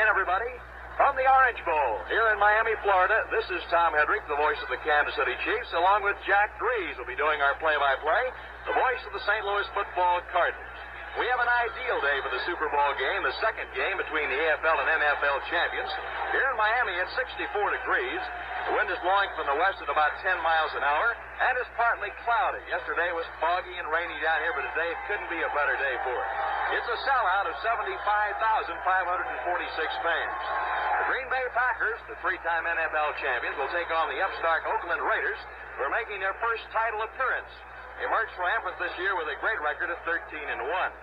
everybody. From the Orange Bowl here in Miami, Florida, this is Tom Hedrick, the voice of the Kansas City Chiefs, along with Jack Grease will be doing our play-by-play, the voice of the St. Louis Football Cardinals. We have an ideal day for the Super Bowl game, the second game between the AFL and NFL champions. Here in Miami, it's 64 degrees. The wind is blowing from the west at about 10 miles an hour, and it's partly cloudy. Yesterday was foggy and rainy down here, but today it couldn't be a better day for it. It's a sellout of 75,546 fans. The Green Bay Packers, the three-time NFL champions, will take on the upstart Oakland Raiders, who are making their first title appearance. They emerged triumphant this year with a great record of 13-1. Now,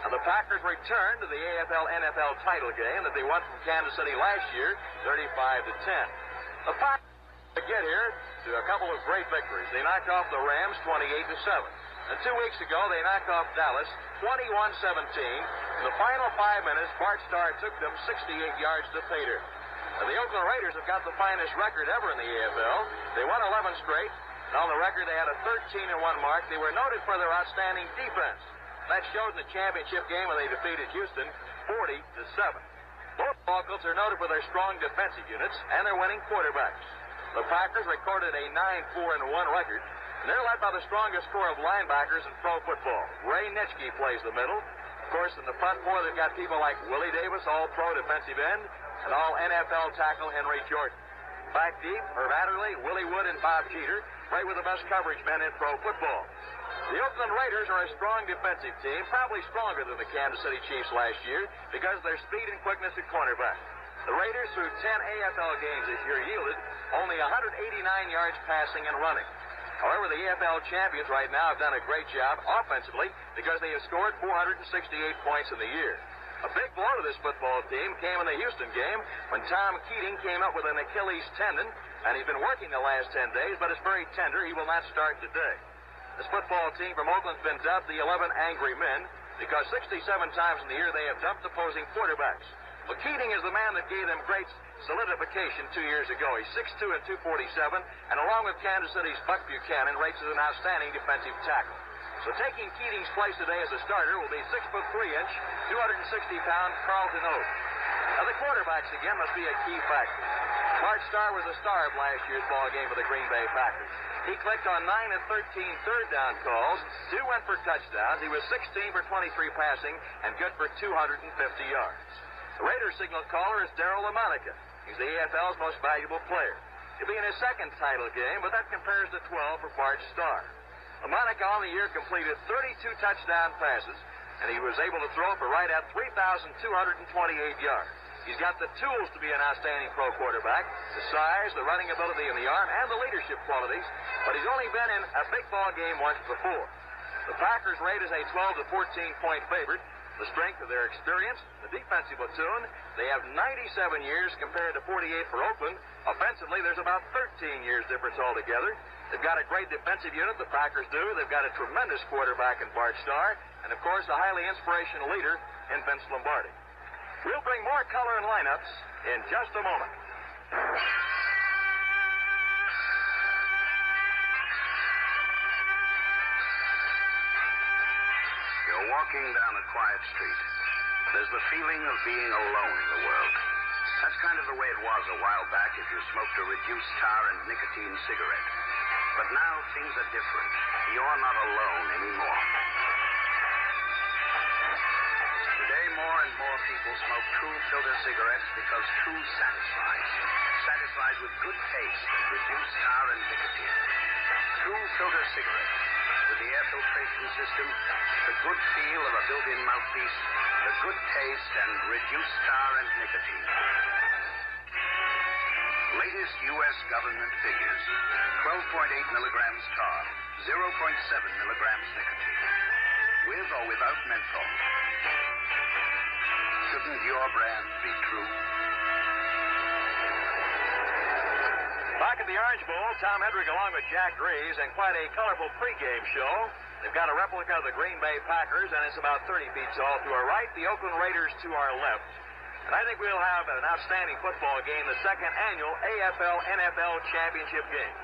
the Packers return to the AFL-NFL title game that they won from Kansas City last year, 35-10. The Packers get here to a couple of great victories. They knocked off the Rams 28-7. And 2 weeks ago, they knocked off Dallas 21-17. In the final 5 minutes, Bart Starr took them 68 yards to pay dirt. Now, the Oakland Raiders have got the finest record ever in the AFL. They won 11 straight. And on the record, they had a 13-1 mark. They were noted for their outstanding defense. That showed in the championship game when they defeated Houston 40-7. Both ball clubs are noted for their strong defensive units and their winning quarterbacks. The Packers recorded a 9-4-1 record, and they're led by the strongest core of linebackers in pro football. Ray Nitschke plays the middle. Of course, in the front four, they've got people like Willie Davis, all-pro defensive end, and all-NFL tackle Henry Jordan. Back deep, Herb Adderley, Willie Wood, and Bob Jeter play with the best coverage men in pro football. The Oakland Raiders are a strong defensive team, probably stronger than the Kansas City Chiefs last year because of their speed and quickness at cornerback. The Raiders, through 10 AFL games this year, yielded only 189 yards passing and running. However, the AFL champions right now have done a great job offensively because they have scored 468 points in the year. A big blow to this football team came in the Houston game when Tom Keating came up with an Achilles tendon, and he's been working the last 10 days, but it's very tender. He will not start today. This football team from Oakland's been dubbed the 11 Angry Men because 67 times in the year they have dumped opposing quarterbacks. Well, Keating is the man that gave them great solidification 2 years ago. He's 6'2" and 247, and along with Kansas City's Buck Buchanan, rates as an outstanding defensive tackle. So taking Keating's place today as a starter will be 6'3", 260-pound Carlton Oates. Now, the quarterbacks, again, must be a key factor. Bart Starr was the star of last year's ball game for the Green Bay Packers. He clicked on 9 of 13 third-down calls. 2 went for touchdowns. He was 16 for 23 passing and good for 250 yards. The Raiders signal caller is Darryl LaMonica. He's the AFL's most valuable player. He'll be in his second title game, but that compares to 12 for Bart Starr. LaMonica on the year completed 32 touchdown passes, and he was able to throw for right at 3,228 yards. He's got the tools to be an outstanding pro quarterback, the size, the running ability in the arm, and the leadership qualities, but he's only been in a big ball game once before. The Packers rate is a 12 to 14-point favorite. The strength of their experience, the defensive platoon, they have 97 years compared to 48 for Oakland. Offensively, there's about 13 years difference altogether. They've got a great defensive unit, the Packers do. They've got a tremendous quarterback in Bart Starr, and of course, a highly inspirational leader in Vince Lombardi. We'll bring more color and lineups in just a moment. You're walking down a quiet street. There's the feeling of being alone in the world. That's kind of the way it was a while back if you smoked a reduced tar and nicotine cigarette. But now things are different. You're not alone anymore. Today, more and more people smoke true filter cigarettes because true satisfies. Satisfies with good taste and reduced tar and nicotine. True filter cigarettes. With the air filtration system, the good feel of a built-in mouthpiece, the good taste and reduced tar and nicotine. Latest U.S. government figures. 12.8 milligrams tar, 0.7 milligrams nicotine. With or without menthol. Shouldn't your brand be true? Back at the Orange Bowl, Tom Hedrick along with Jack Grease, and quite a colorful pregame show. They've got a replica of the Green Bay Packers, and it's about 30 feet tall to our right, the Oakland Raiders to our left. And I think we'll have an outstanding football game, the second annual AFL-NFL championship game.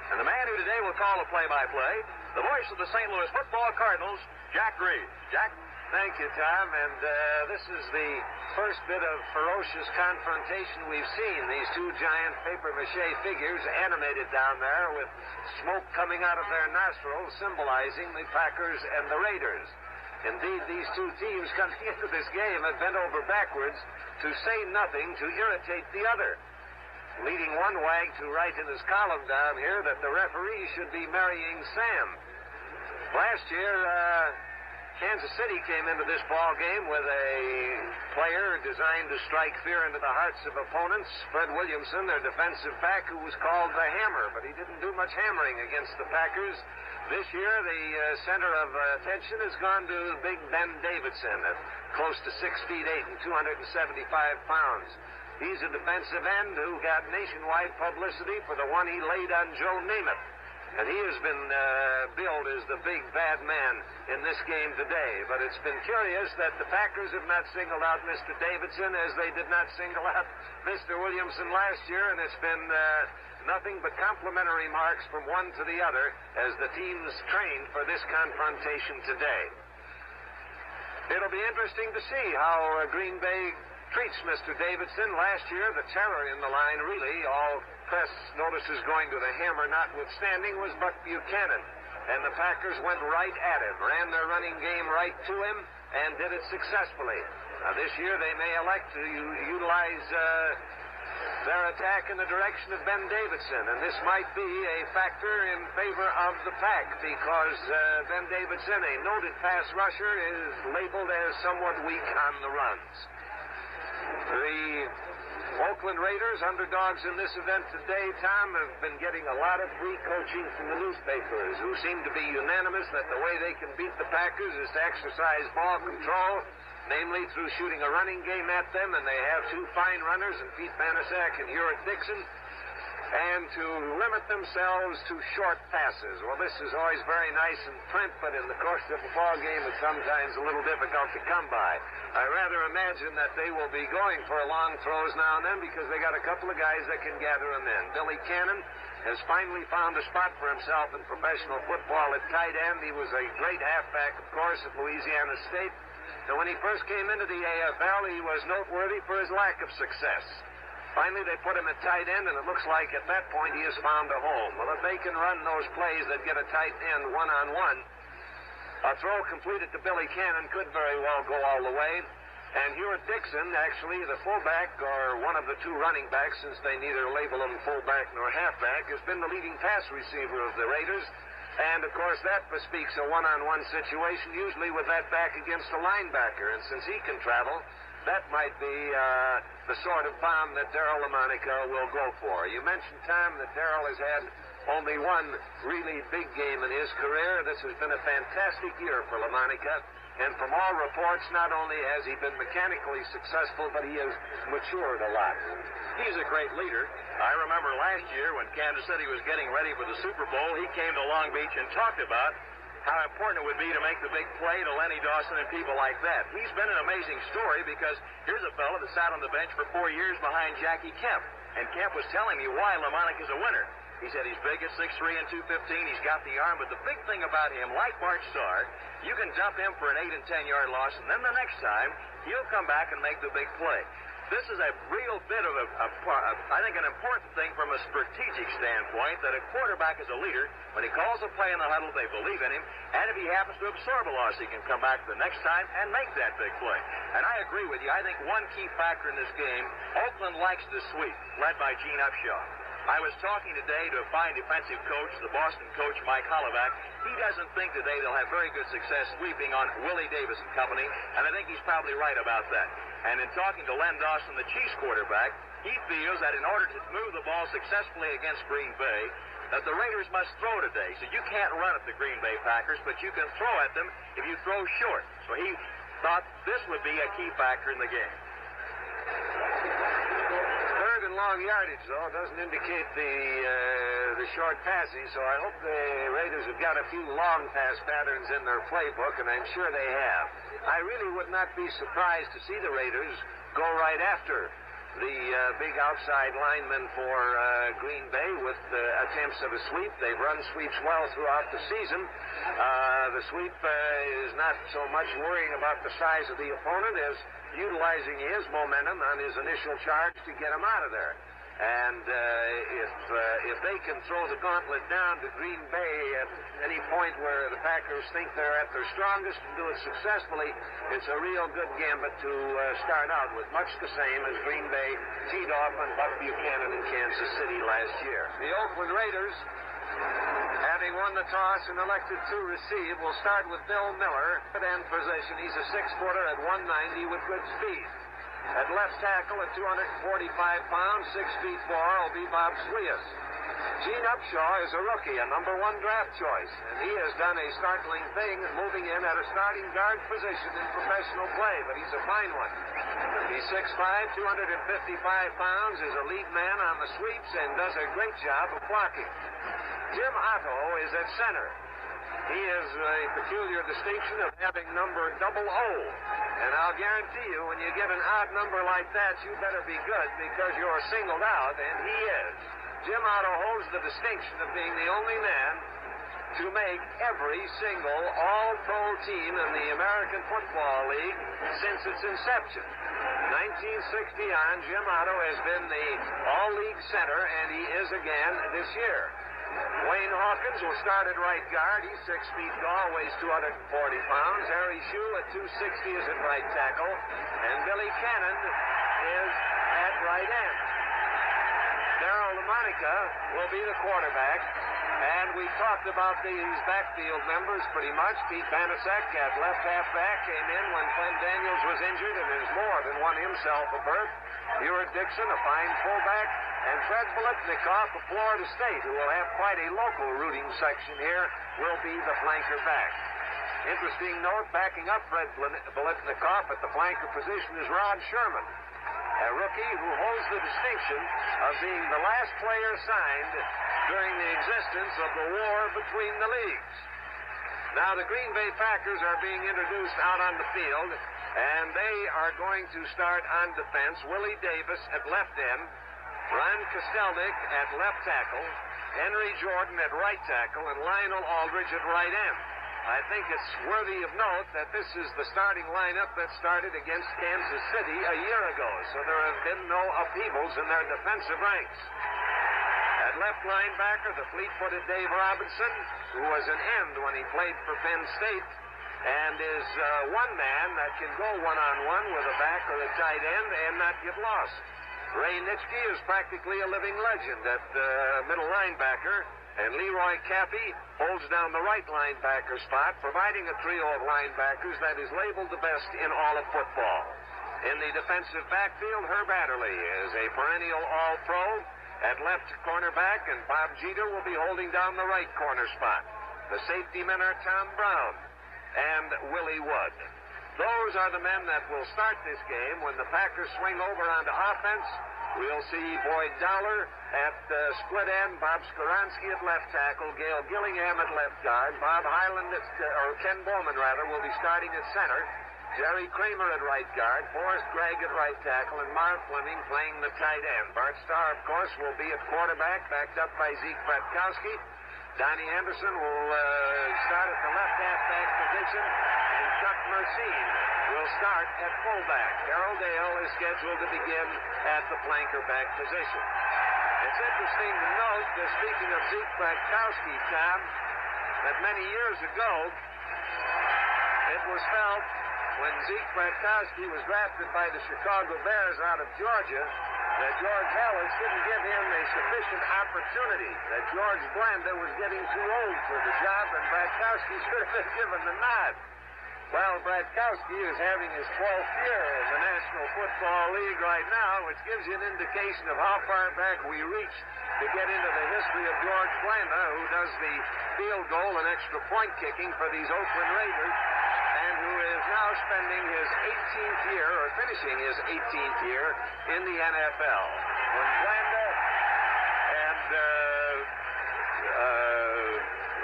And the man who today will call the play-by-play, the voice of the St. Louis Football Cardinals, Jack Grease. Jack? Thank you, Tom. And this is the first bit of ferocious confrontation we've seen. These two giant papier-mâché figures animated down there with smoke coming out of their nostrils, symbolizing the Packers and the Raiders. Indeed, these two teams coming into this game have bent over backwards to say nothing to irritate the other. Leading one wag to write in his column down here that the referee should be marrying Sam. Last year, Kansas City came into this ball game with a player designed to strike fear into the hearts of opponents, Fred Williamson, their defensive back, who was called the Hammer, but he didn't do much hammering against the Packers. This year, the center of attention has gone to big Ben Davidson, at close to 6 feet 8 and 275 pounds. He's a defensive end who got nationwide publicity for the one he laid on Joe Namath. And he has been billed as the big bad man in this game today. But it's been curious that the Packers have not singled out Mr. Davidson as they did not single out Mr. Williamson last year. And it's been nothing but complimentary marks from one to the other as the teams train for this confrontation today. It'll be interesting to see how Green Bay treats Mr. Davidson. Last year, the terror in the line, really, all press notices going to the Hammer notwithstanding, was Buck Buchanan. And the Packers went right at him, ran their running game right to him, and did it successfully. Now, this year, they may elect to utilize their attack in the direction of Ben Davidson, and this might be a factor in favor of the Pack, because Ben Davidson, a noted pass rusher, is labeled as somewhat weak on the runs. The Oakland Raiders, underdogs in this event today, Tom, have been getting a lot of free coaching from the newspapers, who seem to be unanimous that the way they can beat the Packers is to exercise ball control, namely through shooting a running game at them, and they have two fine runners in Pete Banaszak and Hewitt Dixon, and to limit themselves to short passes. Well, this is always very nice in print, but in the course of a ball game, it's sometimes a little difficult to come by. I rather imagine that they will be going for long throws now and then, because they got a couple of guys that can gather them in. Billy Cannon has finally found a spot for himself in professional football at tight end. He was a great halfback, of course, at Louisiana State. So when he first came into the AFL, he was noteworthy for his lack of success. Finally, they put him at tight end, and it looks like at that point he has found a home. Well, if they can run those plays that get a tight end one-on-one, a throw completed to Billy Cannon could very well go all the way. And Hewitt Dixon, actually the fullback, or one of the two running backs, since they neither label him fullback nor halfback, has been the leading pass receiver of the Raiders. And, of course, that bespeaks a one-on-one situation, usually with that back against a linebacker. And since he can travel, that might be the sort of bomb that Darryl LaMonica will go for. You mentioned, Tom, that Darryl has had only one really big game in his career. This has been a fantastic year for LaMonica. And from all reports, not only has he been mechanically successful, but he has matured a lot. He's a great leader. I remember last year when Kansas City was getting ready for the Super Bowl, he came to Long Beach and talked about how important it would be to make the big play to Lenny Dawson and people like that. He's been an amazing story, because here's a fellow that sat on the bench for 4 years behind Jackie Kemp. And Kemp was telling me why LaMonica's a winner. He said he's big at 6'3" and 215. He's got the arm, but the big thing about him, like Bart Starr, you can dump him for an 8- and 10-yard loss, and then the next time, he'll come back and make the big play. This is a real bit of I think, an important thing from a strategic standpoint, that a quarterback is a leader. When he calls a play in the huddle, they believe in him, and if he happens to absorb a loss, he can come back the next time and make that big play. And I agree with you. I think one key factor in this game, Oakland likes the sweep, led by Gene Upshaw. I was talking today to a fine defensive coach, the Boston coach, Mike Holloway. He doesn't think today they'll have very good success sweeping on Willie Davis and company, and I think he's probably right about that. And in talking to Len Dawson, the Chiefs quarterback, he feels that in order to move the ball successfully against Green Bay, that the Raiders must throw today. So you can't run at the Green Bay Packers, but you can throw at them if you throw short. So he thought this would be a key factor in the game. Third and long yardage, though, doesn't indicate the short passing, so I hope the Raiders have got a few long pass patterns in their playbook, and I'm sure they have. I really would not be surprised to see the Raiders go right after the big outside lineman for Green Bay with attempts of a sweep. They've run sweeps well throughout the season. The sweep is not so much worrying about the size of the opponent as utilizing his momentum on his initial charge to get him out of there. And if they can throw the gauntlet down to Green Bay at any point where the Packers think they're at their strongest and do it successfully, it's a real good gambit to start out with, much the same as Green Bay teed off on Buck Buchanan in Kansas City last year. The Oakland Raiders, having won the toss and elected to receive, will start with Bill Miller at end position. He's a 6-footer at 190 with good speed. At left tackle at 245 pounds, 6 feet 4, will be Bob Slias. Gene Upshaw is a rookie, a number 1 draft choice, and he has done a startling thing moving in at a starting guard position in professional play, but he's a fine one. He's 6'5", 255 pounds, is a lead man on the sweeps, and does a great job of blocking. Jim Otto is at center. He has a peculiar distinction of having number 00. And I'll guarantee you, when you get an odd number like that, you better be good because you're singled out, and he is. Jim Otto holds the distinction of being the only man to make every single all-pro team in the American Football League since its inception. 1960 on, Jim Otto has been the all-league center, and he is again this year. Wayne Hawkins will start at right guard. He's 6 feet tall, weighs 240 pounds. Harry Shue at 260 is at right tackle. And Billy Cannon is at right end. Darryl DeMonica will be the quarterback. And we talked about these backfield members pretty much. Pete Banasek at left halfback came in when Clem Daniels was injured and has more than won himself a berth. Ewart Dixon, a fine fullback. And Fred Biletnikoff of Florida State, who will have quite a local rooting section here, will be the flanker back. Interesting note, backing up Fred Biletnikoff at the flanker position is Rod Sherman, a rookie who holds the distinction of being the last player signed during the existence of the war between the leagues. Now, the Green Bay Packers are being introduced out on the field, and they are going to start on defense. Willie Davis at left end, Ron Kostelnik at left tackle, Henry Jordan at right tackle, and Lionel Aldridge at right end. I think it's worthy of note that this is the starting lineup that started against Kansas City a year ago, so there have been no upheavals in their defensive ranks. At left linebacker, the fleet-footed Dave Robinson, who was an end when he played for Penn State, and is one man that can go one-on-one with a back or a tight end and not get lost. Ray Nitschke is practically a living legend at middle linebacker, and Leroy Cappy holds down the right linebacker spot, providing a trio of linebackers that is labeled the best in all of football. In the defensive backfield, Herb Adderley is a perennial all-pro at left cornerback, and Bob Jeter will be holding down the right corner spot. The safety men are Tom Brown and Willie Wood. Those are the men that will start this game. When the Packers swing over onto offense, we'll see Boyd Dowler at split end, Bob Skoronski at left tackle, Gail Gillingham at left guard, Bob Hyland, or Ken Bowman rather, will be starting at center, Jerry Kramer at right guard, Forrest Gregg at right tackle, and Marv Fleming playing the tight end. Bart Starr, of course, will be at quarterback, backed up by Zeke Bratkowski. Donnie Anderson will start at the left halfback position, and Chuck Mercine will start at fullback. Harold Dale is scheduled to begin at the flanker back position. It's interesting to note, speaking of Zeke Bratkowski, Tom, that many years ago, it was felt when Zeke Bratkowski was drafted by the Chicago Bears out of Georgia that George Halas didn't give him a sufficient opportunity, that George Blanda was getting too old for the job, and Bratkowski should have been given the nod. Well, Bratkowski is having his 12th year in the National Football League right now, which gives you an indication of how far back we reached to get into the history of George Blanda, who does the field goal and extra point kicking for these Oakland Raiders, and who is now spending his 18th year, or finishing his 18th year, in the NFL. When Blanda and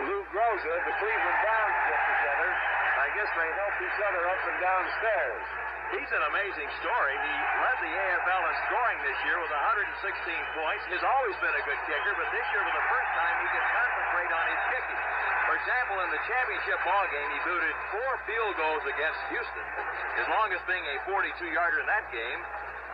Lou Groza, the Cleveland Browns, get together, I guess they help each other up and down stairs. He's an amazing story. He led the AFL in scoring this year with 116 points. He's always been a good kicker, but this year, for the first time, he can concentrate on his kicking. For example, in the championship ball game, he booted 4 field goals against Houston, his longest being a 42-yarder in that game.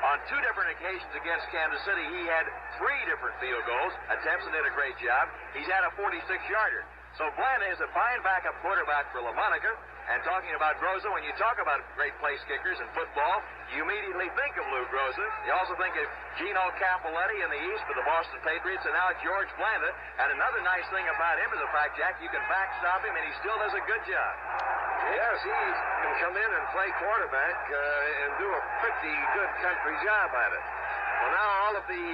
On 2 different occasions against Kansas City, he had 3 different field goals attempts and did a great job. He's had a 46-yarder. So Blanda is a fine backup quarterback for LaMonica. And talking about Groza, when you talk about great place kickers in football, you immediately think of Lou Groza. You also think of Gino Capoletti in the East for the Boston Patriots, and now George Blanda. And another nice thing about him is the fact, Jack, you can backstop him, and he still does a good job. Yes, he can come in and play quarterback and do a pretty good country job at it. Well, now all of the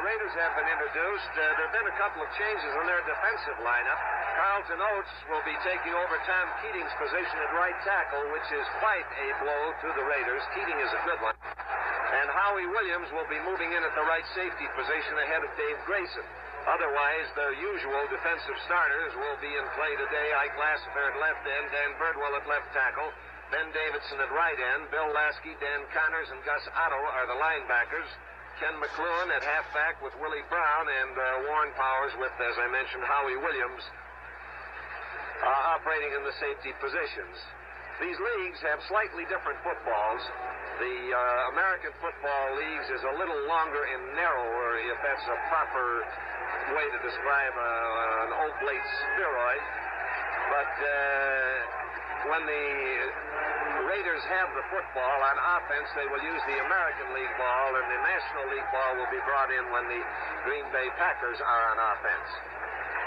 Raiders have been introduced. There have been a couple of changes in their defensive lineup. Carlton Oates will be taking over Tom Keating's position at right tackle, which is quite a blow to the Raiders. Keating is a good one. And Howie Williams will be moving in at the right safety position ahead of Dave Grayson. Otherwise, their usual defensive starters will be in play today. Ike Lassiter at left end, Dan Birdwell at left tackle, Ben Davidson at right end, Bill Lasky, Dan Connors, and Gus Otto are the linebackers. Ken McLuhan at halfback with Willie Brown, and Warren Powers with, as I mentioned, Howie Williams operating in the safety positions. These leagues have slightly different footballs. The American Football Leagues is a little longer and narrower, if that's a proper way to describe an oblate spheroid. But when the Raiders have the football on offense, they will use the American League ball, and the National League ball will be brought in when the Green Bay Packers are on offense.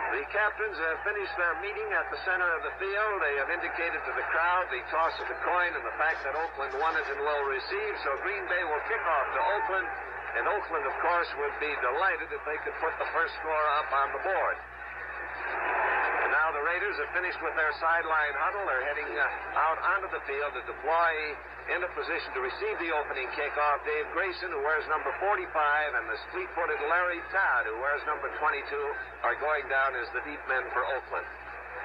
The captains have finished their meeting at the center of the field. They have indicated to the crowd the toss of the coin and the fact that Oakland won it and will receive. So Green Bay will kick off to Oakland, and Oakland, of course, would be delighted if they could put the first score up on the board. And now the Raiders have finished with their sideline huddle. They're heading out onto the field to deploy into position to receive the opening kickoff. Dave Grayson, who wears number 45, and the fleet-footed Larry Todd, who wears number 22, are going down as the deep men for Oakland.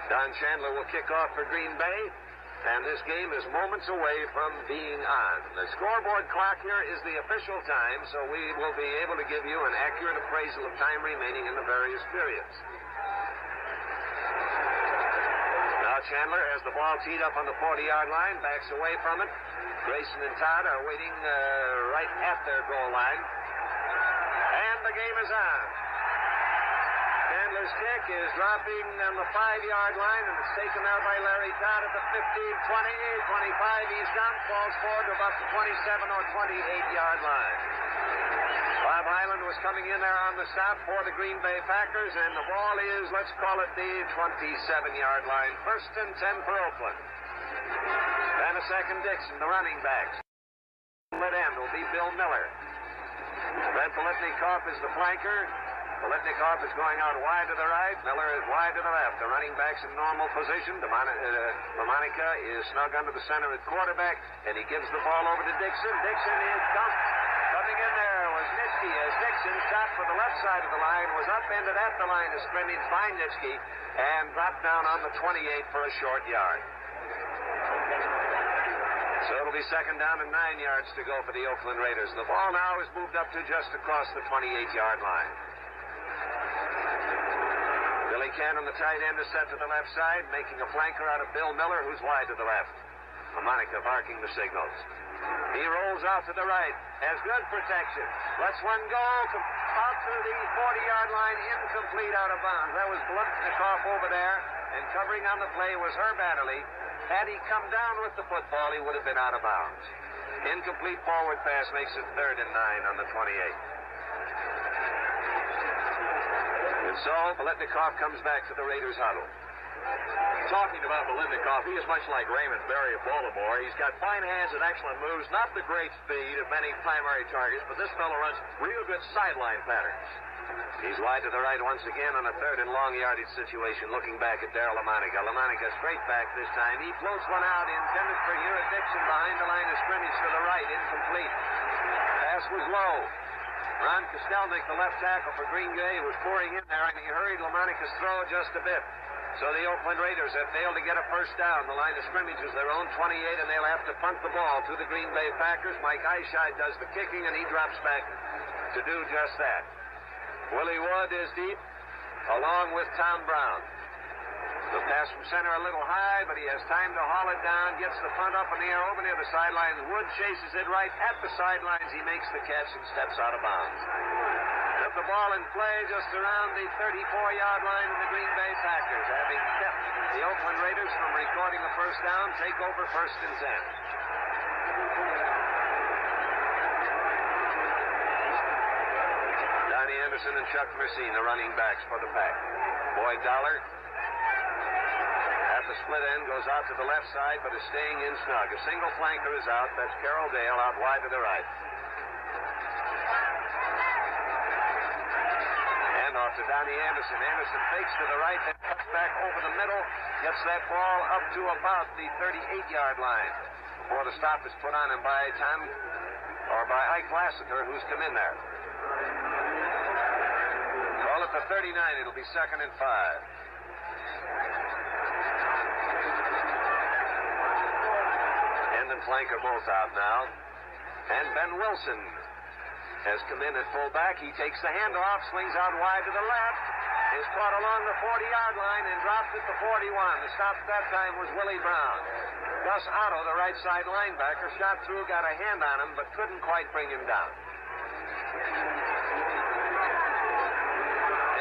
Don Chandler will kick off for Green Bay, and this game is moments away from being on. The scoreboard clock here is the official time, so we will be able to give you an accurate appraisal of time remaining in the various periods. Now Chandler has the ball teed up on the 40-yard line, backs away from it. Grayson and Todd are waiting right at their goal line. And the game is on. Chandler's kick is dropping on the 5-yard line, and it's taken out by Larry Todd at the 15, 20, 25. He's done, falls forward to about the 27 or 28-yard line. Bob Hyland was coming in there on the stop for the Green Bay Packers, and the ball is, let's call it the 27-yard line. 1st and 10 for Oakland. Then a second Dixon, the running backs. Mid end will be Bill Miller. Fred Politnikoff is the flanker. Politnikoff is going out wide to the right. Miller is wide to the left. The running back's in normal position. LaMonica is snug under the center at quarterback, and he gives the ball over to Dixon. Dixon is dumped. Coming in there was Nitschke as Dixon shot for the left side of the line, was upended at the line of scrimmage by Nitschke, and dropped down on the 28 for a short yard. So it'll be second down and 9 yards to go for the Oakland Raiders. The ball now is moved up to just across the 28-yard line. Billy Cannon, the tight end, is set to the left side, making a flanker out of Bill Miller, who's wide to the left. LaMonica barking the signals. He rolls out to the right, has good protection. Lets one go out to the 40-yard line, incomplete, out of bounds. That was Politnikoff over there, and covering on the play was Herb Adderley. Had he come down with the football, he would have been out of bounds. Incomplete forward pass makes it 3rd and 9 on the 28. And so Politnikoff comes back to the Raiders huddle. Talking about Politnikoff, he is much like Raymond Berry of Baltimore. He's got fine hands and excellent moves, not the great speed of many primary targets, but this fellow runs real good sideline patterns. He's wide to the right once again on a 3rd and long yardage situation, looking back at Darryl LaMonica. LaMonica straight back this time. He floats one out, intended for Hewitt Dixon behind the line of scrimmage to the right, incomplete. Pass was low. Ron Kostelnik, the left tackle for Green Bay, was pouring in there, and he hurried LaMonica's throw just a bit. So the Oakland Raiders have failed to get a first down. The line of scrimmage is their own 28, and they'll have to punt the ball to the Green Bay Packers. Mike Eyeshide does the kicking, and he drops back to do just that. Willie Wood is deep, along with Tom Brown. The pass from center a little high, but he has time to haul it down, gets the punt up in the air over near the sidelines. Wood chases it right at the sidelines. He makes the catch and steps out of bounds. Put the ball in play just around the 34-yard line of the Green Bay Packers, having kept the Oakland Raiders from recording a first down, take over 1st and 10. Donnie Anderson and Chuck Mercine, the running backs for the Pack. Boyd Dollar at the split end goes out to the left side, but is staying in snug. A single flanker is out. That's Carroll Dale out wide to the right. Off to Donnie Anderson. Anderson fakes to the right, then cuts back over the middle, gets that ball up to about the 38-yard line before the stop is put on him by Ike Lassiter, who's come in there. Call it the 39. It'll be 2nd and 5. End and flank are both out now. And Ben Wilson has come in at fullback. He takes the handoff, swings out wide to the left, is caught along the 40-yard line and dropped at the 41. The stop at that time was Willie Brown. Gus Otto, the right side linebacker, shot through, got a hand on him, but couldn't quite bring him down.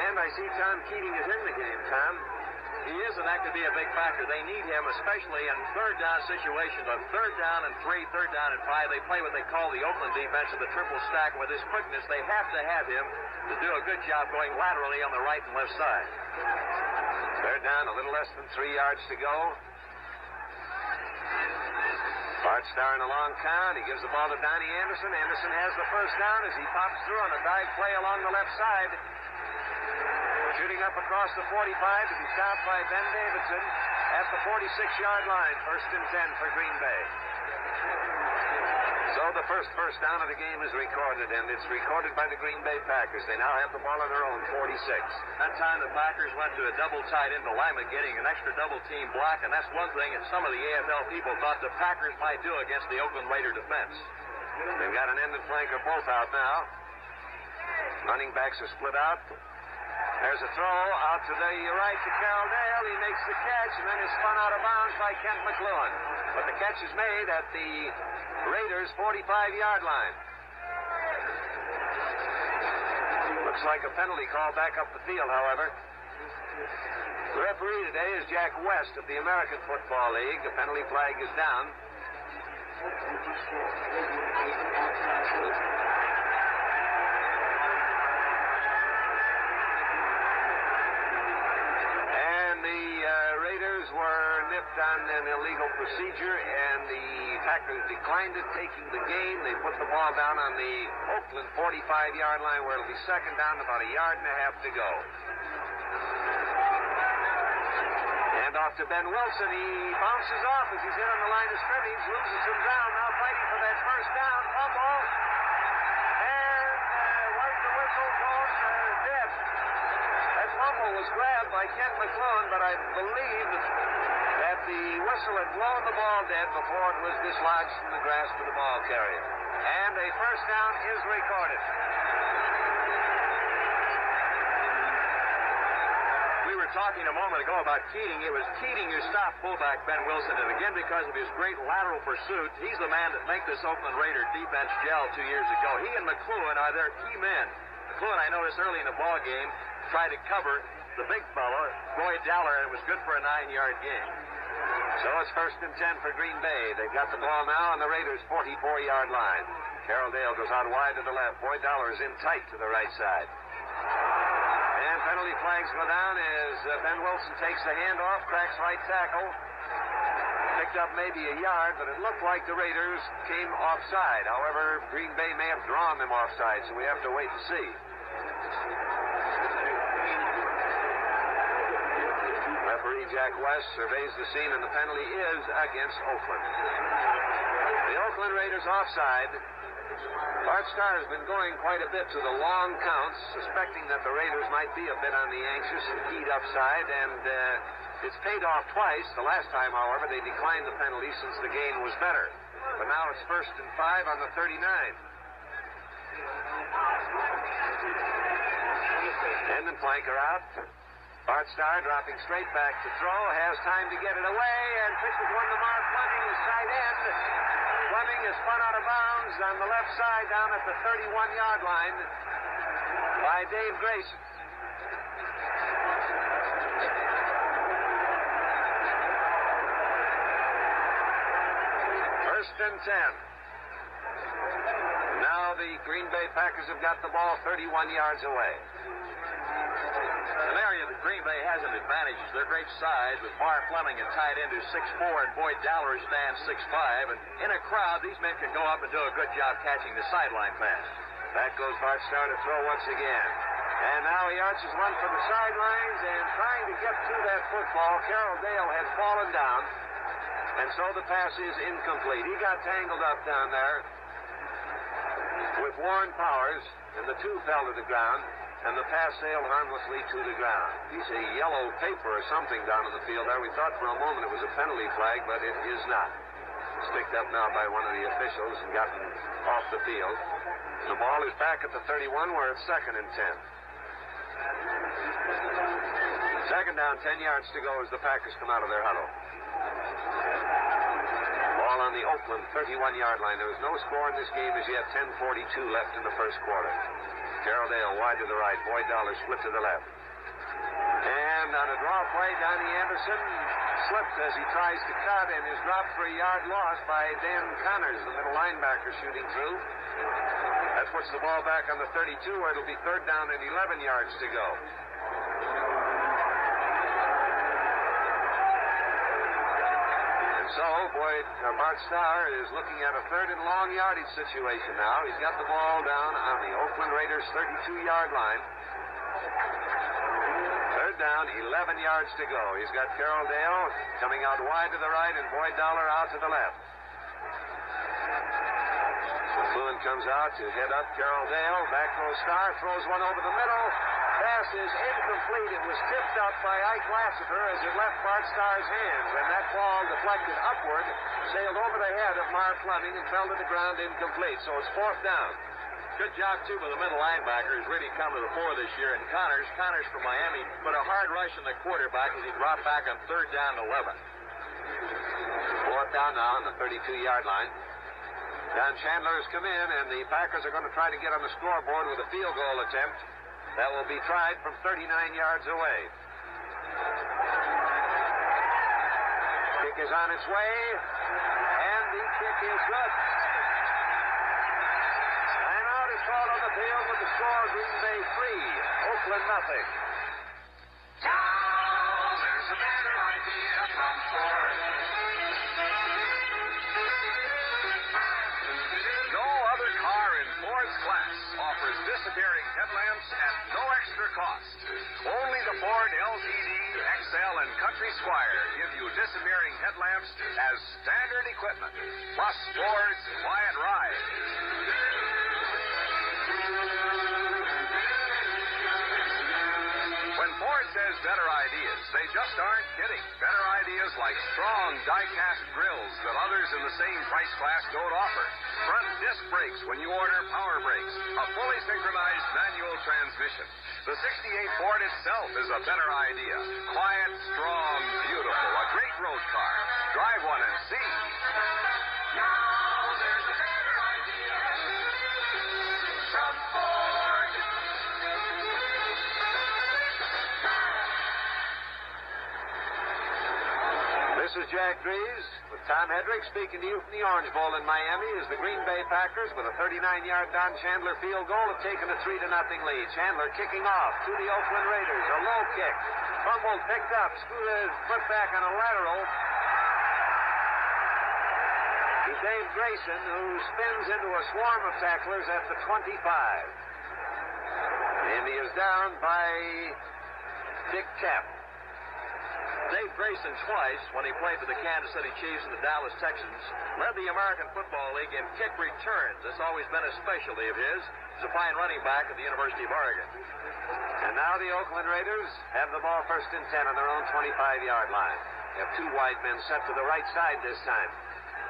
And I see Tom Keating is in the game, Tom. He is, and that could be a big factor. They need him, especially in third down situations. On 3rd down and 3, 3rd down and 5, they play what they call the Oakland defense of the triple stack. With his quickness, they have to have him to do a good job going laterally on the right and left side. 3rd down, a little less than 3 yards to go. Bart Starr in a long count. He gives the ball to Donnie Anderson. Anderson has the first down as he pops through on a dive play along the left side. Shooting up across the 45 to be stopped by Ben Davidson at the 46-yard line. 1st and 10 for Green Bay. So the first down of the game is recorded, and it's recorded by the Green Bay Packers. They now have the ball on their own 46. That time the Packers went to a double tight end alignment, getting an extra double team block, and that's one thing that some of the AFL people thought the Packers might do against the Oakland Raider defense. They've got an end and flanker both out now. Running backs are split out. There's a throw out to the right to Carroll Dale. He makes the catch and then is spun out of bounds by Kent McLuhan. But the catch is made at the Raiders' 45-yard line. Looks like a penalty call back up the field, however. The referee today is Jack West of the American Football League. The penalty flag is down. Were nipped on an illegal procedure, and the Packers declined it, taking the gain. They put the ball down on the Oakland 45-yard line, where it'll be 2nd down, about a yard and a half to go. And off to Ben Wilson. He bounces off as he's hit on the line of scrimmage, loses some ground, now fighting for that first down. Fumble. And was the whistle blown dead? That fumble was grabbed by Kent McLuhan, but I believe that the whistle had blown the ball dead before it was dislodged from the grasp of the ball carrier. And a first down is recorded. We were talking a moment ago about Keating. It was Keating who stopped fullback Ben Wilson, and again because of his great lateral pursuit, he's the man that made this Oakland Raider defense gel 2 years ago. He and McLuhan are their key men. McLuhan, I noticed early in the ball game, tried to cover the big fellow, Boyd Dollar, and it was good for a 9-yard gain. So it's 1st and 10 for Green Bay. They've got the ball now on the Raiders' 44-yard line. Carroll Dale goes out wide to the left. Boyd Dollar is in tight to the right side. And penalty flags go down as Ben Wilson takes the handoff, cracks right tackle. Picked up maybe a yard, but it looked like the Raiders came offside. However, Green Bay may have drawn them offside, so we have to wait and see. Referee Jack West surveys the scene, and the penalty is against Oakland. The Oakland Raiders offside Bart Starr has been going quite a bit to the long counts, suspecting that the Raiders might be a bit on the anxious and keyed-up side, and it's paid off twice. The last time, however, they declined the penalty since the gain was better. But now it's 1st and 5 on the 39. End and flanker out. Bart Starr dropping straight back to throw. Has time to get it away, and pitches one to Mark Fleming, his tight end. Fleming is spun out of bounds on the left side down at the 31-yard line by Dave Grayson. First and 10. Now the Green Bay Packers have got the ball 31 yards away. An area that Green Bay has an advantage is their great size, with Mark Fleming at tight end who's 6'4", and Boyd Dowler stands 6'5", and in a crowd, these men can go up and do a good job catching the sideline pass. Back goes Bart Starr to throw once again. And now he arches one from the sidelines, and trying to get to that football, Carroll Dale had fallen down, and so the pass is incomplete. He got tangled up down there with Warren Powers, and the two fell to the ground, and the pass sailed harmlessly to the ground. Piece of yellow paper or something down in the field there. We thought for a moment it was a penalty flag, but it is not. It's picked up now by one of the officials and gotten off the field. The ball is back at the 31, where it's 2nd and 10. Second down, 10 yards to go as the Packers come out of their huddle. Ball on the Oakland 31-yard line. There was no score in this game as yet. 10:42 left in the first quarter. Carroll Dale wide to the right. Boyd Dowler split to the left. And on a draw play, Donnie Anderson slipped as he tries to cut and is dropped for a yard loss by Dan Connors, the middle linebacker, shooting through. That puts the ball back on the 32, where it'll be 3rd down and 11 yards to go. So, Bart Starr is looking at a 3rd and long yardage situation now. He's got the ball down on the Oakland Raiders' 32-yard line. 3rd down, 11 yards to go. He's got Carroll Dale coming out wide to the right and Boyd Dowler out to the left. McLuhan comes out to head up Carroll Dale. Back goes Starr, throws one over the middle. Pass is incomplete. It was tipped up by Ike Lassiter as it left Bart Starr's hands, and that ball deflected upward, sailed over the head of Mark Fleming and fell to the ground incomplete. So it's 4th down. Good job, too, by the middle linebacker, who's really come to the fore this year. And Connors from Miami, put a hard rush on the quarterback as he dropped back on 3rd down and 11. 4th down now on the 32-yard line. Don Chandler has come in, and the Packers are going to try to get on the scoreboard with a field goal attempt. That will be tried from 39 yards away. Kick is on its way, and the kick is good. Timeout is called on the field with the score Green Bay 3, Oakland nothing. Now there's a better idea from Ford. No other car in Ford's class offers disappearing headlamps at no extra cost. Only the Ford LTD, XL, and Country Squire give you disappearing headlamps as standard equipment, plus Ford's quiet ride. When Ford says better ideas, they just aren't kidding. Better ideas like strong die-cast grills that others in the same price class don't offer. Front disc brakes when you order power brakes. A fully synchronized manual transmission. The 68 Ford itself is a better idea. Quiet, strong, beautiful. A great road car. Drive one and see. Now there's a better idea from Ford. This is Jack Drees with Tom Hedrick speaking to you from the Orange Bowl in Miami as the Green Bay Packers, with a 39-yard Don Chandler field goal, have taken a 3-0 lead. Chandler kicking off to the Oakland Raiders. A low kick. Fumbled, picked up, scooted foot back on a lateral. To Dave Grayson, who spins into a swarm of tacklers at the 25. And he is down by Dick Tapp. Dave Grayson twice, when he played for the Kansas City Chiefs and the Dallas Texans, led the American Football League in kick returns. That's always been a specialty of his. He's a fine running back at the University of Oregon. And now the Oakland Raiders have the ball 1st and 10 on their own 25-yard line. They have 2 wide men set to the right side this time.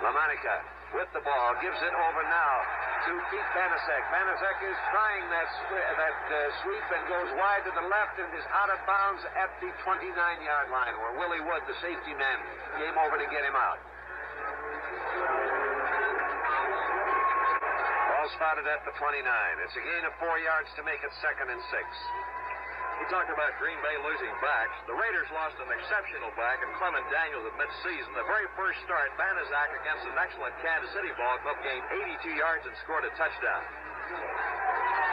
LaMonica with the ball, gives it over now to Pete Banasek. Banasek is trying that sweep and goes wide to the left and is out of bounds at the 29-yard line, where Willie Wood, the safety man, came over to get him out. Ball spotted at the 29. It's a gain of 4 yards to make it 2nd and 6. We talked about Green Bay losing backs. The Raiders lost an exceptional back in Clement Daniels at midseason. The very first start, Banaszak against an excellent Kansas City ball club gained 82 yards and scored a touchdown.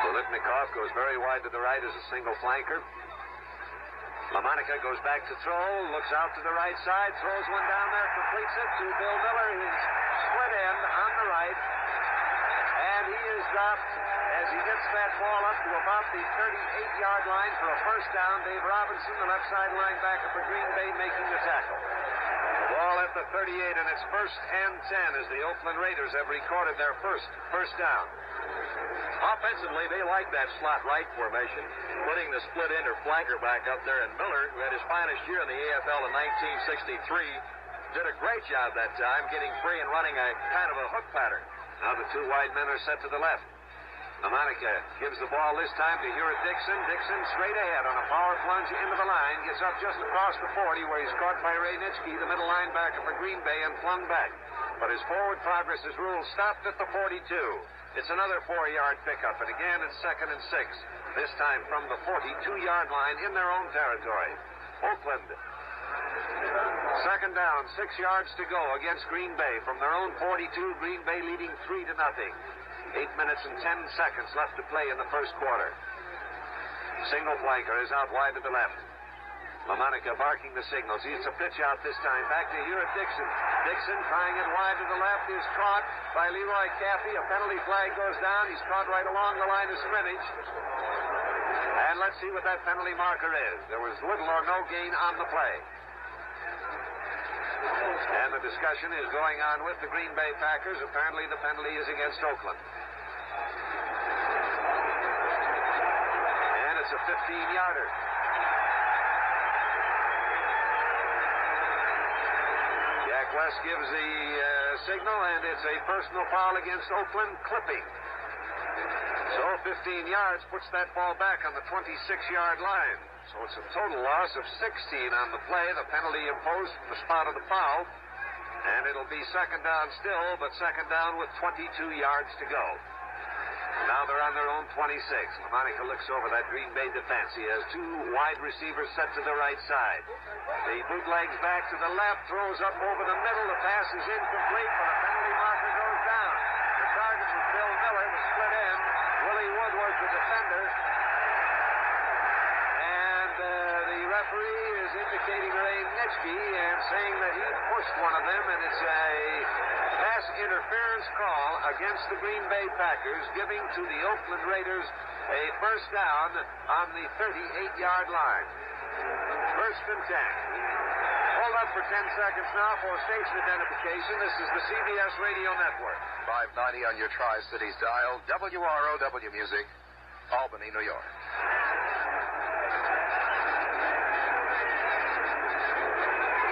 Bolitnikov goes very wide to the right as a single flanker. LaMonica goes back to throw, looks out to the right side, throws one down there, completes it to Bill Miller, his split end on the right. And he is dropped as he gets that ball up to about the 38-yard line for a first down. Dave Robinson, the left side linebacker for Green Bay, making the tackle. The ball at the 38, and it's 1st and 10 as the Oakland Raiders have recorded their first down. Offensively, they like that slot right formation, putting the split end or flanker back up there. And Miller, who had his finest year in the AFL in 1963, did a great job that time getting free and running a kind of a hook pattern. Now the 2 wide men are set to the left. LaMonica gives the ball this time to Hewitt Dixon. Dixon straight ahead on a power plunge into the line. Gets up just across the 40 where he's caught by Ray Nitschke, the middle linebacker for Green Bay, and flung back. But his forward progress is ruled stopped at the 42. It's another 4-yard pickup, and again it's 2nd and 6. This time from the 42-yard line in their own territory. Oakland. 2nd down, 6 yards to go against Green Bay. From their own 42, Green Bay leading 3-0. 8 minutes and 10 seconds left to play in the first quarter. Single flanker is out wide to the left. LaMonica barking the signals. He's a pitch out this time. Back to Hewitt Dixon. Dixon trying it wide to the left is caught by Leroy Caffey. A penalty flag goes down. He's caught right along the line of scrimmage. And let's see what that penalty marker is. There was little or no gain on the play. And the discussion is going on with the Green Bay Packers. Apparently the penalty is against Oakland. And it's a 15-yarder. Jack West gives the signal, and it's a personal foul against Oakland, clipping. So 15 yards puts that ball back on the 26-yard line. So it's a total loss of 16 on the play. The penalty imposed from the spot of the foul. And it'll be 2nd down still, but 2nd down with 22 yards to go. Now they're on their own 26. LaMonica looks over that Green Bay defense. He has 2 wide receivers set to the right side. The bootlegs back to the left, throws up over the middle. The pass is incomplete, but a penalty marker goes down. The target was Bill Miller, the split end. Willie Wood was the defender. And the referee is indicating Ray Nitschke and saying that he pushed one of them, and it's a pass interference call against the Green Bay Packers, giving to the Oakland Raiders a first down on the 38-yard line. 1st and 10. Hold up for 10 seconds now for station identification. This is the CBS Radio Network. 590 on your Tri-Cities dial. WROW Music, Albany, New York.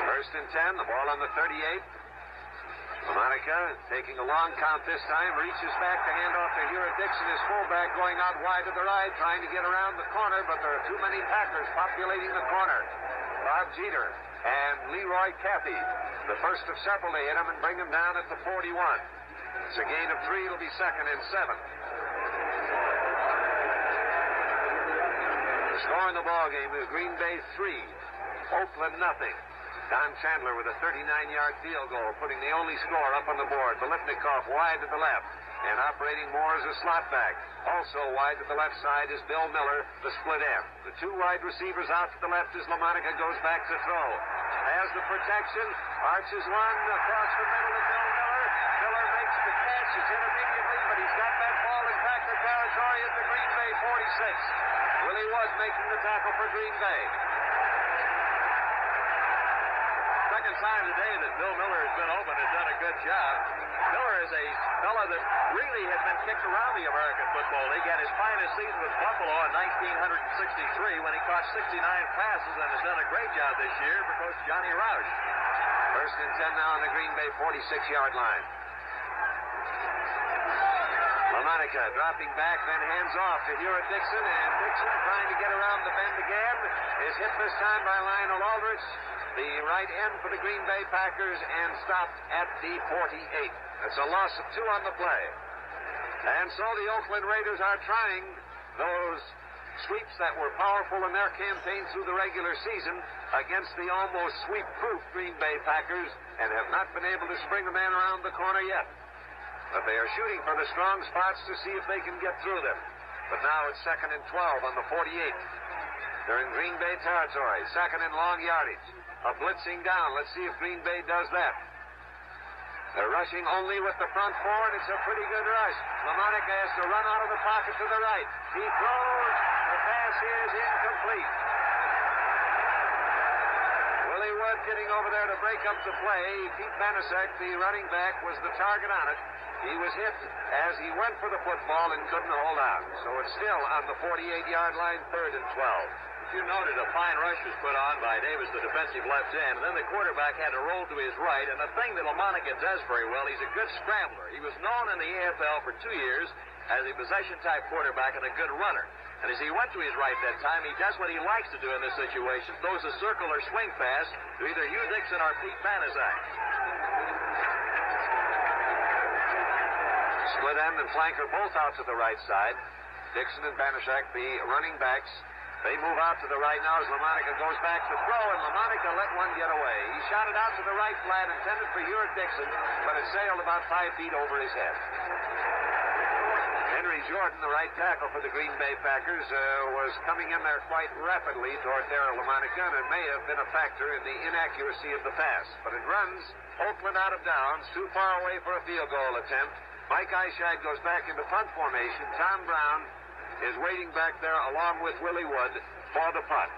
1st and 10. The ball on the 38. LaMonica taking a long count this time, reaches back to hand off to Hewitt Dixon, his fullback, going out wide to the right, trying to get around the corner, but there are too many Packers populating the corner. Bob Jeter and Leroy Caffey, the first of several to hit him and bring him down at the 41. It's a gain of 3. It'll be 2nd and 7. The score in the ball game is Green Bay 3, Oakland nothing. Don Chandler with a 39-yard field goal, putting the only score up on the board. Bolitnikov wide to the left and operating more as a slot back. Also wide to the left side is Bill Miller, the split end. The 2 wide receivers out to the left as LaMonica goes back to throw. Has the protection, arches one across the middle to Bill Miller. Miller makes the catch. It's intermediately, but he's got that ball in Packer territory at the Green Bay 46. Willie Wood making the tackle for Green Bay. time today that Bill Miller has been open has done a good job. Miller is a fellow that really has been kicked around the American Football League. Had his finest season with Buffalo in 1963 when he caught 69 passes and has done a great job this year for Coach Johnny Roush. First and 10 now on the Green Bay 46-yard line. LaMonica dropping back, then hands off to Hewitt Dixon, and Dixon trying to get around the bend again is hit this time by Lionel Aldrich, the right end for the Green Bay Packers, and stopped at the 48. That's a loss of 2 on the play. And so the Oakland Raiders are trying those sweeps that were powerful in their campaign through the regular season against the almost sweep-proof Green Bay Packers and have not been able to spring a man around the corner yet. But they are shooting for the strong spots to see if they can get through them. But now it's 2nd and 12 on the 48. They're in Green Bay territory. 2nd and long yardage. A blitzing down. Let's see if Green Bay does that. They're rushing only with the front four, and it's a pretty good rush. LaMonica has to run out of the pocket to the right. He throws. The pass is incomplete. Willie Wood getting over there to break up the play. Pete Banasek, the running back, was the target on it. He was hit as he went for the football and couldn't hold on. So it's still on the 48-yard line, 3rd and 12. You noted a fine rush was put on by Davis, the defensive left end, and then the quarterback had to roll to his right. And the thing that LaMonica does very well, he's a good scrambler. He was known in the AFL for 2 years as a possession-type quarterback and a good runner. And as he went to his right that time, he does what he likes to do in this situation, throws a circle or swing pass to either Hugh Dixon or Pete Banaszak. Split end and flanker both out to the right side. Dixon and Banaszak, the running backs, they move out to the right now as LaMonica goes back to throw, and LaMonica let one get away. He shot it out to the right flat, intended for Hewitt Dixon, but it sailed about 5 feet over his head. Henry Jordan, the right tackle for the Green Bay Packers, was coming in there quite rapidly toward Darryl LaMonica, and it may have been a factor in the inaccuracy of the pass. But it runs Oakland out of downs, too far away for a field goal attempt. Mike Eichscheid goes back into punt formation. Tom Brown is waiting back there along with Willie Wood for the punt.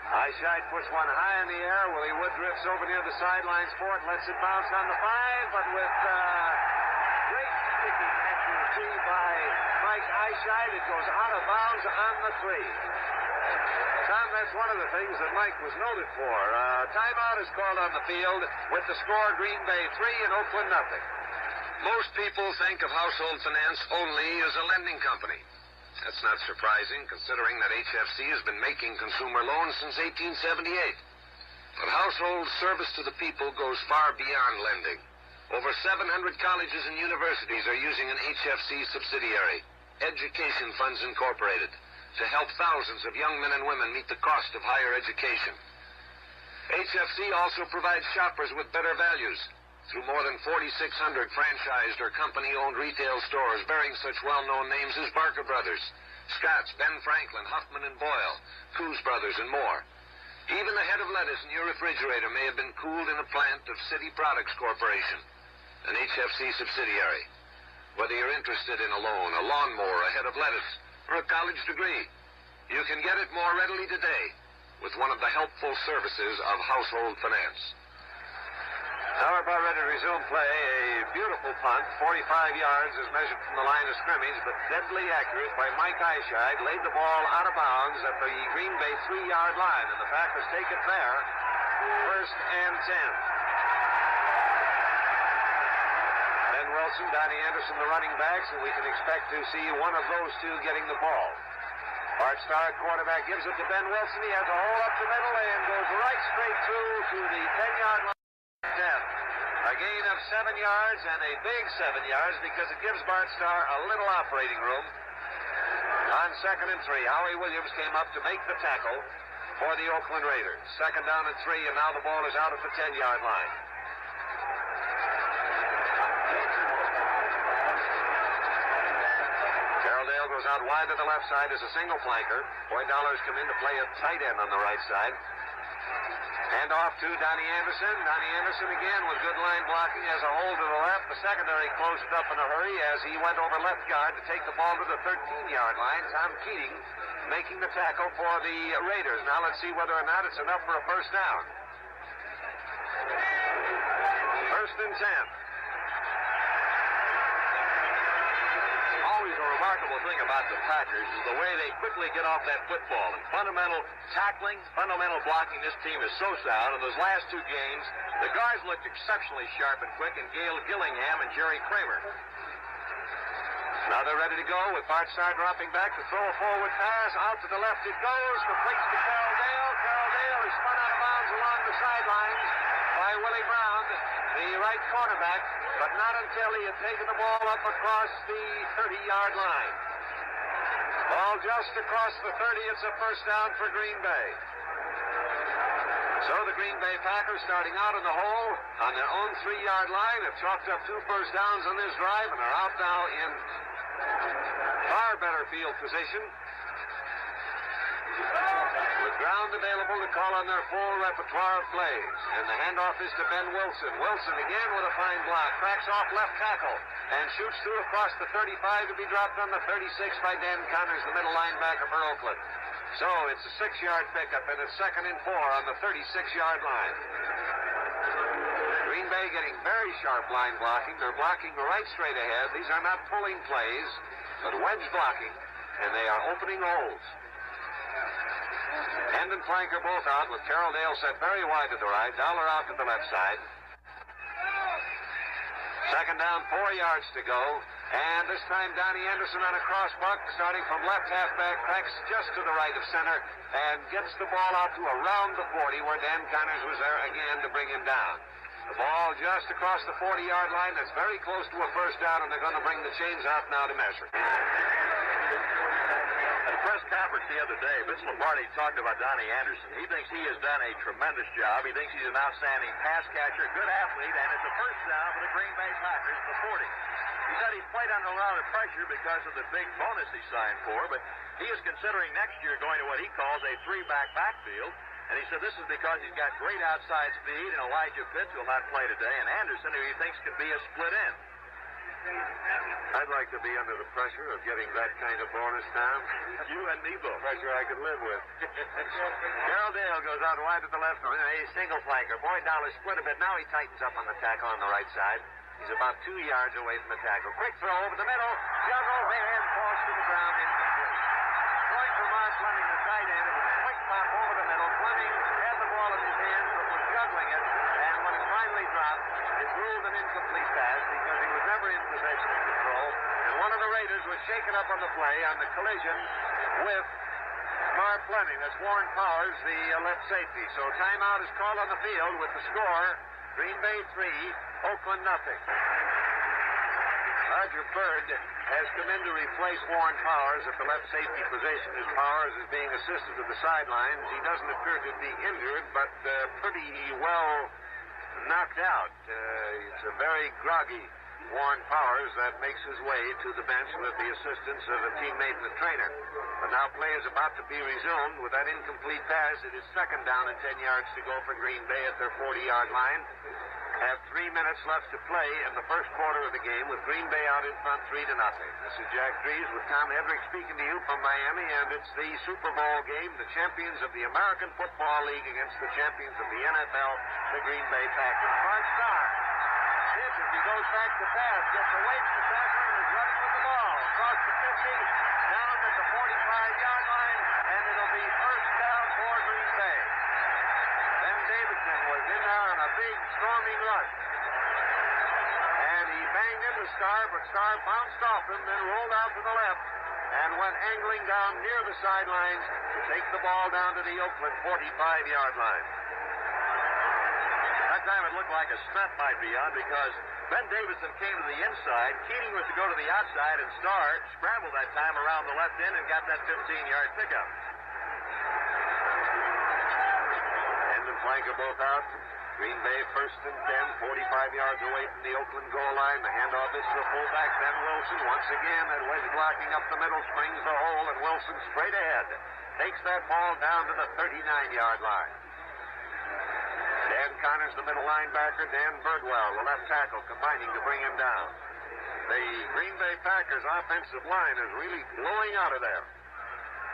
Eichscheid puts one high in the air. Willie Wood drifts over near the sidelines for it, lets it bounce on the 5, but with great sticking accuracy by Mike Eichscheid, it goes out of bounds on the 3. Tom, that's one of the things that Mike was noted for. Timeout is called on the field with the score Green Bay 3 and Oakland nothing. Most people think of household finance only as a lending company. That's not surprising, considering that HFC has been making consumer loans since 1878. But household service to the people goes far beyond lending. Over 700 colleges and universities are using an HFC subsidiary, Education Funds Incorporated, to help thousands of young men and women meet the cost of higher education. HFC also provides shoppers with better values through more than 4,600 franchised or company-owned retail stores bearing such well-known names as Barker Brothers, Scott's, Ben Franklin, Huffman & Boyle, Coos Brothers, and more. Even the head of lettuce in your refrigerator may have been cooled in a plant of City Products Corporation, an HFC subsidiary. Whether you're interested in a loan, a lawnmower, a head of lettuce, or a college degree, you can get it more readily today with one of the helpful services of household finance. Now we're about ready to resume play. A beautiful punt, 45 yards as measured from the line of scrimmage, but deadly accurate by Mike Eichscheid. Laid the ball out of bounds at the Green Bay 3-yard line, and the Packers take it there. 1st and 10. Ben Wilson, Donnie Anderson, the running backs, and we can expect to see one of those two getting the ball. Bart Starr, quarterback, gives it to Ben Wilson. He has a hole up the middle and goes right straight through to the 10-yard line. A gain of 7 yards, and a big 7 yards, because it gives Bart Starr a little operating room. On 2nd and 3, Howie Williams came up to make the tackle for the Oakland Raiders. 2nd down and 3, and now the ball is out at the 10-yard line. Carroll Dale goes out wide to the left side as a single flanker. Boyd Dollars come in to play a tight end on the right side. Hand off to Donnie Anderson. Donnie Anderson again with good line blocking, has a hole to the left. The secondary closed it up in a hurry as he went over left guard to take the ball to the 13-yard line. Tom Keating making the tackle for the Raiders. Now let's see whether or not it's enough for a first down. and 10. Always a remarkable thing about the Packers is the way they quickly get off that football. And fundamental tackling, fundamental blocking, this team is so sound. In those last two games, the guards looked exceptionally sharp and quick, and Gail Gillingham and Jerry Kramer. Now they're ready to go with Bart Starr dropping back to throw a forward pass. Out to the left it goes. Completes to Carroll Dale. Carroll Dale is spun out of bounds along the sidelines by Willie Brown, the right cornerback, but not until he had taken the ball up across the 30-yard line. Ball just across the 30. It's a first down for Green Bay. So the Green Bay Packers, starting out in the hole on their own 3-yard line, have chalked up 2 first downs on this drive and are out now in far better field position, with ground available to call on their full repertoire of plays. And the handoff is to Ben Wilson. Wilson again with a fine block, cracks off left tackle, and shoots through across the 35 to be dropped on the 36 by Dan Connors, the middle linebacker for Oakland. So it's a 6-yard pickup, and it's 2nd and 4 on the 36-yard line. Green Bay getting very sharp line blocking. They're blocking right straight ahead. These are not pulling plays, but wedge blocking, and they are opening holes. End and flank are both out, with Carroll Dale set very wide to the right, Dowler out to the left side. 2nd down, 4 yards to go. And this time Donnie Anderson on a cross buck, starting from left halfback, cracks just to the right of center, and gets the ball out to around the 40, where Dan Connors was there again to bring him down. The ball just across the 40-yard line. That's very close to a first down, and they're going to bring the chains out now to measure. At a press conference the other day, Vince Lombardi talked about Donnie Anderson. He thinks he has done a tremendous job. He thinks he's an outstanding pass catcher, good athlete, and it's a first down for the Green Bay Packers, the 40. He said he's played under a lot of pressure because of the big bonus he signed for, but he is considering next year going to what he calls a 3-back backfield. And he said this is because he's got great outside speed, and Elijah Pitts will not play today, and Anderson, who he thinks can be a split end. I'd like to be under the pressure of getting that kind of bonus, Tom. You and me both. Pressure I could live with. Carroll Dale goes out wide to the left. He's single flanker. Boyd Dowler split a bit. Now he tightens up on the tackle on the right side. He's about 2 yards away from the tackle. Quick throw over the middle. Juggle there and falls to the ground incomplete. Going for Mark Fleming, the tight end. It was a quick pop over the middle. Fleming had the ball in his hands but was juggling it. And when it finally dropped, it ruled an incomplete pass because he was never in possession of control. And one of the Raiders was shaken up on the play on the collision with Mark Fleming. That's Warren Powers, the left safety. So timeout is called on the field with the score, Green Bay 3, Oakland nothing. Roger Bird has come in to replace Warren Powers at the left safety position, as Powers is being assisted to the sidelines. He doesn't appear to be injured, but pretty well knocked out. It's a very groggy Warren Powers that makes his way to the bench with the assistance of a teammate and a trainer. But now play is about to be resumed with that incomplete pass. It is 2nd down and 10 yards to go for Green Bay at their 40-yard line. Have 3 minutes left to play in the first quarter of the game, with Green Bay out in front 3-0. This is Jack Drees with Tom Hedrick speaking to you from Miami, and it's the Super Bowl game, the champions of the American Football League against the champions of the NFL, the Green Bay Packers. Bart Starr. If he goes back to pass, gets away from the tackler and is running with the ball across the 50, down at the 45-yard line, and it'll be first down for Green Bay. Ben Davidson was in there on a big storming rush. And he banged into Starr, but Starr bounced off him, then rolled out to the left and went angling down near the sidelines to take the ball down to the Oakland 45-yard line. That time it looked like a stunt might be on because Ben Davidson came to the inside. Keating was to go to the outside, and Starr scrambled that time around the left end and got that 15-yard pickup. End and flank are both out. Green Bay 1st and 10, 45 yards away from the Oakland goal line. The handoff is to the fullback, Ben Wilson. Once again, that wedge blocking up the middle, springs the hole, and Wilson straight ahead takes that ball down to the 39-yard line. Dan Connors, the middle linebacker. Dan Birdwell, the left tackle, combining to bring him down. The Green Bay Packers offensive line is really blowing out of there.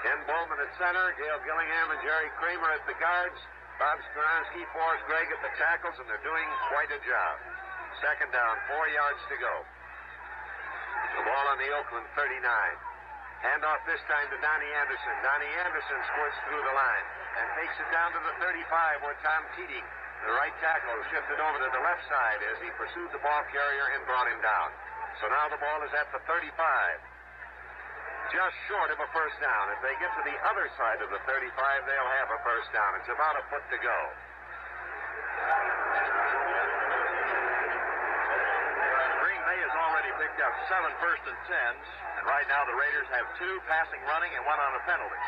Ken Bowman at center, Gail Gillingham and Jerry Kramer at the guards, Bob Skoronsky, Forrest Gregg at the tackles, and they're doing quite a job. Second down, 4 yards to go. The ball on the Oakland 39. Handoff this time to Donnie Anderson. Donnie Anderson squirts through the line and takes it down to the 35 where Tom Keating, the right tackle, shifted over to the left side as he pursued the ball carrier and brought him down. So now the ball is at the 35. Just short of a first down. If they get to the other side of the 35, they'll have a first down. It's about a foot to go. Green Bay has already picked up 7 first and 10s, and right now the Raiders have 2 passing, running, and 1 on a penalty.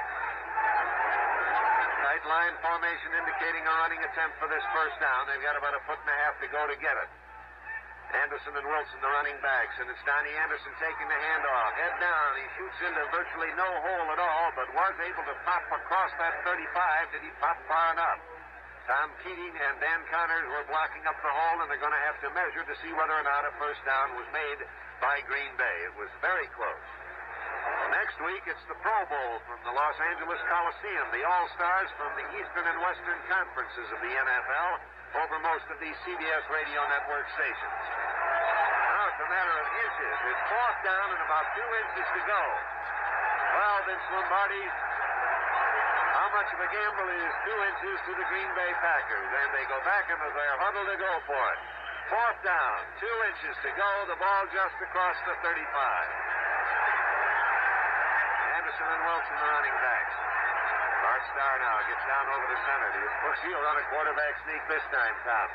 Tight line formation indicating a running attempt for this first down. They've got about a foot and a half to go to get it. Anderson and Wilson, the running backs, and it's Donnie Anderson taking the handoff. Head down. He shoots into virtually no hole at all, but was able to pop across that 35. Did he pop far enough? Tom Keating and Dan Connors were blocking up the hole, and they're going to have to measure to see whether or not a first down was made by Green Bay. It was very close. Next week, it's the Pro Bowl from the Los Angeles Coliseum. The All-Stars from the Eastern and Western Conferences of the NFL over most of these CBS radio network stations. Now it's a matter of inches. It's 4th down and about 2 inches to go. Well, Vince Lombardi, how much of a gamble is 2 inches to the Green Bay Packers? And they go back into their huddle to go for it. 4th down, 2 inches to go. The ball just across the 35. Anderson and Wilson, the running backs. Bart Starr now gets down over the center. He'll run a quarterback sneak this time, Tom.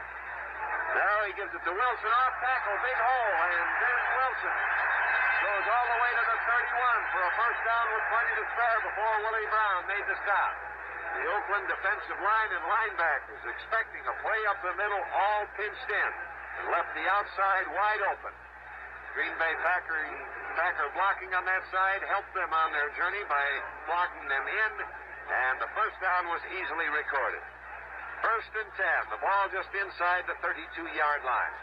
Now he gives it to Wilson. Off tackle, big hole, and then Wilson goes all the way to the 31 for a first down with plenty to spare before Willie Brown made the stop. The Oakland defensive line and linebackers expecting a play up the middle, all pinched in, and left the outside wide open. Green Bay Packer blocking on that side helped them on their journey by blocking them in, and the first down was easily recorded. 1st and 10. The ball just inside the 32-yard line.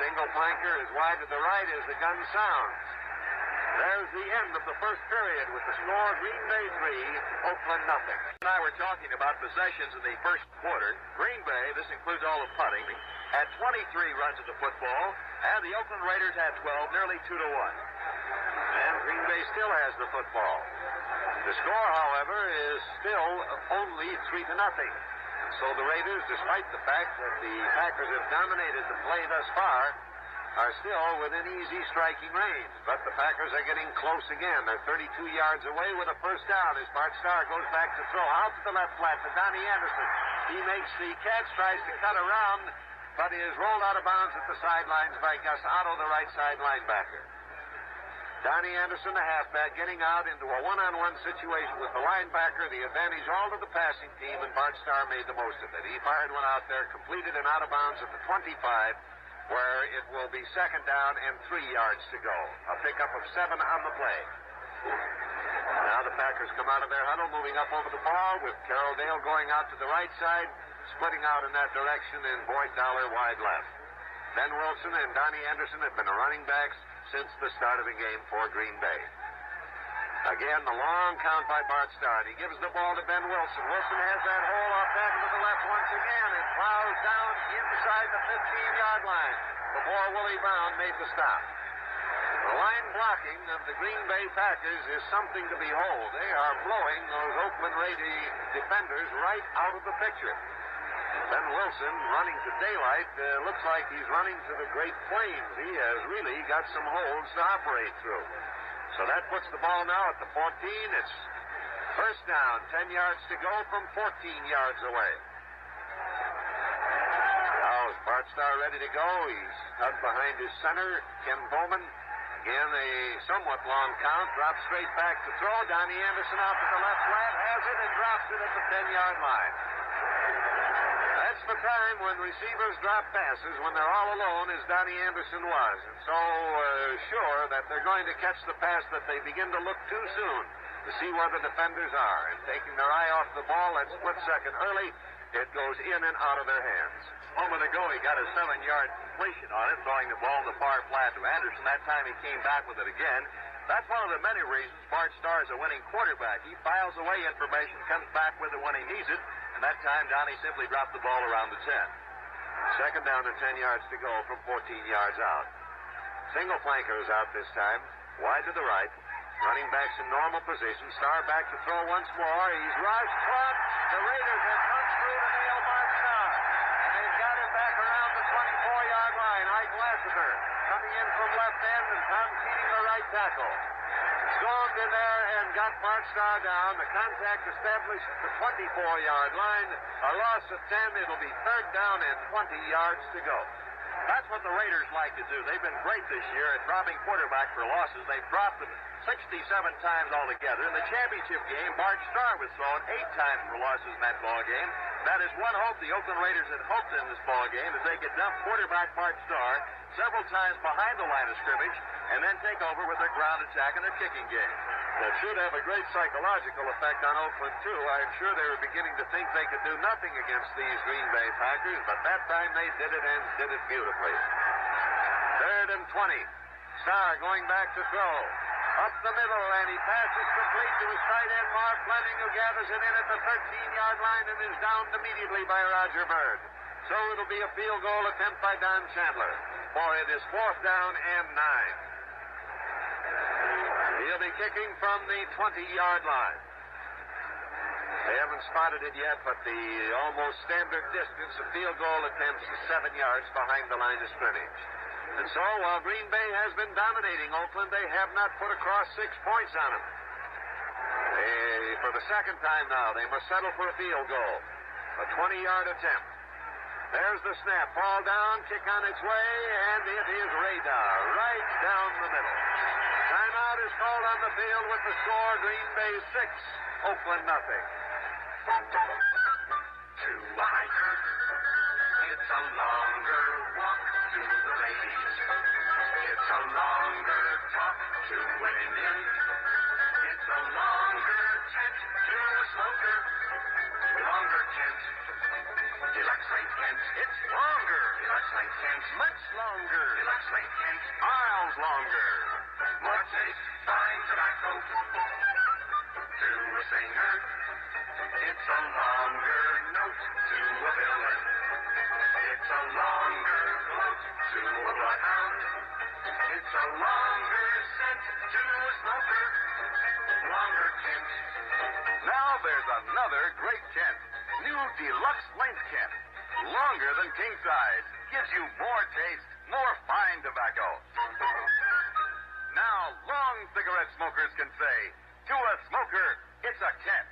Single flanker is wide to the right as the gun sounds. There's the end of the first period with the score Green Bay 3, Oakland nothing. And I were talking about possessions in the first quarter. Green Bay, this includes all of punting, had 23 runs of the football, and the Oakland Raiders had 12, nearly 2-1. And Green Bay still has the football. The score, however, is still only 3-0. So the Raiders, despite the fact that the Packers have dominated the play thus far, are still within easy striking range. But the Packers are getting close again. They're 32 yards away with a first down as Bart Starr goes back to throw. Out to the left flat to Donnie Anderson. He makes the catch, tries to cut around, but is rolled out of bounds at the sidelines by Gus Otto, the right side linebacker. Donnie Anderson, the halfback, getting out into a one-on-one situation with the linebacker, the advantage all to the passing team, and Bart Starr made the most of it. He fired one out there, completed and out of bounds at the 25, where it will be 2nd down and 3 yards to go. A pickup of 7 on the play. Now the Packers come out of their huddle, moving up over the ball, with Carroll Dale going out to the right side, splitting out in that direction, and Boyd Dollar wide left. Ben Wilson and Donnie Anderson have been the running backs since the start of the game for Green Bay. Again, the long count by Bart Starr. He gives the ball to Ben Wilson. Wilson has that hole off back into the left once again and plows down inside the 15-yard line before Willie Brown made the stop. The line blocking of the Green Bay Packers is something to behold. They are blowing those Oakland Raiders defenders right out of the picture. Ben Wilson, running to daylight, looks like he's running to the Great Plains. He has really got some holes to operate through. So that puts the ball now at the 14. It's first down, 10 yards to go from 14 yards away. Now is Bart Starr ready to go. He's tugged behind his center, Ken Bowman. Again, a somewhat long count. Drops straight back to throw. Donnie Anderson out to the left flat, has it, and drops it at the 10-yard line. That's the time when receivers drop passes when they're all alone, as Donnie Anderson was. And so sure that they're going to catch the pass that they begin to look too soon to see where the defenders are. And taking their eye off the ball that split second early, it goes in and out of their hands. A moment ago, he got a 7-yard completion on it, throwing the ball in the far flat to Anderson. That time he came back with it again. That's one of the many reasons Bart Starr is a winning quarterback. He files away information, comes back with it when he needs it, and that time Donnie simply dropped the ball around the 10. Second down and 10 yards to go from 14 yards out. Single flanker is out this time. Wide to the right. Running backs in normal position. Starr back to throw once more. He's rushed. Caught. The Raiders have come through to nail Mark Starr. And they've got him back around the 24-yard line. Ike Lassiter coming in from left end, and Tom Keating the right tackle. Stormed in there and got Mark Starr down. The contact established at the 24-yard line. A loss of 10. It'll be third down and 20 yards to go. That's what the Raiders like to do. They've been great this year at dropping quarterback for losses. They've dropped them 67 times altogether. In the championship game, Bart Starr was thrown 8 times for losses in that ball game. That is one hope the Oakland Raiders had hoped in this ball game, is they could dump quarterback Bart Starr several times behind the line of scrimmage and then take over with their ground attack and their kicking game. That should have a great psychological effect on Oakland, too. I'm sure they were beginning to think they could do nothing against these Green Bay Packers, but that time they did it and did it beautifully. Third and 20. Starr going back to throw. Up the middle, and he passes complete to his tight end, Mark Fleming, who gathers it in at the 13-yard line and is downed immediately by Roger Bird. So it'll be a field goal attempt by Don Chandler. For it is fourth down and 9. He'll be kicking from the 20-yard line. They haven't spotted it yet, but the almost standard distance of field goal attempts is 7 yards behind the line of scrimmage. And so, while Green Bay has been dominating Oakland, they have not put across 6 points on them. For the second time now, they must settle for a field goal. A 20-yard attempt. There's the snap. Ball down, kick on its way, and it is radar right down the middle. Timeout is called on the field with the score, Green Bay 6, Oakland nothing. To a hiker, it's a longer walk to the ladies. It's a longer talk to women in. It's a longer tent to a smoker. Longer tent. Deluxe Lane Kent. It's longer. Deluxe Lane Kent. Much longer. Deluxe Lane Kent. Miles longer. More taste, fine tobacco. To a singer. It's a longer note to a villain. It's a longer float to a bloodhound. It's a longer scent to a smoker. Longer tint. Now there's another great Kent. New Deluxe Length Kent. Longer than king size. Gives you more taste, more fine tobacco. Now long cigarette smokers can say, to a smoker, it's a Kent.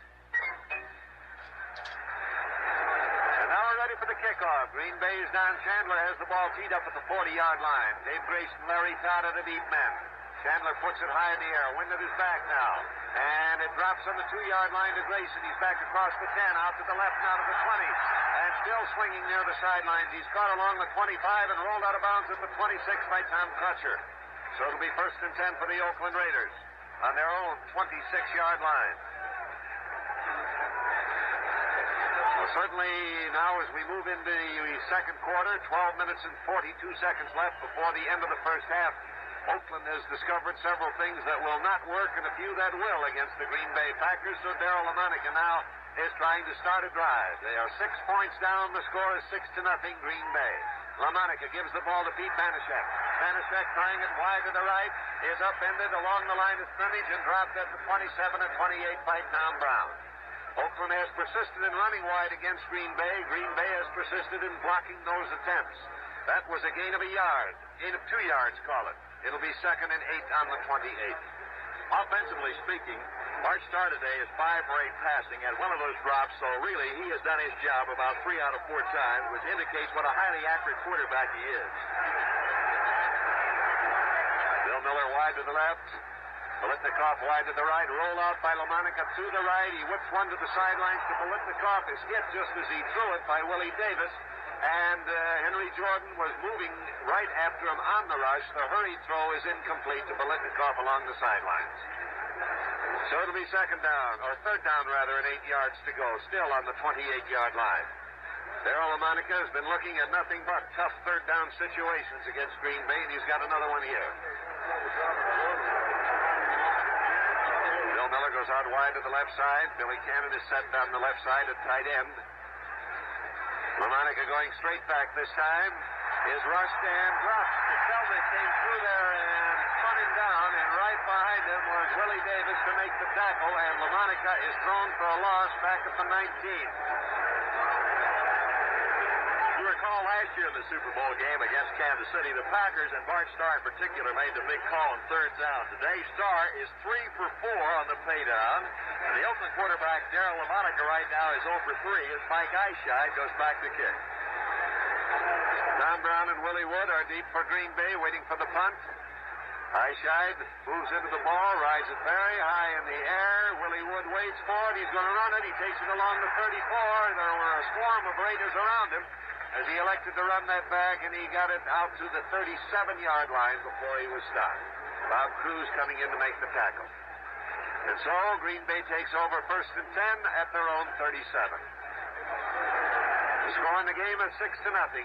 And now we're ready for the kickoff. Green Bay's Don Chandler has the ball teed up at the 40-yard line. Dave Grayson, Larry Todd are the deep men. Chandler puts it high in the air. Wind at his back now. And it drops on the 2-yard line to Grayson. He's back across the 10, out to the left, now to the 20. And still swinging near the sidelines. He's caught along the 25 and rolled out of bounds at the 26 by Tom Crutcher. So it'll be first and 10 for the Oakland Raiders on their own 26-yard line. Well, certainly now as we move into the second quarter, 12 minutes and 42 seconds left before the end of the first half, Oakland has discovered several things that will not work and a few that will against the Green Bay Packers. So Darryl LaMonica now is trying to start a drive. They are 6 points down. The score is 6-0 Green Bay. LaMonica gives the ball to Pete Banashek. Banashek trying it wide to the right is upended along the line of scrimmage and dropped at the 27 and 28 by Tom Brown. Oakland has persisted in running wide against Green Bay. Green Bay has persisted in blocking those attempts. That was a gain of a yard. Gain of 2 yards, call it. It'll be 2nd and 8 on the 28th. Offensively speaking, Bart Starr today is 5 for 8 passing, had one of those drops, so really he has done his job about 3 out of 4 times, which indicates what a highly accurate quarterback he is. Bill Miller wide to the left. Bolitnikoff wide to the right. Roll out by LaMonica to the right. He whips one to the sidelines to Bolitnikoff. Is hit just as he threw it by Willie Davis. And Henry Jordan was moving right after him on the rush. The hurried throw is incomplete to Bolitnikoff along the sidelines. So it'll be second down, or third down rather, and 8 yards to go, still on the 28-yard line. Darryl LaMonica has been looking at nothing but tough third down situations against Green Bay, and he's got another one here. Bill Miller goes out wide to the left side. Billy Cannon is set down the left side at tight end. LaMonica going straight back this time. Is rushed and dropped. Selnick came through there and spun him down, and right behind him was Willie Davis to make the tackle, and LaMonica is thrown for a loss back at the 19. You recall last year in the Super Bowl game against Kansas City, the Packers and Bart Starr in particular made the big call on third down. Today, Starr is 3 for 4 on the paydown, and the Oakland quarterback, Darryl LaMonica, right now is 0 for 3 as Mike Eyeshide goes back to kick. Tom Brown and Willie Wood are deep for Green Bay, waiting for the punt. Eyeshide moves into the ball, rides it very high in the air. Willie Wood waits for it. He's going to run it. He takes it along the 34. There were a swarm of Raiders around him as he elected to run that back, and he got it out to the 37-yard line before he was stopped. Bob Cruz coming in to make the tackle. And so Green Bay takes over 1st and 10 at their own 37. The score in the game is 6-0.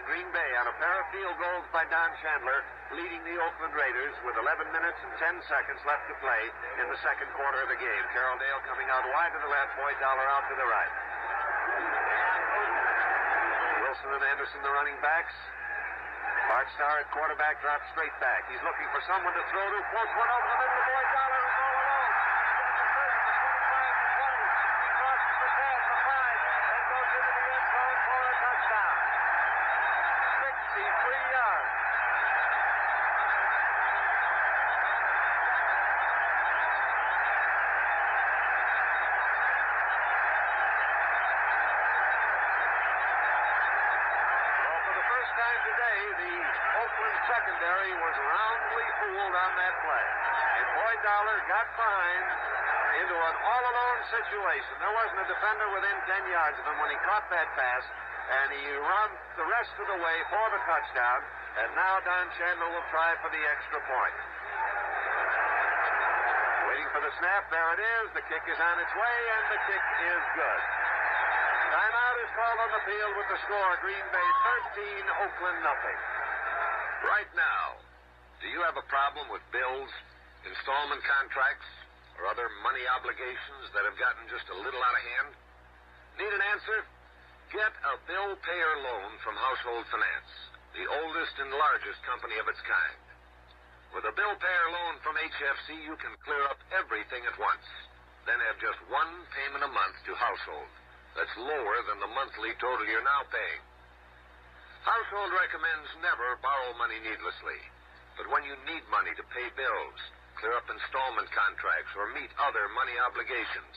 Green Bay on a pair of field goals by Don Chandler, leading the Oakland Raiders with 11 minutes and 10 seconds left to play in the second quarter of the game. Carroll Dale coming out wide to the left, Boyd Dollar out to the right. Wilson and Anderson, the running backs. Bart Starr at quarterback drops straight back. He's looking for someone to throw to. Floats one over the middle of Boyd Dollar and all alone. He crosses the 10, the 5, and goes into the end zone for a touchdown. 63 yards. Time today, the Oakland secondary was roundly fooled on that play. And Boyd Dollar got behind into an all-alone situation. There wasn't a defender within 10 yards of him when he caught that pass, and he ran the rest of the way for the touchdown. And now Don Chandler will try for the extra point. Waiting for the snap. There it is. The kick is on its way, and the kick is good. Timeout is called on the field with the score. Green Bay 13, Oakland nothing. Right now, do you have a problem with bills, installment contracts, or other money obligations that have gotten just a little out of hand? Need an answer? Get a bill payer loan from Household Finance, the oldest and largest company of its kind. With a bill payer loan from HFC, you can clear up everything at once, then have just one payment a month to Household. That's lower than the monthly total you're now paying. Household recommends never borrow money needlessly. But when you need money to pay bills, clear up installment contracts, or meet other money obligations,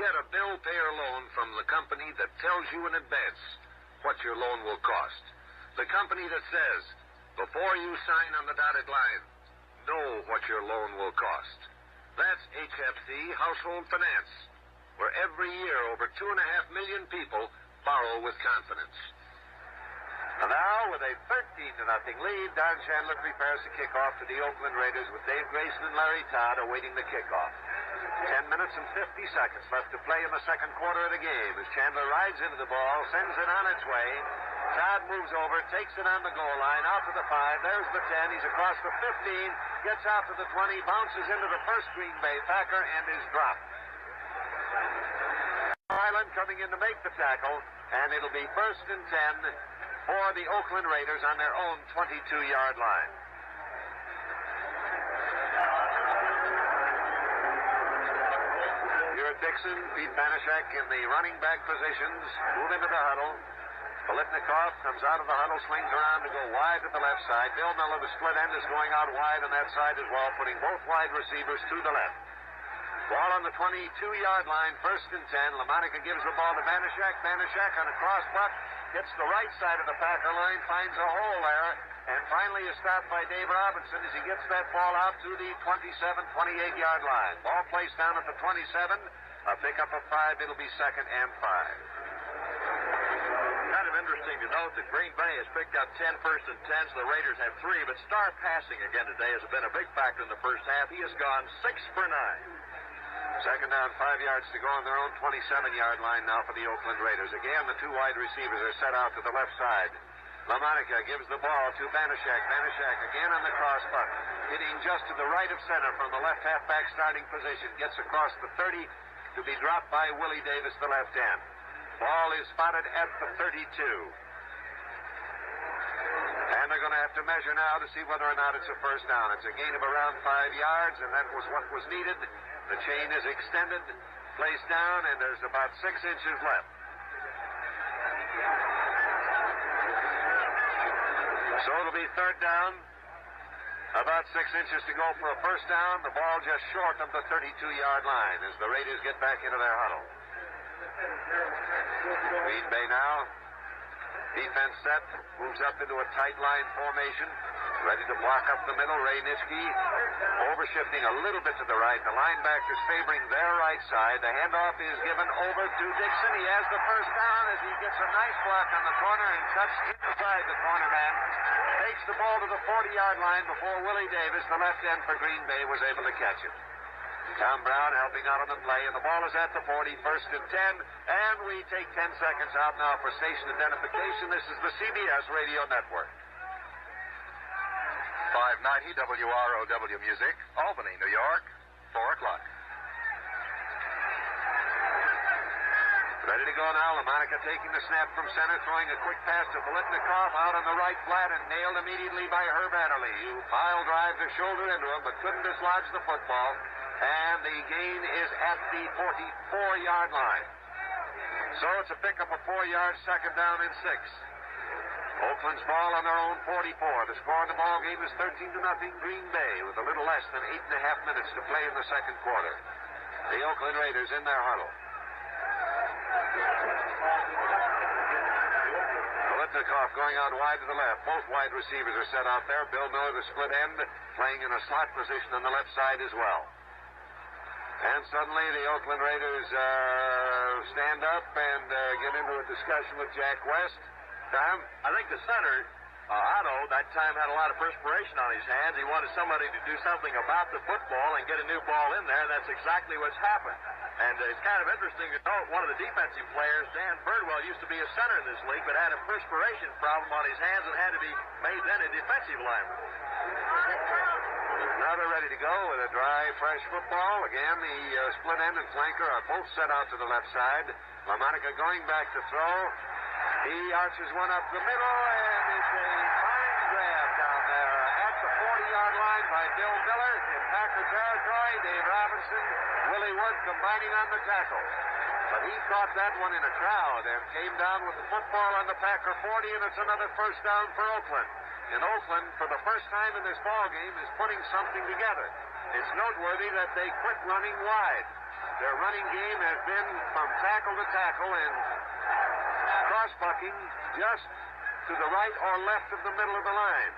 get a bill payer loan from the company that tells you in advance what your loan will cost. The company that says, before you sign on the dotted line, know what your loan will cost. That's HFC Household Finance, where every year over 2.5 million people borrow with confidence. And now, with a 13-0 lead, Don Chandler prepares to kick off to the Oakland Raiders with Dave Grayson and Larry Todd awaiting the kickoff. 10 minutes and 50 seconds left to play in the second quarter of the game as Chandler rides into the ball, sends it on its way. Todd moves over, takes it on the goal line, out to the 5. There's the 10. He's across the 15, gets out to the 20, bounces into the first Green Bay Packer, and is dropped. Island coming in to make the tackle, and it'll be 1st and 10 for the Oakland Raiders on their own 22-yard line. Here at Dixon, Pete Banashek in the running back positions, move into the huddle. Politnikov comes out of the huddle, swings around to go wide to the left side. Bill Miller, the split end, is going out wide on that side as well, putting both wide receivers to the left. Ball on the 22-yard line, 1st and 10. LaMonica gives the ball to Banashek. Banashek on a cross butt, hits the right side of the Packer line, finds a hole there, and finally is stopped by Dave Robinson as he gets that ball out to the 27, 28-yard line. Ball placed down at the 27, a pickup of 5. It'll be 2nd and 5. Kind of interesting to note that Green Bay has picked up 10 1st and 10s. The Raiders have 3, but Starr passing again today has been a big factor in the first half. He has gone 6 for 9. Second down, 5 yards to go on their own 27-yard line now for the Oakland Raiders. Again, the 2 wide receivers are set out to the left side. LaMonica gives the ball to Banashek. Banashek again on the cross butt, hitting just to the right of center from the left halfback starting position. Gets across the 30 to be dropped by Willie Davis, the left end. Ball is spotted at the 32. going to have to measure now to see whether or not it's a first down. It's a gain of around 5 yards, and that was what was needed. The chain is extended, placed down, and there's about 6 inches left. So it'll be third down. About 6 inches to go for a first down. The ball just short of the 32-yard line as the Raiders get back into their huddle. Green Bay now. Defense set. Moves up into a tight line formation. Ready to block up the middle. Ray Nitschke overshifting a little bit to the right. The linebackers favoring their right side. The handoff is given over to Dixon. He has the first down as he gets a nice block on the corner and cuts inside the corner man. Takes the ball to the 40-yard line before Willie Davis, the left end for Green Bay, was able to catch it. Tom Brown helping out on the play, and the ball is at the 40, first and 10, and we take 10 seconds out now for station identification. This is the CBS Radio Network. 590 WROW Music, Albany, New York, 4 o'clock. Ready to go now. LaMonica taking the snap from center, throwing a quick pass to Biletnikoff out on the right flat and nailed immediately by Herb Adderley, who pile drives the shoulder into him but couldn't dislodge the football. And the gain is at the 44-yard line. So it's a pickup of 4 yards, second down and 6. Oakland's ball on their own 44. The score in the ball game is 13-0 Green Bay with a little less than 8.5 minutes to play in the second quarter. The Oakland Raiders in their huddle. Biletnikoff going out wide to the left. Both wide receivers are set out there. Bill Miller, the split end, playing in a slot position on the left side as well. And suddenly the Oakland Raiders stand up and get into a discussion with Jack West. Tom? I think the center, Otto, that time had a lot of perspiration on his hands. He wanted somebody to do something about the football and get a new ball in there. That's exactly what's happened. And it's kind of interesting to note one of the defensive players, Dan Birdwell, used to be a center in this league, but had a perspiration problem on his hands and had to be made then a defensive lineman. Now they're ready to go with a dry, fresh football. Again, the split end and flanker are both set out to the left side. LaMonica going back to throw. He arches one up the middle, and it's a fine grab down there at the 40-yard line by Bill Miller in Packer territory. Dave Robinson, Willie Wood combining on the tackle. But he caught that one in a crowd and came down with the football on the Packer 40, and it's another first down for Oakland. And Oakland, for the first time in this ball game, is putting something together. It's noteworthy that they quit running wide. Their running game has been from tackle to tackle and cross-bucking just to the right or left of the middle of the line.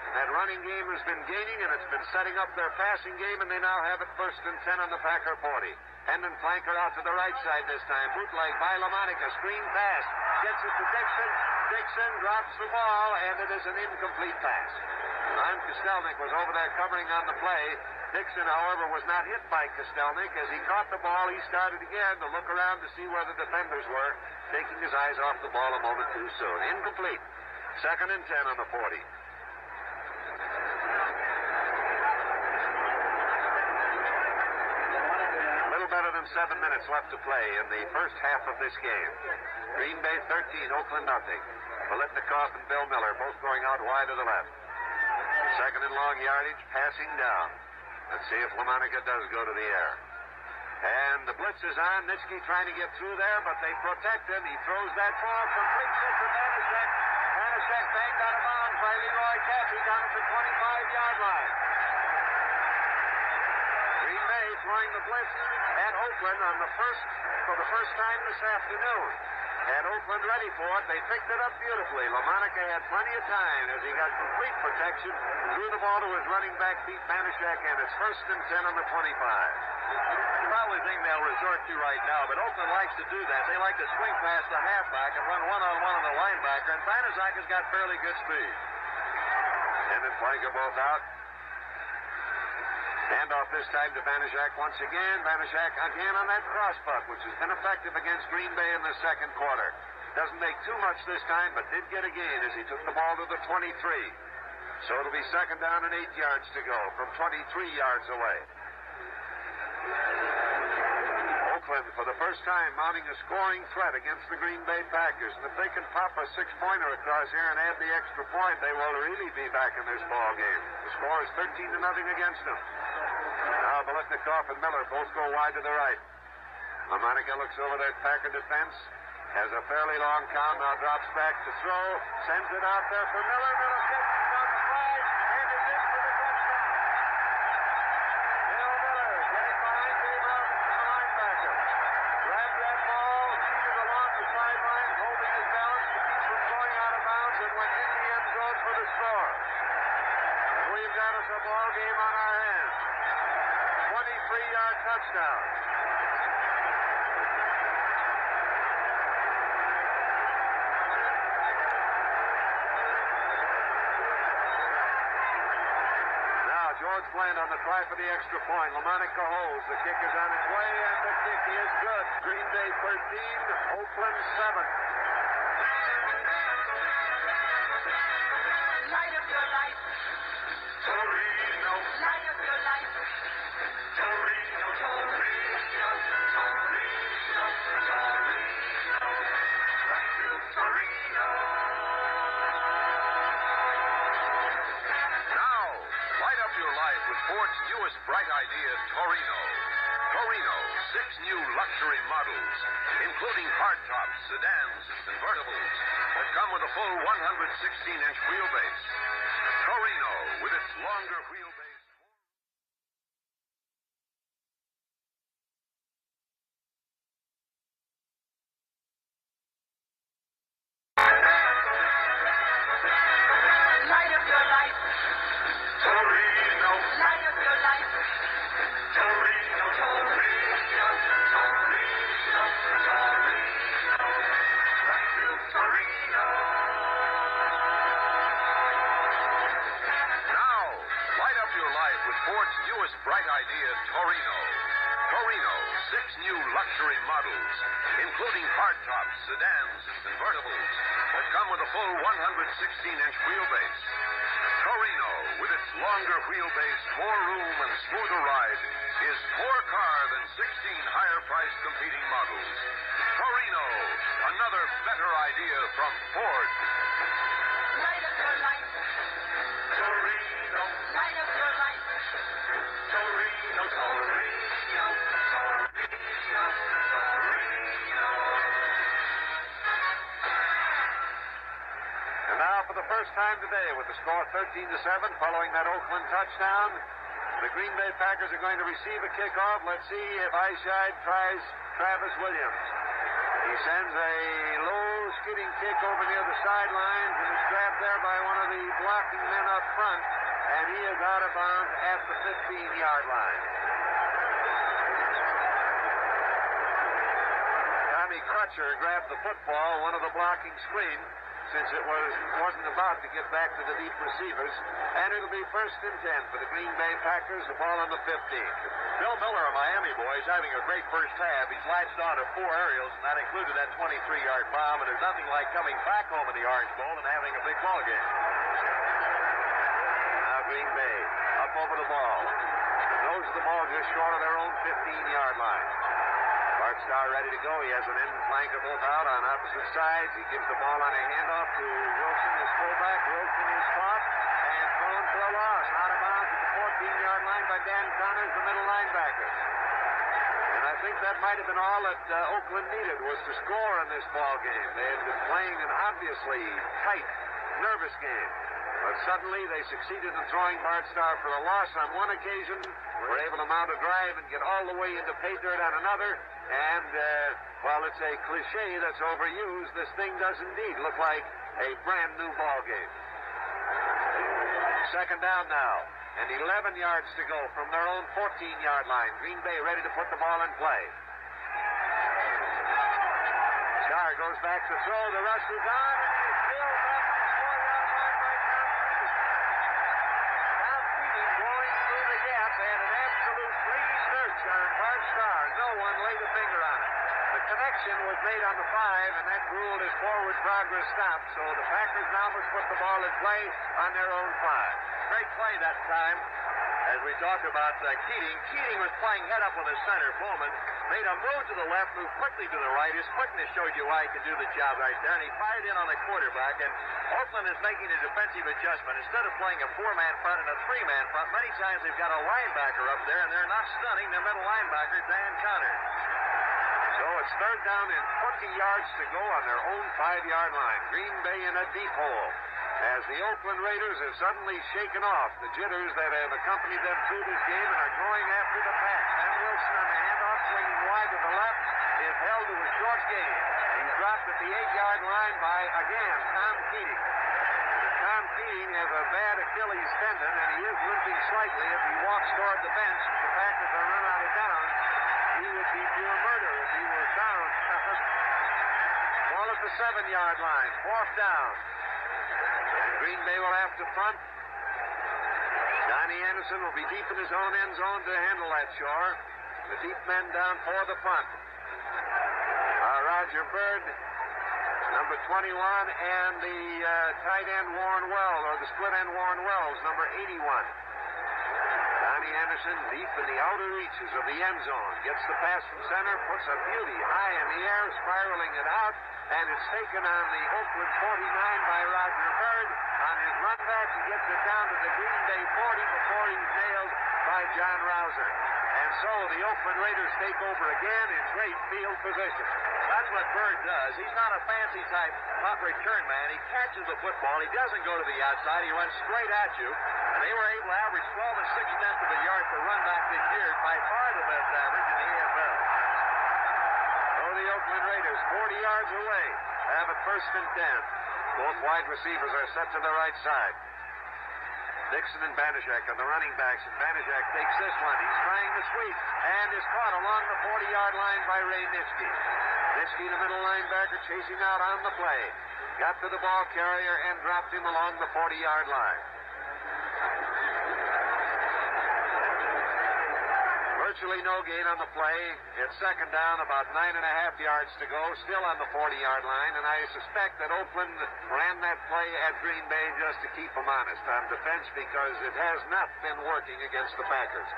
And that running game has been gaining, and it's been setting up their passing game, and they now have it first and 10 on the Packer 40. Hendon flanker out to the right side this time. Bootleg by LaMonica. Screen pass. Gets it to Dixon. Dixon drops the ball, and it is an incomplete pass. Ron Kostelnik was over there covering on the play. Dixon, however, was not hit by Kostelnik. As he caught the ball, he started again to look around to see where the defenders were, taking his eyes off the ball a moment too soon. Incomplete. Second and 10 on the 40. Better than 7 minutes left to play in the first half of this game. Green Bay 13, Oakland nothing. Biletnikoff and Bill Miller both going out wide to the left. Second and long yardage, passing down. Let's see if LaMonica does go to the air. And the blitz is on. Nitschke trying to get through there, but they protect him. He throws that ball, completes it to Banaszak. Banaszak banged out of bounds by Leroy Caffey down at the 25-yard line. Green Bay throwing the blitz at Oakland for the first time this afternoon. Had Oakland ready for it. They picked it up beautifully. LaMonica had plenty of time as he got complete protection. Threw the ball to his running back, Pete Banaszak, and it's first and 10 on the 25. Probably thing they'll resort to right now, but Oakland likes to do that. They like to swing past the halfback and run one-on-one on the linebacker, and Banaszak has got fairly good speed. And then flanker both out. Handoff this time to Banaszak once again. Banaszak again on that crossbuck, which has been effective against Green Bay in the second quarter. Doesn't make too much this time, but did get a gain as he took the ball to the 23. So it'll be second down and 8 yards to go from 23 yards away. Oakland Oakland for the first time mounting a scoring threat against the Green Bay Packers. And if they can pop a six-pointer across here and add the extra point, they will really be back in this ball game. The score is 13-0 against them. Now Biletnikoff and Miller both go wide to the right. LaMonica looks over their Packer defense. Has a fairly long count, now drops back to throw. Sends it out there for Miller. Miller catches on the slide and is in for the touchdown. Bill Miller getting behind Dave Robinson, the linebacker. Grabbed that ball, cheated along the sidelines, holding his balance to keep from going out of bounds, and went in the end zone for the score. And we've got us a ball game on our hands. 23-yard touchdown. George Bland on the try for the extra point. LaMonica holds. The kick is on its way, and the kick is good. Green Bay 13, Oakland 7. Light up your life. Torino. Light up your life. Torino. Torino. Torino. Torino. Torino. With Ford's newest bright idea, Torino. Torino, 6 new luxury models, including hardtops, sedans, and convertibles that come with a full 116-inch wheelbase. Torino, with its longer wheelbase. Light up your life. Torino. Light up your life. Torino. Torino. Torino. Torino. Now, light up your life with Ford's newest bright idea, Torino. Torino, 6 new luxury models, including hardtops, sedans, and convertibles that come with a full 116-inch wheelbase. Torino, with its longer wheelbase, more room, and smoother ride, is more car than 16 higher-priced competing models. Torino, another better idea from Ford. Light up your life. Torino. Light up your life. Torino. Torino. Torino. Torino. And now for the first time today, with the score 13-7, following that Oakland touchdown, the Green Bay Packers are going to receive a kickoff. Let's see if Eichscheid tries Travis Williams. He sends a low skidding kick over near the sidelines and is grabbed there by one of the blocking men up front, and he is out of bounds at the 15-yard line. Tommy Crutcher grabbed the football, one of the blocking screen, since it wasn't about to get back to the deep receivers, and it'll be 1st and 10 for the Green Bay Packers, the ball on the 15. Bill Miller, a Miami boy, is having a great first half. He's latched on to 4 aerials, and that included that 23-yard bomb, and there's nothing like coming back home in the Orange Bowl and having a big ball game. Now Green Bay up over the ball. Nose of the ball just short of their own 15-yard line. Bart Starr ready to go. He has an end flanker both out on opposite sides. He gives the ball on a handoff to Wilson, his fullback. Wilson is caught and thrown for a loss. Out of bounds at the 14-yard line by Dan Connors, the middle linebacker. And I think that might have been all that Oakland needed, was to score in this ball game. They had been playing an obviously tight, nervous game. But suddenly they succeeded in throwing Bart Starr for a loss on one occasion, were able to mount a drive and get all the way into pay dirt on another. And while it's a cliche that's overused, this thing does indeed look like a brand new ball game. 2nd down now, and 11 yards to go from their own 14-yard line. Green Bay ready to put the ball in play. Starr goes back to throw. The rush is on, and he's filled up the 4-yard line by Tom Keating. Tom Keating going through the gap. They had an absolute free search on Bart Starr. No one laid a finger on it. The connection was made on the 5, and that ruled his forward progress stopped. So the Packers now must put the ball in play on their own 5. Great play that time. As we talked about Keating was playing head up with his center. Bowman made a move to the left, moved quickly to the right. His quickness shows you why he can do the job right there. And he fired in on the quarterback. And Oakland is making a defensive adjustment. Instead of playing a 4-man front and a 3-man front, many times they've got a linebacker up there, and they're not stunning their middle linebacker, Dan Connor. So it's third down and 20 yards to go on their own 5-yard line. Green Bay in a deep hole, as the Oakland Raiders have suddenly shaken off the jitters that have accompanied them through this game and are going after the pass. And Wilson on the handoff, swinging wide to the left, is held to a short gain. He's dropped at the 8-yard line by, again, Tom Keating. Tom Keating has a bad Achilles tendon, and he is limping slightly as he walks toward the bench. The Packers are run out of downs. He would be pure murder if he was down. Ball at the 7-yard line, 4th down. And Green Bay will have to punt. Donnie Anderson will be deep in his own end zone to handle that chore. The deep men down for the punt. Roger Bird, number 21, and the tight end Warren Wells, or the split end Warren Wells, number 81. Donnie Anderson deep in the outer reaches of the end zone. Gets the pass from center, puts a beauty high in the air, spiraling it out, and it's taken on the Oakland 49 by Roger Bird. On his run back, he gets it down to the Green Bay 40 before he's nailed by John Rouser. And so the Oakland Raiders take over again in great field position. That's what Bird does. He's not a fancy type punt return man. He catches the football. He doesn't go to the outside. He runs straight at you. And they were able to average 12 and 6/10 of a yard per run back this year. By far the best average in the AFL. So the Oakland Raiders, 40 yards away, have it 1st and 10. Both wide receivers are set to the right side. Dixon and Banishak are the running backs, and Banishak takes this one. He's trying to sweep, and is caught along the 40-yard line by Ray Nitschke. Nitschke, the middle linebacker, chasing out on the play. Got to the ball carrier and dropped him along the 40-yard line. Virtually no gain on the play. It's 2nd down, about 9.5 yards to go, still on the 40-yard line, and I suspect that Oakland ran that play at Green Bay just to keep them honest on defense, because it has not been working against the Packers.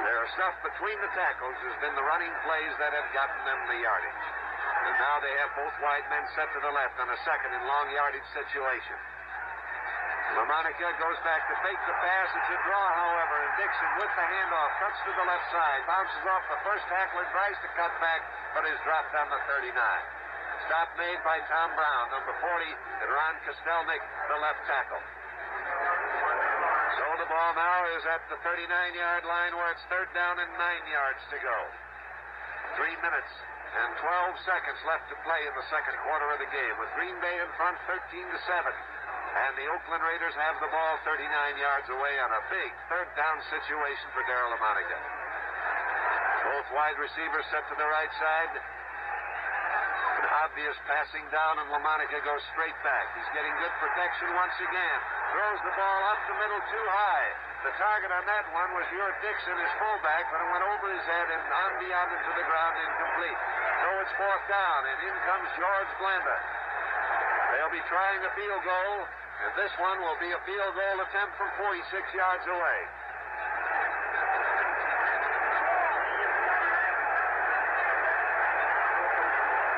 Their stuff between the tackles has been the running plays that have gotten them the yardage. And now they have both wide men set to the left on a 2nd and long yardage situation. LaMonica goes back to fake the pass. It's a draw, however, and Dixon with the handoff cuts to the left side, bounces off the first tackler, tries to cut back, but is dropped on the 39. Stop made by Tom Brown, number 40, and Ron Kostelnik, the left tackle. So the ball now is at the 39-yard line, where it's 3rd down and 9 yards to go. 3 minutes and 12 seconds left to play in the 2nd quarter of the game, with Green Bay in front 13-7. And the Oakland Raiders have the ball 39 yards away on a big 3rd down situation for Darryl LaMonica. Both wide receivers set to the right side. An obvious passing down, and LaMonica goes straight back. He's getting good protection once again. Throws the ball up the middle too high. The target on that one was Dixon, his fullback, but it went over his head and on beyond into the ground, incomplete. So it's 4th down, and in comes George Blanda. They'll be trying a field goal, and this one will be a field goal attempt from 46 yards away.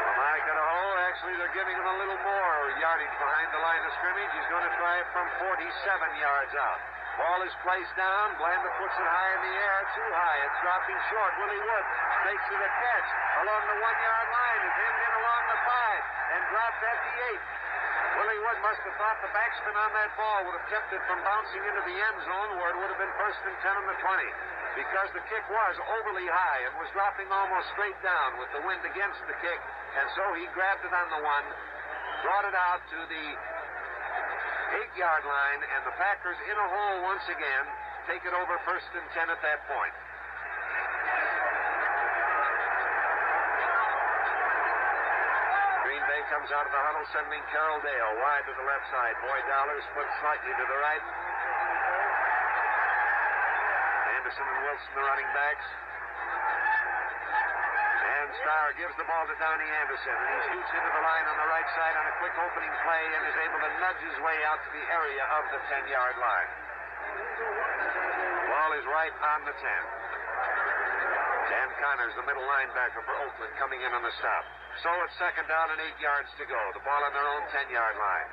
LaMonica to hole. Actually, they're giving him a little more yardage behind the line of scrimmage. He's going to try it from 47 yards out. Ball is placed down. Blanda puts it high in the air. Too high. It's dropping short. Willie Wood makes it a catch along the 1-yard line. Is hemmed in along the 5 and dropped at the 8. Willie Wood must have thought the backspin on that ball would have kept it from bouncing into the end zone, where it would have been 1st and 10 on the 20, because the kick was overly high and was dropping almost straight down with the wind against the kick, and so he grabbed it on the 1, brought it out to the 8-yard line, and the Packers in a hole once again, take it over 1st and 10 at that point. Comes out of the huddle, sending Carroll Dale wide to the left side. Boy Dollar split slightly to the right. Anderson and Wilson, the running backs. And Starr gives the ball to Donnie Anderson, and he shoots into the line on the right side on a quick opening play and is able to nudge his way out to the area of the 10-yard line. Ball is right on the 10. Dan Connors, the middle linebacker for Oakland, coming in on the stop. So it's second down and 8 yards to go. The ball on their own 10-yard line.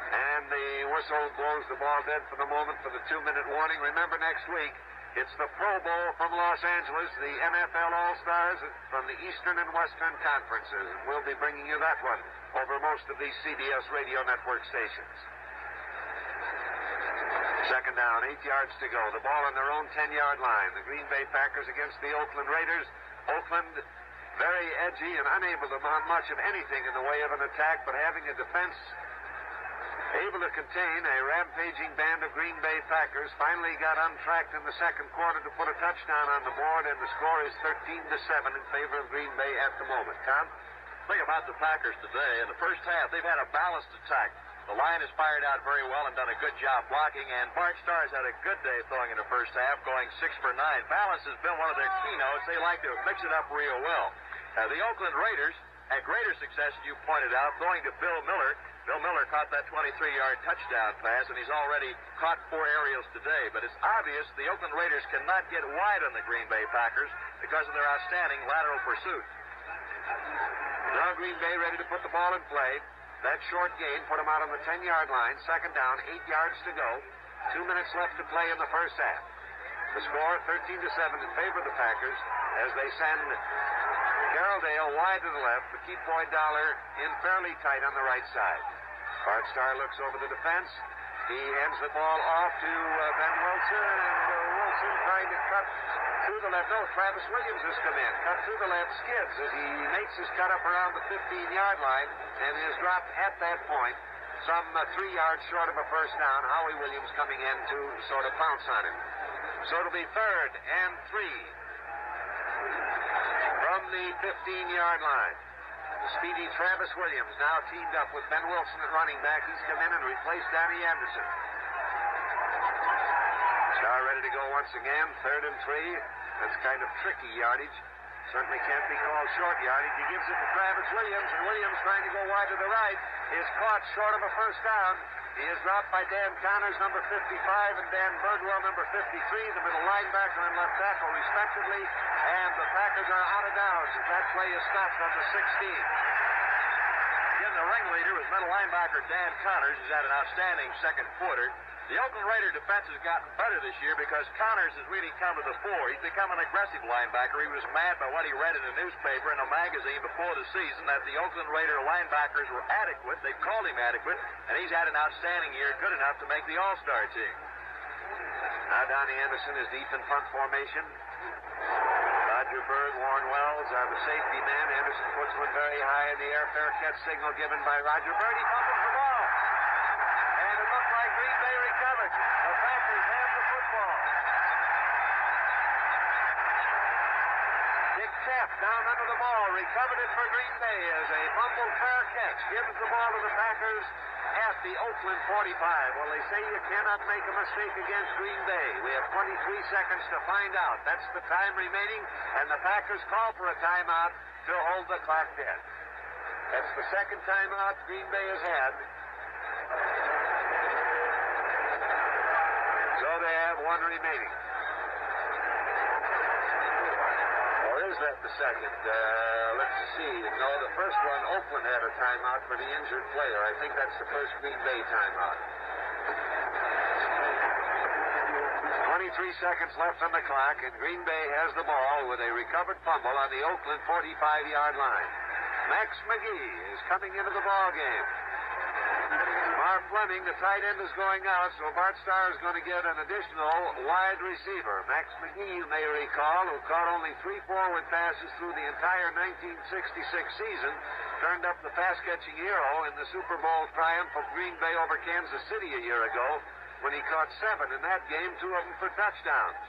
And the whistle blows the ball dead for the moment for the 2-minute warning. Remember, next week, it's the Pro Bowl from Los Angeles, the NFL All-Stars from the Eastern and Western Conferences. And we'll be bringing you that one over most of these CBS radio network stations. Second down, 8 yards to go. The ball on their own 10-yard line. The Green Bay Packers against the Oakland Raiders. Oakland very edgy and unable to mount much of anything in the way of an attack, but having a defense able to contain a rampaging band of Green Bay Packers. Finally got untracked in the second quarter to put a touchdown on the board, and the score is 13-7 in favor of Green Bay at the moment. Tom? Thing about the Packers today, in the first half, they've had a balanced attack. The line has fired out very well and done a good job blocking, and Bart Starr's had a good day throwing in the first half, going 6 for 9. Balance has been one of their keynotes. They like to mix it up real well. The Oakland Raiders had greater success, as you pointed out, throwing to Bill Miller. Bill Miller caught that 23-yard touchdown pass, and he's already caught 4 aerials today. But it's obvious the Oakland Raiders cannot get wide on the Green Bay Packers because of their outstanding lateral pursuit. Now Green Bay ready to put the ball in play. That short gain put them out on the 10-yard line. Second down, 8 yards to go. 2 minutes left to play in the first half. The score, 13-7 in favor of the Packers as they send Carroll Dale wide to the left, but keep Boyd Dollar in fairly tight on the right side. Bart Starr looks over the defense. He hands the ball off to Ben Wilson, and Wilson trying to cut through the left. No, Travis Williams has come in. Cut through the left, skids as he makes his cut up around the 15-yard line and is dropped at that point, some 3 yards short of a first down. Howie Williams coming in to sort of pounce on him. So it'll be 3rd and 3 from the 15-yard line. The speedy Travis Williams now teamed up with Ben Wilson at running back. He's come in and replaced Danny Anderson. Starr ready to go once again. 3rd and 3. That's kind of tricky yardage. Certainly can't be called short yardage. He gives it to Travis Williams, and Williams trying to go wide to the right is caught short of a first down. He is dropped by Dan Connors, number 55, and Dan Birdwell, number 53, the middle linebacker and left tackle, respectively. And the Packers are out of downs as that play is stopped on the 16. Again, the ringleader was middle linebacker Dan Connors. He's had an outstanding second quarter. The Oakland Raider defense has gotten better this year because Connors has really come to the fore. He's become an aggressive linebacker. He was mad by what he read in a newspaper and a magazine before the season that the Oakland Raider linebackers were adequate. They called him adequate, and he's had an outstanding year, good enough to make the All-Star team. Now Donnie Anderson is deep in punt formation. Roger Bird, Warren Wells are the safety man. Anderson puts one very high in the air. Fair catch signal given by Roger Bird. He fumbles the ball. And it looked like Green Bay recovered. The Packers have the football. Dick Taft down under the ball. Recovered it for Green Bay as a fumbled fair catch. Gives the ball to the Packers at the Oakland 45. Well, they say you cannot make a mistake against Green Bay. We have 23 seconds to find out. That's the time remaining, and the Packers call for a timeout to hold the clock dead. That's the second timeout Green Bay has had. So they have one remaining. Or is that the second? Let's see. No, the first one, Oakland had a timeout for the injured player. I think that's the first Green Bay timeout. 23 seconds left on the clock, and Green Bay has the ball with a recovered fumble on the Oakland 45-yard line. Max McGee is coming into the ball game. Mark Fleming, the tight end, is going out, so Bart Starr is going to get an additional wide receiver. Max McGee, you may recall, who caught only 3 forward passes through the entire 1966 season, turned up the pass-catching hero in the Super Bowl triumph of Green Bay over Kansas City a year ago, when he caught 7 in that game, 2 of them for touchdowns.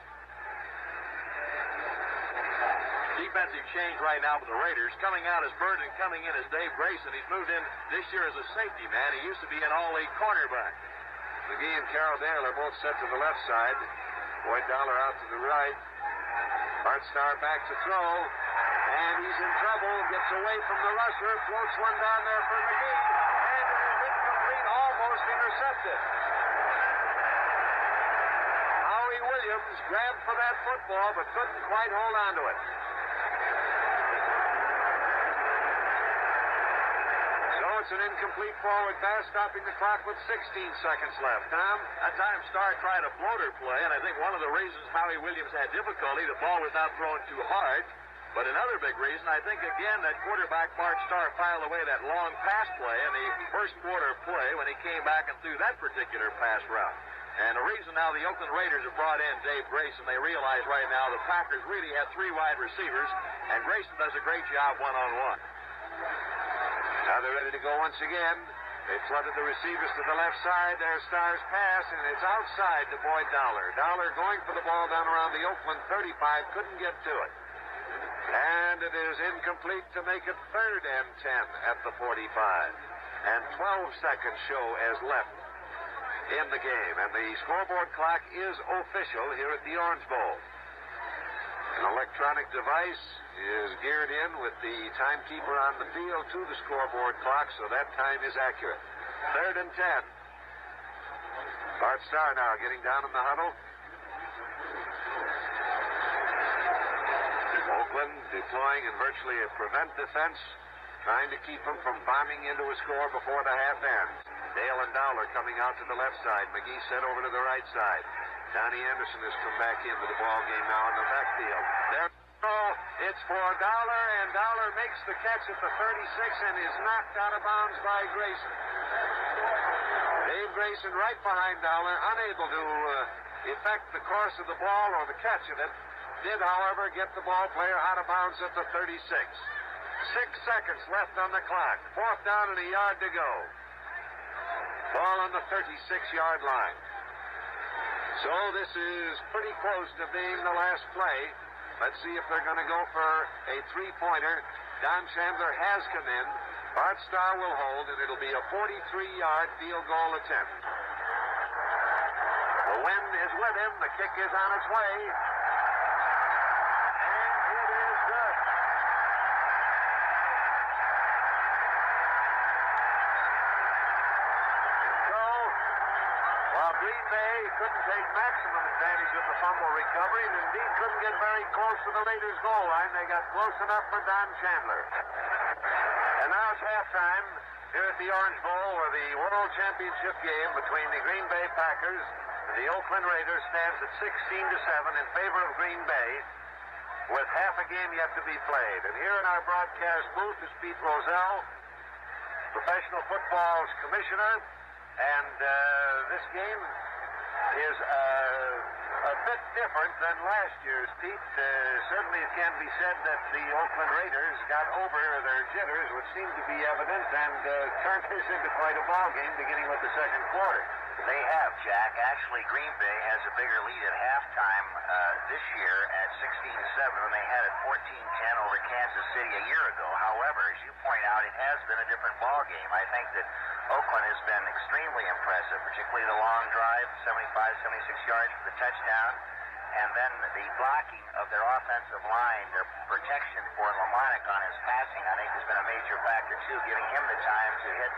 Defensive change right now for the Raiders. Coming out as Bird and coming in as Dave Grayson. He's moved in this year as a safety man. He used to be an all-league cornerback. McGee and Carroll Dale are both set to the left side. Boyd Dollar out to the right. Bart Starr back to throw. And he's in trouble. Gets away from the rusher. Floats one down there for McGee. And it is incomplete, almost intercepted. Howie Williams grabbed for that football but couldn't quite hold on to it. So it's an incomplete forward pass, stopping the clock with 16 seconds left. Tom? That time Starr tried a floater play, and I think one of the reasons Howie Williams had difficulty, the ball was not thrown too hard. But another big reason, I think, again, that quarterback Bart Starr filed away that long pass play in the first quarter play when he came back and threw that particular pass route. And the reason now the Oakland Raiders have brought in Dave Grayson, they realize right now the Packers really have 3 wide receivers, and Grayson does a great job one-on-one. Now they're ready to go once again. They flooded the receivers to the left side. There's Starr's pass, and it's outside to Boyd Dollar. Dollar going for the ball down around the Oakland 35, couldn't get to it. And it is incomplete to make it 3rd and 10 at the 45. And 12 seconds show as left in the game. And the scoreboard clock is official here at the Orange Bowl. An electronic device is geared in with the timekeeper on the field to the scoreboard clock, so that time is accurate. 3rd and 10. Bart Starr now getting down in the huddle. Oakland deploying in virtually a prevent defense, trying to keep them from bombing into a score before the half ends. Dale and Dollar coming out to the left side. McGee set over to the right side. Donnie Anderson has come back into the ball game now in the backfield. There, it's for Dollar, and Dollar makes the catch at the 36 and is knocked out of bounds by Grayson. Dave Grayson right behind Dollar, unable to effect the course of the ball or the catch of it. Did, however, get the ball player out of bounds at the 36. 6 seconds left on the clock. 4th down and a yard to go. Ball on the 36-yard line. So this is pretty close to being the last play. Let's see if they're going to go for a 3-pointer. Don Chandler has come in. Bart Starr will hold, and it'll be a 43-yard field goal attempt. The wind is with him. The kick is on its way. Green Bay couldn't take maximum advantage of the fumble recovery and indeed couldn't get very close to the Raiders' goal line. They got close enough for Don Chandler. And now it's halftime here at the Orange Bowl, where the World Championship game between the Green Bay Packers and the Oakland Raiders stands at 16-7 in favor of Green Bay, with half a game yet to be played. And here in our broadcast booth is Pete Rozelle, professional football's commissioner. And this game is a bit different than last year's, Pete. Certainly it can be said that the Oakland Raiders got over their jitters, which seemed to be evident, and turned this into quite a ball game beginning with the second quarter. They have, Jack. Actually, Green Bay has a bigger lead at halftime this year at 16-7 than they had at 14-10 over Kansas City a year ago. However, as you point out, it has been a different ball game. I think that Oakland has been extremely impressive, particularly the long drive, 75, 76 yards for the touchdown, and then the blocking of their offensive line, their protection for Lamarck on his passing, I think has been a major factor, too, giving him the time to hit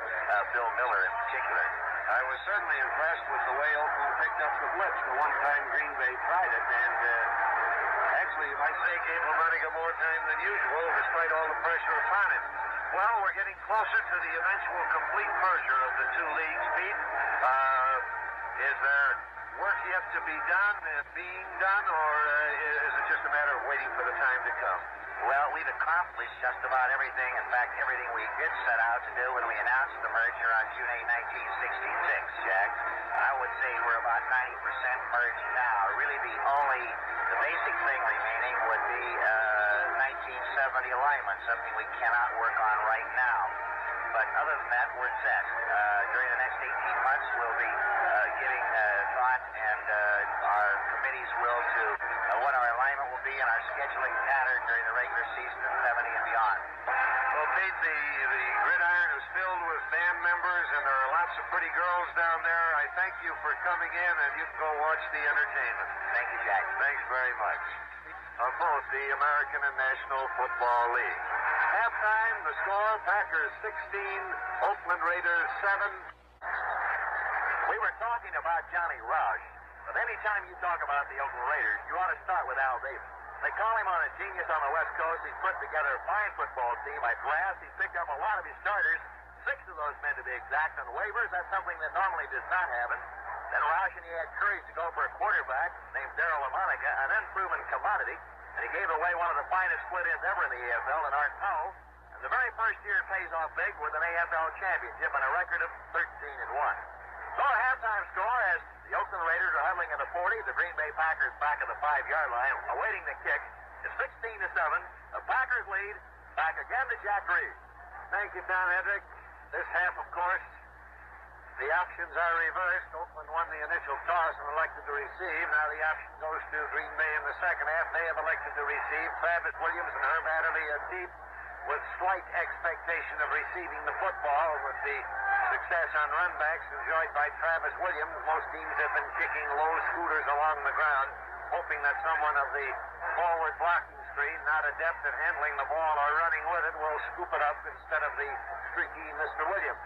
Bill Miller in particular. I was certainly impressed with the way Oakland picked up the blitz the one time Green Bay tried it, and actually, you might say, gave Lamarck more time than usual, despite all the pressure upon him. Well, we're getting closer to the eventual complete merger of the two leagues, Pete. Is there work yet to be done, being done, or is it just a matter of waiting for the time to come? Well, we've accomplished just about everything. In fact, everything we did set out to do when we announced the merger on June 8, 1966, Jack. I would say we're about 90% merged now. Really, the basic thing remaining would be 1970 alignment, something we cannot work on right now. But other than that, we're set. During the next 18 months, we'll be giving thought, and our committees will, to what our alignment will be and our scheduling pattern during the regular season of 70 and beyond. Well, Pete, the gridiron is filled with band members, and there are lots of pretty girls down there. I thank you for coming in, and you can go watch the entertainment. Thank you, Jack. Thanks very much. Of both the American and National Football League. Halftime, the score, Packers 16, Oakland Raiders 7. We were talking about Johnny Roush. But any time you talk about the Oakland Raiders, you ought to start with Al Davis. They call him on a genius on the West Coast. He's put together a fine football team. At last, he's picked up a lot of his starters, 6 of those men to be exact, on waivers. That's something that normally does not happen. Then Roush, he had courage to go for a quarterback named Darryl LaMonica, an unproven commodity, and he gave away one of the finest split ends ever in the AFL in Art Powell. And the very first year it pays off big with an AFL championship and a record of 13-1. So a halftime score as the Oakland Raiders are huddling at the 40. The Green Bay Packers back at the 5-yard line, awaiting the kick. It's 16-7. The Packers lead. Back again to Jack Reed. Thank you, Tom Hedrick. This half, of course, the options are reversed. Oakland won the initial toss and elected to receive. Now the option goes to Green Bay in the second half. They have elected to receive. Travis Williams and Herb Adderley are deep with slight expectation of receiving the football with the success on runbacks enjoyed by Travis Williams. Most teams have been kicking low scooters along the ground, hoping that someone of the forward blocking screen, not adept at handling the ball or running with it, will scoop it up instead of the streaky Mr. Williams.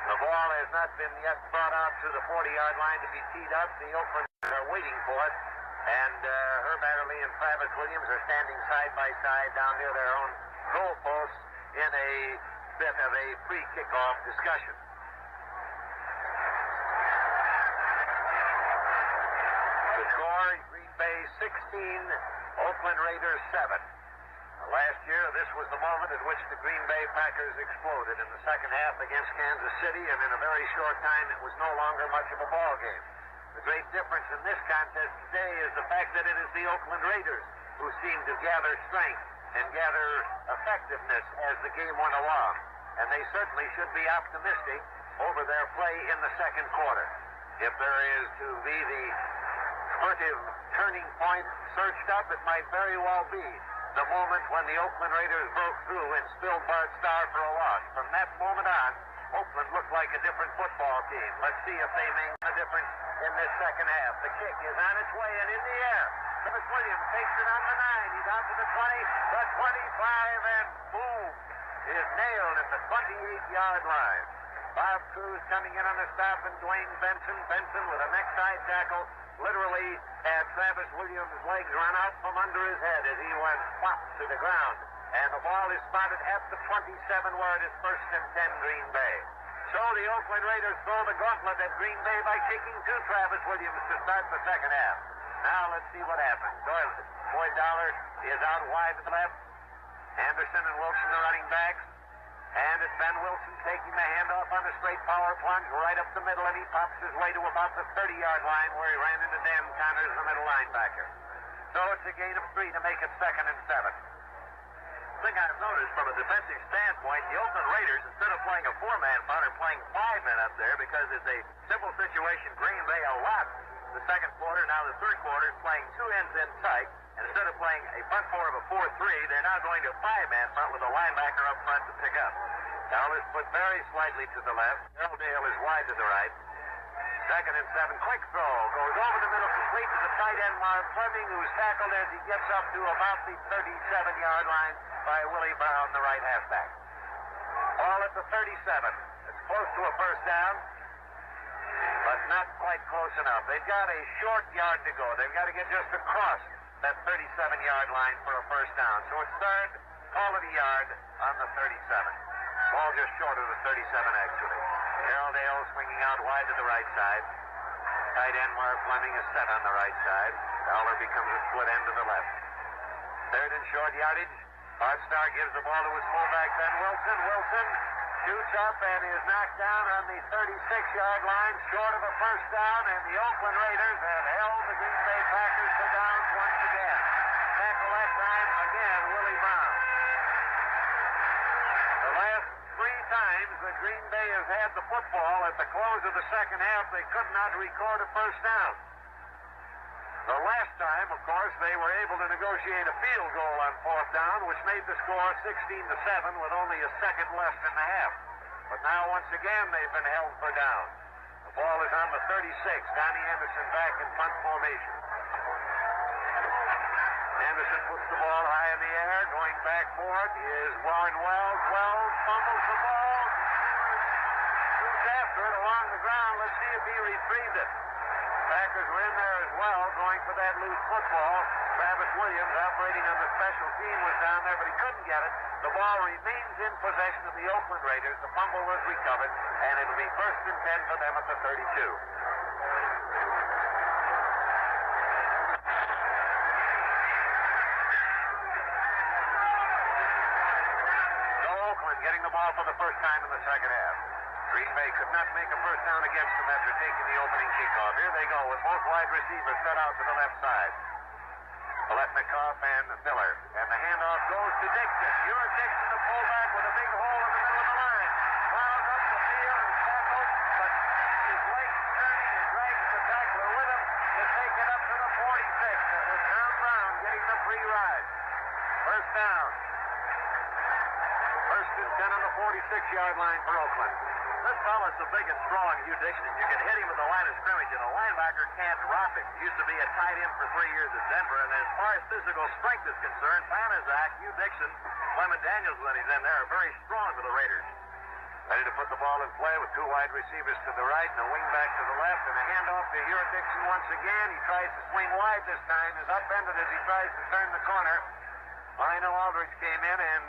The ball has not been yet brought out to the 40-yard line to be teed up. The Oakland are waiting for it, and Herb Adderley and Travis Williams are standing side by side down near their own goal posts in a bit of a free kickoff discussion. The score, Green Bay 16, Oakland Raiders 7. Last year, this was the moment at which the Green Bay Packers exploded in the second half against Kansas City, and in a very short time, it was no longer much of a ball game. The great difference in this contest today is the fact that it is the Oakland Raiders who seem to gather strength and gather effectiveness as the game went along. And they certainly should be optimistic over their play in the second quarter. If there is to be the furtive turning point searched up, it might very well be the moment when the Oakland Raiders broke through and spilled Bart Starr for a loss. From that moment on, Oakland looked like a different football team. Let's see if they make a difference in this second half. The kick is on its way and in the air. Travis Williams takes it on the 9. He's out to the 20, the 25, and boom! Is nailed at the 28-yard line. Bob Cruz coming in on the stop, and Dwayne Benson. Benson with a neckside tackle literally had Travis Williams' legs run out from under his head as he went flop to the ground. And the ball is spotted at the 27 where it is 1st and 10 Green Bay. So the Oakland Raiders throw the gauntlet at Green Bay by kicking to Travis Williams to start the second half. Now let's see what happens. Boyd Dollar is out wide to the left. Anderson and Wilson, the running backs. And it's Ben Wilson taking the handoff on a straight power plunge right up the middle, and he pops his way to about the 30-yard line where he ran into Dan Connors, the middle linebacker. So it's a gain of 3 to make it 2nd and 7. The thing I've noticed from a defensive standpoint, the Oakland Raiders, instead of playing a 4-man front, are playing 5 men up there because it's a simple situation. Green Bay a lot the second quarter. Now the third quarter is playing 2 ends in tight. And instead of playing a front four of a 4-3, they're now going to a 5-man front with a linebacker up front to pick up. Dowell is put very slightly to the left. Earl Dale is wide to the right. 2nd and 7. Quick throw. Goes over the middle, complete to the tight end, Marv Fleming, who's tackled as he gets up to about the 37-yard line by Willie Brown, the right halfback. Ball at the 37. It's close to a first down, but not quite close enough. They've got a short yard to go. They've got to get just across that 37-yard line for a first down. So it's 3rd, call it a yard on the 37. Ball just short of the 37, actually. Harold Dale swinging out wide to the right side. Tight end Marv Fleming is set on the right side. Fowler becomes a split end to the left. 3rd and short yardage. Bart Starr gives the ball to his fullback, Ben Wilson. Wilson shoots up and is knocked down on the 36-yard line, short of a first down, and the Oakland Raiders have held the Green Bay Packers to downs once again. Tackle that time again, Willie Brown. The last 3 times that Green Bay has had the football at the close of the second half, they could not record a first down. The last time, of course, they were able to negotiate a field goal on 4th down, which made the score 16-7 with only a second left in the half. But now, once again, they've been held for down. The ball is on the 36. Donnie Anderson back in punt formation. Anderson puts the ball high in the air. Going back for it is Warren Wells. Wells fumbles the ball. Shoots after it along the ground. Let's see if he retrieved it. Packers were in there as well, going for that loose football. Travis Williams, operating on the special team, was down there, but he couldn't get it. The ball remains in possession of the Oakland Raiders. The fumble was recovered, and it'll be 1st and 10 for them at the 32. So Oakland getting the ball for the first time in the second half. Green Bay could not make a first down against them after taking the opening kickoff. Here they go with both wide receivers set out to the left side. Paletnikoff and Miller. And the handoff goes to Dixon. You're Dixon, the fullback, with a big hole in the middle of the line. Fouls up the field and tackled, but his legs turning and drags the tackler with him to take it up to the 46. That was Tom Brown getting the free ride. First down. 1st and 10 on the 46-yard line for Oakland. This fella's so big and strong, Hugh Dixon. You can hit him at the line of scrimmage, and a linebacker can't drop him. He used to be a tight end for 3 years at Denver, and as far as physical strength is concerned, Panazak, Hugh Dixon, Clement Daniels when he's in there are very strong for the Raiders. Ready to put the ball in play with 2 wide receivers to the right and a wingback to the left, and a handoff to Hero Dixon once again. He tries to swing wide this time, is upended as he tries to turn the corner. Lionel Aldridge came in and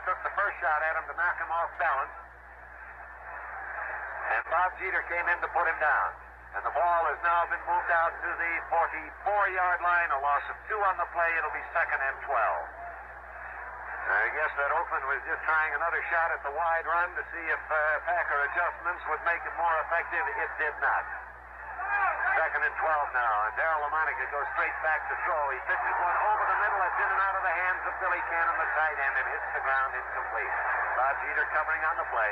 took the first shot at him to knock him off balance. And Bob Jeter came in to put him down. And the ball has now been moved out to the 44-yard line. A loss of 2 on the play. It'll be 2nd and 12. I guess that Oakland was just trying another shot at the wide run to see if Packer adjustments would make it more effective. It did not. 2nd and 12 now. And Darryl LaMonica goes straight back to throw. He pitches one over the middle. It's in and out of the hands of Billy Cannon, the tight end, and hits the ground incomplete. Bob Jeter covering on the play.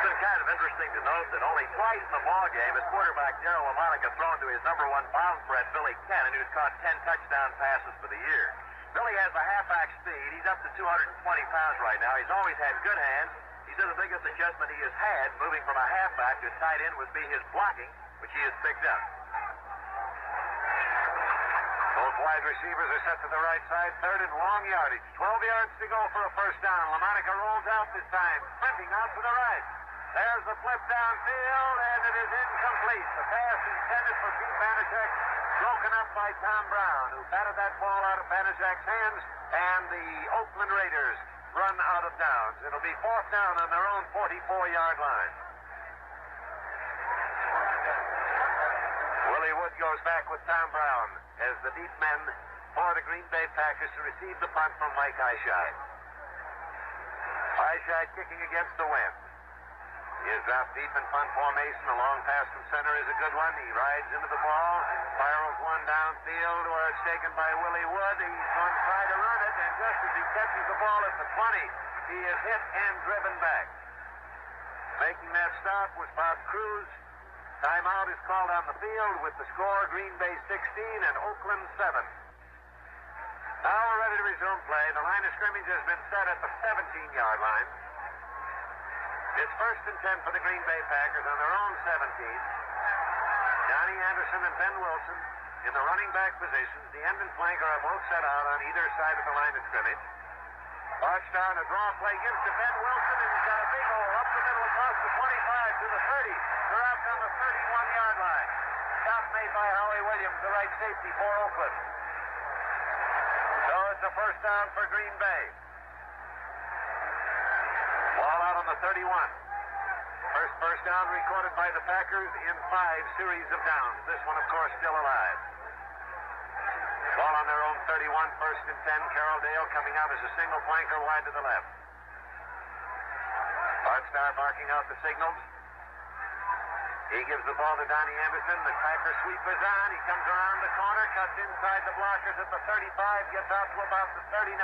It's been kind of interesting to note that only twice in the ball game has quarterback Darryl LaMonica thrown to his number 1 bomb threat, Billy Cannon, who's caught 10 touchdown passes for the year. Billy has a halfback speed. He's up to 220 pounds right now. He's always had good hands. He said the biggest adjustment he has had moving from a halfback to tight end would be his blocking, which he has picked up. Both wide receivers are set to the right side. 3rd and long yardage. 12 yards to go for a first down. LaMonica rolls out this time, sprinting out to the right. There's the flip downfield, and it is incomplete. The pass intended for Pete Banachek, broken up by Tom Brown, who batted that ball out of Banachek's hands, and the Oakland Raiders run out of downs. It'll be 4th down on their own 44-yard line. Willie Wood goes back with Tom Brown as the deep men for the Green Bay Packers to receive the punt from Mike Eichheit. Eichheit kicking against the wind. He is dropped deep in punt formation. A long pass from center is a good one. He rides into the ball, spirals one downfield where it's taken by Willie Wood. He's going to try to run it, and just as he catches the ball at the 20, he is hit and driven back. Making that stop was Bob Cruz. Timeout is called on the field with the score Green Bay 16 and Oakland 7. Now we're ready to resume play. The line of scrimmage has been set at the 17-yard line. It's 1st and 10 for the Green Bay Packers on their own 17. Johnny Anderson and Ben Wilson in the running back positions. The end and flanker are both set out on either side of the line of scrimmage. Arch down a draw play gives to Ben Wilson, and he's got a big hole up the middle across the 25 to the 30. They're out on the 31-yard line. Stop made by Howie Williams, the right safety for Oakland. So it's a first down for Green Bay. Ball out on the 31. First down recorded by the Packers in 5 series of downs. This one, of course, still alive. Ball on their own 31, 1st and 10. Carroll Dale coming out as a single flanker wide to the left. Bart Starr barking out the signals. He gives the ball to Donnie Anderson. The Packer sweep is on. He comes around the corner, cuts inside the blockers at the 35, gets out to about the 39,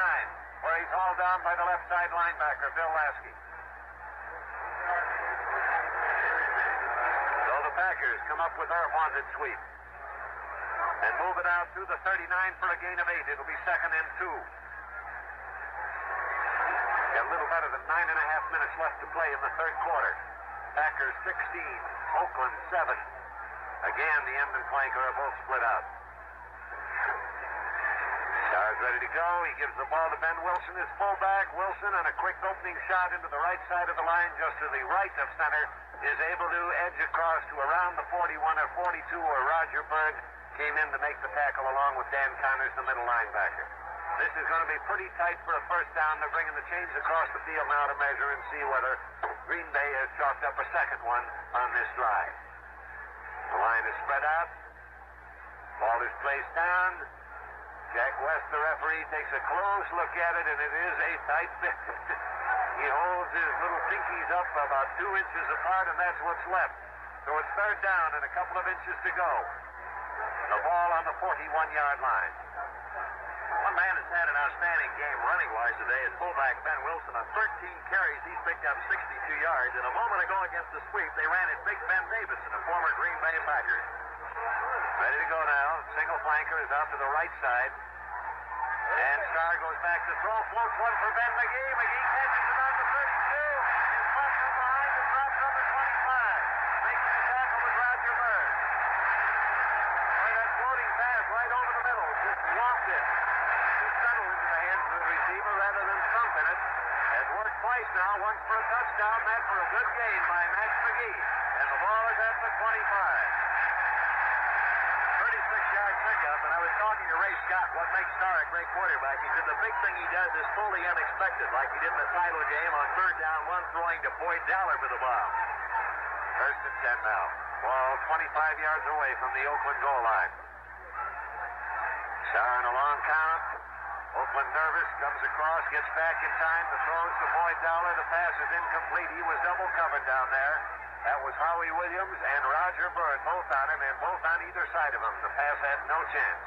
where he's hauled down by the left side linebacker, Bill Lasky. So the Packers come up with their wanted sweep and move it out to the 39 for a gain of 8. It'll be 2nd and 2. A little better than 9.5 minutes left to play in the 3rd quarter. Packers 16, Oakland 7. Again, the end and flanker are both split out. Starr is ready to go. He gives the ball to Ben Wilson, his fullback. Wilson, on a quick opening shot into the right side of the line, just to the right of center, is able to edge across to around the 41 or 42, where Roger Bird came in to make the tackle along with Dan Connors, the middle linebacker. This is going to be pretty tight for a first down. They're bringing the chains across the field now to measure and see whether Green Bay has chalked up a second one on this drive. The line is spread out. Ball is placed down. Jack West, the referee, takes a close look at it, and it is a tight fit. He holds his little pinkies up about 2 inches apart, and that's what's left. So it's third down and a couple of inches to go. The ball on the 41-yard line. One man has had an outstanding game running-wise today is fullback Ben Wilson. On 13 carries, he's picked up 62 yards. And a moment ago against the sweep, they ran at Big Ben Davidson, a former Green Bay Packer. Ready to go now. Single flanker is out to the right side. And Starr goes back to throw. Floats one for Ben McGee. McGee catches it on the 32. In front from behind the drop number 25. Making the tackle with Roger Bird. Boy, that floating pass right over the middle. Just walked it. To settle into the hands of the receiver rather than thump in it. Has worked twice now. Once for a touchdown. That for a good gain by Max McGee. And the ball is at the 25. 36-yard pickup, and I was talking to Ray Scott, what makes Starr a great quarterback. He said the big thing he does is fully unexpected, like he did in the title game on third down, one throwing to Boyd Dowler for the bomb. First and 10 now. Ball 25 yards away from the Oakland goal line. Starr on a long count. Oakland nervous, comes across, gets back in time, the throws to Boyd Dowler. The pass is incomplete. He was double covered down there. That was Howie Williams and Roger Bird, both on him, and both on either side of him. The pass had no chance.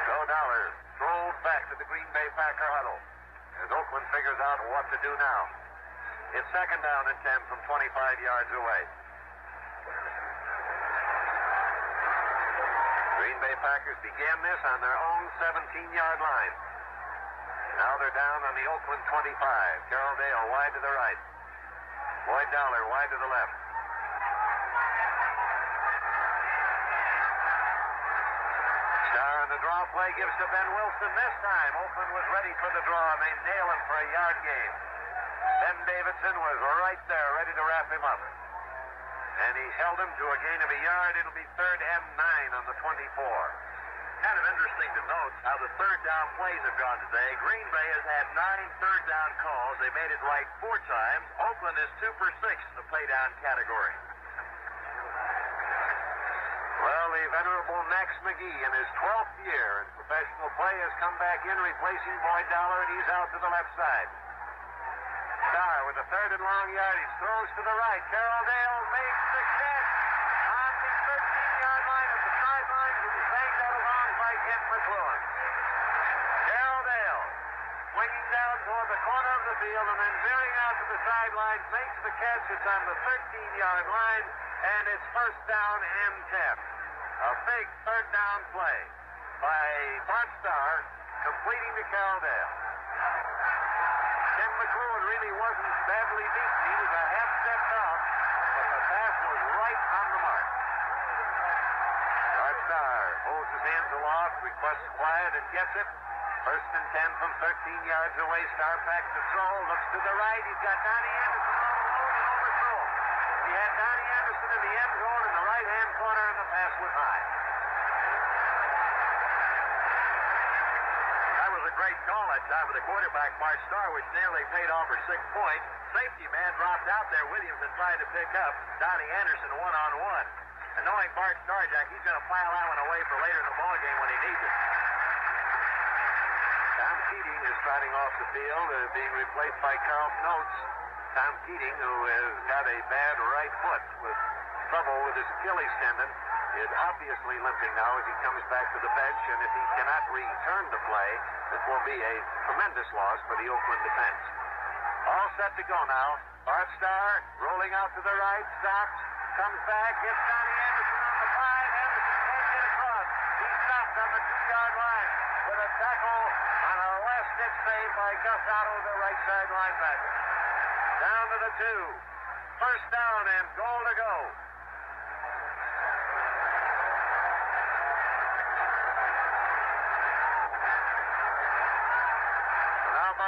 So Dowler throws back to the Green Bay Packer huddle as Oakland figures out what to do now. It's second down and 10 from 25 yards away. Green Bay Packers began this on their own 17-yard line. Now they're down on the Oakland 25. Carroll Dale wide to the right. Boyd Dowler wide to the left. Starr on the draw play gives to Ben Wilson. This time, Oakland was ready for the draw, and they nail him for a yard gain. Ben Davidson was right there, ready to wrap him up. And he held him to a gain of a yard. It'll be third and 9 on the 24. Kind of interesting to note how the third down plays have gone today. Green Bay has had 9 third down calls. They made it right 4 times. Oakland is 2 for 6 in the play down category. Well, the venerable Max McGee in his 12th year in professional play has come back in, replacing Boyd Dowler, and he's out to the left side. Starr with a third and long yardage, throws to the right. Carroll Dale makes the catch on the 13-yard line at the sidelines, and he sang that along by Kent McClellan. Carroll Dale swinging down toward the corner of the field and then veering out to the sidelines, makes the catch. It's on the 13-yard line, and it's first down and 10. A big third down play by Bart Starr, completing to Carroll Dale. Ken McClellan really wasn't badly beaten. He was a half step off, but the pass was right on the mark. Bart Starr holds his hands aloft, requests quiet, and gets it. First and 10 from 13 yards away. Starr back to throw, looks to the right. He's got Donnie Anderson on the load and overthrow. He had Donnie Anderson in the end zone in the right-hand corner, and the pass was high. That was a great call that time with the quarterback, Bart Starr, which nearly paid off for 6 points. Safety man dropped out there. Williams had tried to pick up Donnie Anderson one-on-one. And knowing Bart Starr, Jack, he's going to file that one away for later in the ballgame when he needs it. Tom Keating is trotting off the field, being replaced by Carlton Oates. Tom Keating, who has got a bad right foot with trouble with his Achilles tendon, is obviously limping now as he comes back to the bench, and if he cannot return to play, it will be a tremendous loss for the Oakland defense. All set to go now. Bart Starr rolling out to the right, stops, comes back, hits Donnie Anderson on the 5. Anderson can't get across. He's stopped on the 2-yard line with a tackle on a last-ditch save by Gus Otto, the right side linebacker. Down to the 2. First down and goal to go.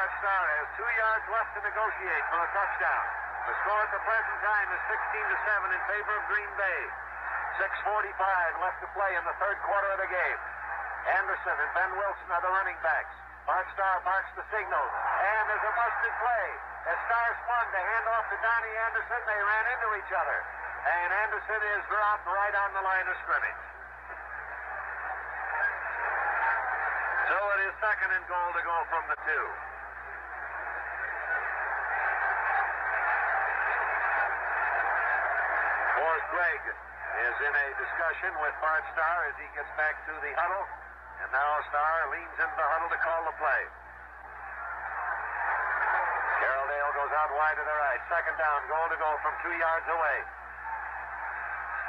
Bart Starr has 2 yards left to negotiate for a touchdown. The score at the present time is 16-7 in favor of Green Bay. 6:45 left to play in the third quarter of the game. Anderson and Ben Wilson are the running backs. Bart Starr barks the signal, and there's a busted play. As Starr spun to hand off to Donnie Anderson, they ran into each other. And Anderson is dropped right on the line of scrimmage. So it is second and goal to go from the 2. Forrest Gregg is in a discussion with Bart Starr as he gets back to the huddle. And now Starr leans into the huddle to call the play. Carroll Dale goes out wide to the right. Second down, goal to go from 2 yards away.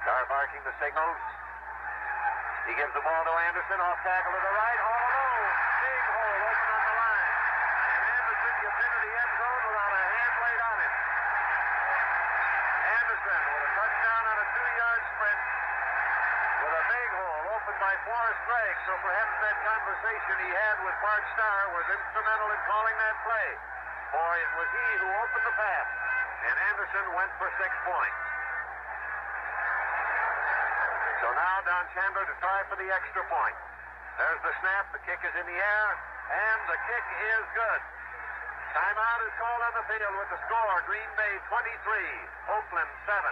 Starr barking the signals. He gives the ball to Anderson, off tackle to the right. Oh, no! Big hole open on the line. And Anderson gets into the end zone without a hand laid on him. Anderson with a touchdown on a 2-yard sprint with a big hole opened by Forrest Gregg. So perhaps that conversation he had with Bart Starr was instrumental in calling that play. For it was he who opened the pass. And Anderson went for 6 points. So now Don Chandler to try for the extra point. There's the snap. The kick is in the air. And the kick is good. Timeout is called on the field with the score, Green Bay 23, Oakland 7.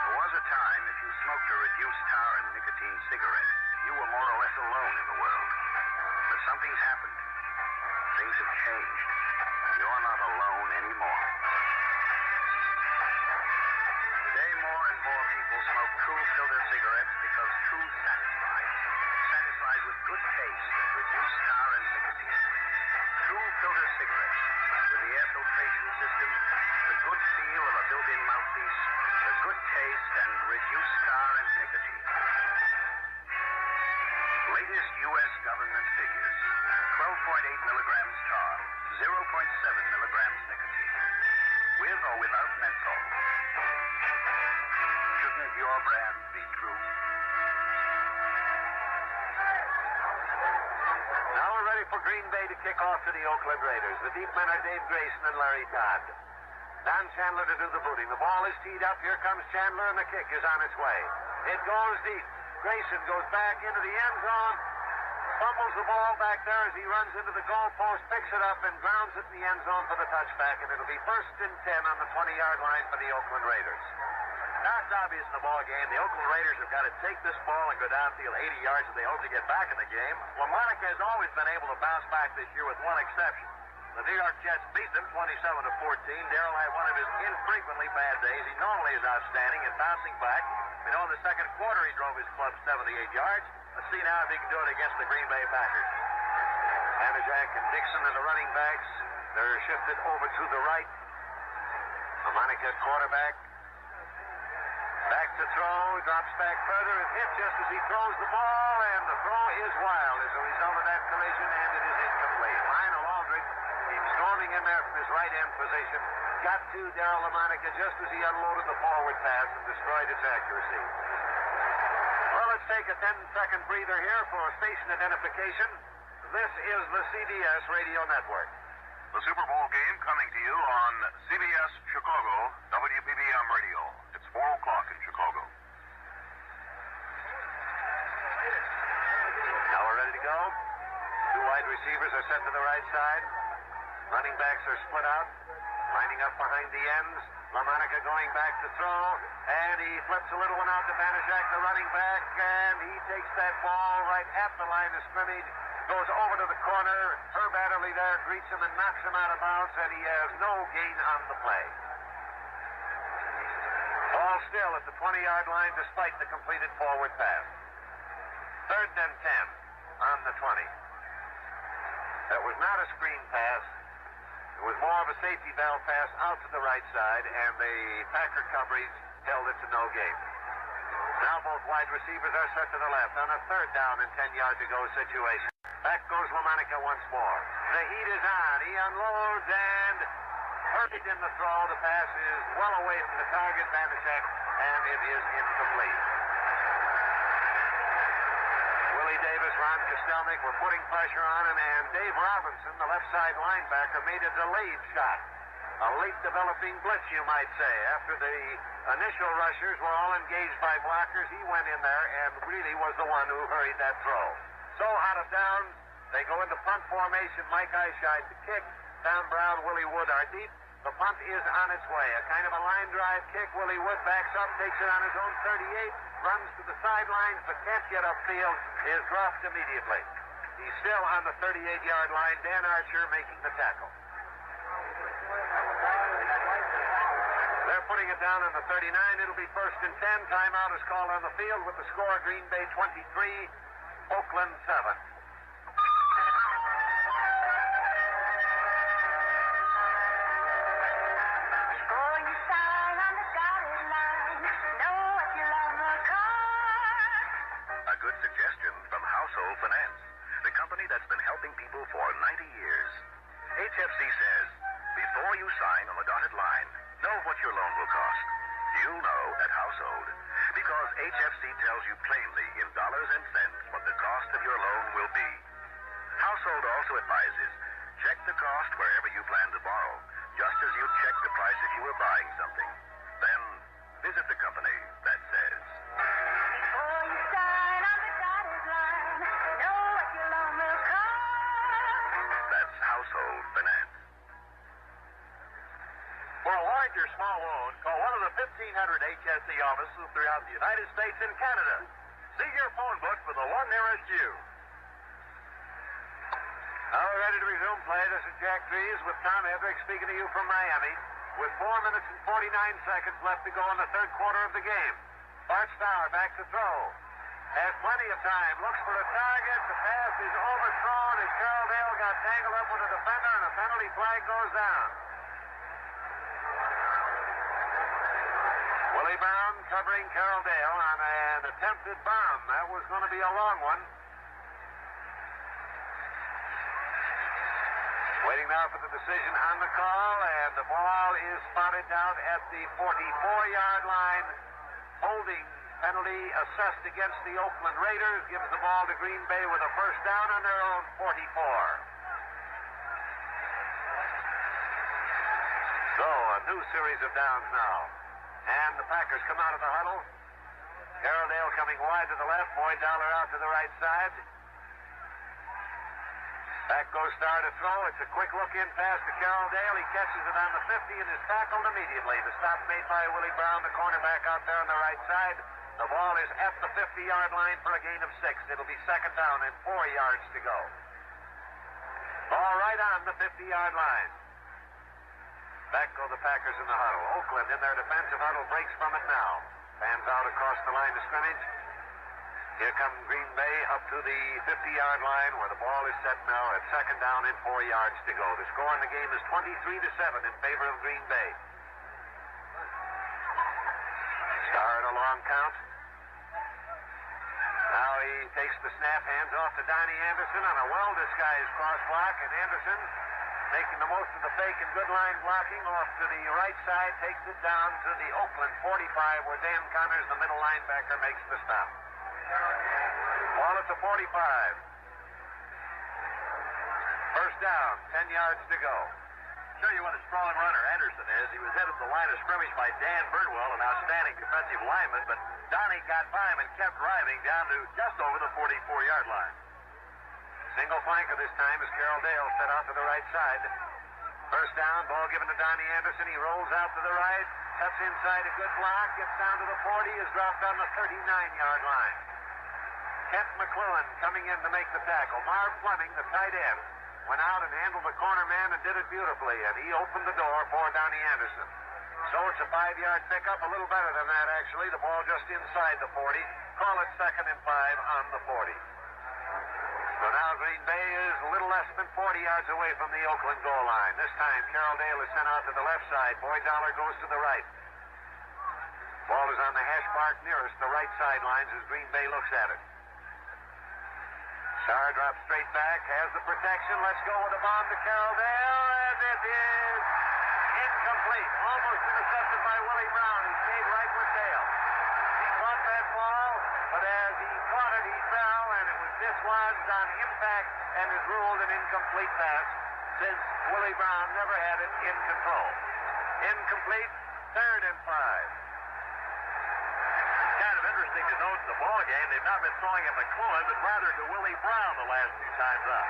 There was a time if you smoked a reduced tar and nicotine cigarette, you were more or less alone in the world. But something's happened. Things have changed. You're not alone anymore. Today, more and more people smoke true filter cigarettes because true satisfies. Satisfies with good taste and reduced tar and nicotine. True filter cigarettes with the air filtration system, the good feel of a built-in mouthpiece, the good taste and reduced tar and nicotine. Latest U.S. government figures. 12.8 milligrams tar, 0.7 milligrams nicotine. With or without menthol. Shouldn't your brand be true? Now we're ready for Green Bay to kick off to the Oakland Raiders. The deep men are Dave Grayson and Larry Todd. Don Chandler to do the booting. The ball is teed up. Here comes Chandler, and the kick is on its way. It goes deep. Grayson goes back into the end zone, fumbles the ball back there as he runs into the goalpost, picks it up, and grounds it in the end zone for the touchback, and it'll be 1st and 10 on the 20-yard line for the Oakland Raiders. Now it's obvious in the ball game, the Oakland Raiders have got to take this ball and go downfield 80 yards if they hope to get back in the game. LaMonica has always been able to bounce back this year with one exception. The New York Jets beat them 27-14. Darrell had one of his infrequently bad days. He normally is outstanding in bouncing back. We know in the second quarter he drove his club 78 yards. Let's see now if he can do it against the Green Bay Packers. Vanderjack and Dixon are the running backs. They're shifted over to the right. LaMonica quarterback. Back to throw. Drops back further. Is hit just as he throws the ball, and the throw is wild as a result of that collision, and it is incomplete. Lionel Aldridge came storming in there from his right end position. Got to Darrell LaMonica just as he unloaded the forward pass and destroyed its accuracy. Well, let's take a 10-second breather here for station identification. This is the CBS Radio Network. The Super Bowl game coming to you on CBS Chicago, WBBM Radio. It's 4 o'clock in Chicago. Now we're ready to go. 2 wide receivers are set to the right side. Running backs are split out, lining up behind the ends. LaMonica going back to throw, and he flips a little one out to Vanderjack, the running back, and he takes that ball right at the line of scrimmage, goes over to the corner. Herb Adderley there greets him and knocks him out of bounds, and he has no gain on the play. Ball still at the 20-yard line despite the completed forward pass. 3rd and 10 on the 20. That was not a screen pass. It was more of a safety valve pass out to the right side, and the Packer coverage held it to no gain. Now both wide receivers are set to the left on a 3rd down and 10-yard to go situation. Back goes LaMonica once more. The heat is on. He unloads, and hurried in the throw. The pass is well away from the target, Vanacek, and it is incomplete. Willie Davis, Ron Kostelnik were putting pressure on him, and Dave Robinson, the left side linebacker, made a delayed shot. A late developing blitz, you might say. After the initial rushers were all engaged by blockers, he went in there and really was the one who hurried that throw. So out of downs, they go into punt formation. Mike Eyeshide to kick. Tom Brown, Willie Wood are deep. The punt is on its way. A kind of a line drive kick. Willie Wood backs up, takes it on his own 38, runs to the sidelines, but can't get upfield, is dropped immediately. He's still on the 38-yard line. Dan Archer making the tackle. They're putting it down on the 39. It'll be 1st and 10. Timeout is called on the field with the score Green Bay 23, Oakland 7. A good suggestion from Household Finance, the company that's been helping people for 90 years. HFC says, before you sign on the dotted line, know what your loan will cost. You'll know at Household, because HFC tells you plainly in dollars and cents what the cost of your loan will be. Household also advises, check the cost wherever you plan to borrow, just as you'd check the price if you were buying something. Then visit the company that says, Before you sign on the dotted line, know what your loan will cost. that's Household Finance. For a large or small loan, call one of the 1,500 HSC offices throughout the United States and Canada. See your phone book for the one nearest you. Now we're ready to resume play. This is Jack Drees with Tom Hedrick speaking to you from Miami. With 4 minutes and 49 seconds left to go in the third quarter of the game. Bart Starr back to throw. Has plenty of time. Looks for a target. The pass is overthrown as Carroll Dale got tangled up with a defender, and a penalty flag goes down. Willie Brown covering Carroll Dale on an attempted bomb. That was going to be a long one. Waiting now for the decision on the call, and the ball is spotted down at the 44-yard line. Holding penalty assessed against the Oakland Raiders gives the ball to Green Bay with a first down on their own 44. So, a new series of downs now. And the Packers come out of the huddle. Carroll Dale coming wide to the left, Boyd Dollar out to the right side. Back goes Starr to throw. It's a quick look-in pass to Carroll Dale. He catches it on the 50 and is tackled immediately. The stop made by Willie Brown, the cornerback out there on the right side. The ball is at the 50-yard line for a gain of 6. It'll be second down and 4 yards to go. Ball right on the 50-yard line. Back go the Packers in the huddle. Oakland in their defensive huddle breaks from it now. Fans out across the line of scrimmage. Here come Green Bay up to the 50-yard line where the ball is set now at second down and 4 yards to go. The score in the game is 23-7 in favor of Green Bay. Starr at a long count. Now he takes the snap, hands off to Donnie Anderson on a well-disguised cross block, and Anderson, making the most of the fake and good line blocking, off to the right side, takes it down to the Oakland 45 where Dan Connors, the middle linebacker, makes the stop. Ball at the 45. First down, 10 yards to go. Show you what a strong runner Anderson is. He was headed to the line of scrimmage by Dan Birdwell, an outstanding defensive lineman, but Donnie got by him and kept driving down to just over the 44-yard line. Single flanker this time as Carroll Dale set out to the right side. First down, ball given to Donnie Anderson. He rolls out to the right, cuts inside a good block, gets down to the 40, is dropped on the 39-yard line. Kent McClellan coming in to make the tackle. Marv Fleming, the tight end, went out and handled the corner man and did it beautifully, and he opened the door for Donnie Anderson. So it's a 5-yard pickup, a little better than that, actually. The ball just inside the 40. Call it second and 5 on the 40. So now Green Bay is a little less than 40 yards away from the Oakland goal line. This time, Carroll Dale is sent out to the left side. Boyd Dollar goes to the right. Ball is on the hash mark nearest the right sidelines as Green Bay looks at it. Starr drops straight back, has the protection. Let's go with a bomb to Carroll Dale, and it is Incomplete. Almost intercepted by Willie Brown. He stayed right with Dale. He caught that ball, but as he caught it, he fell, and it was dislodged on impact and is ruled an incomplete pass since Willie Brown never had it in control. Incomplete, 3rd and 5. Kind of interesting to note in the ball game, they've not been throwing at McClellan, but rather to Willie Brown the last 2 times up.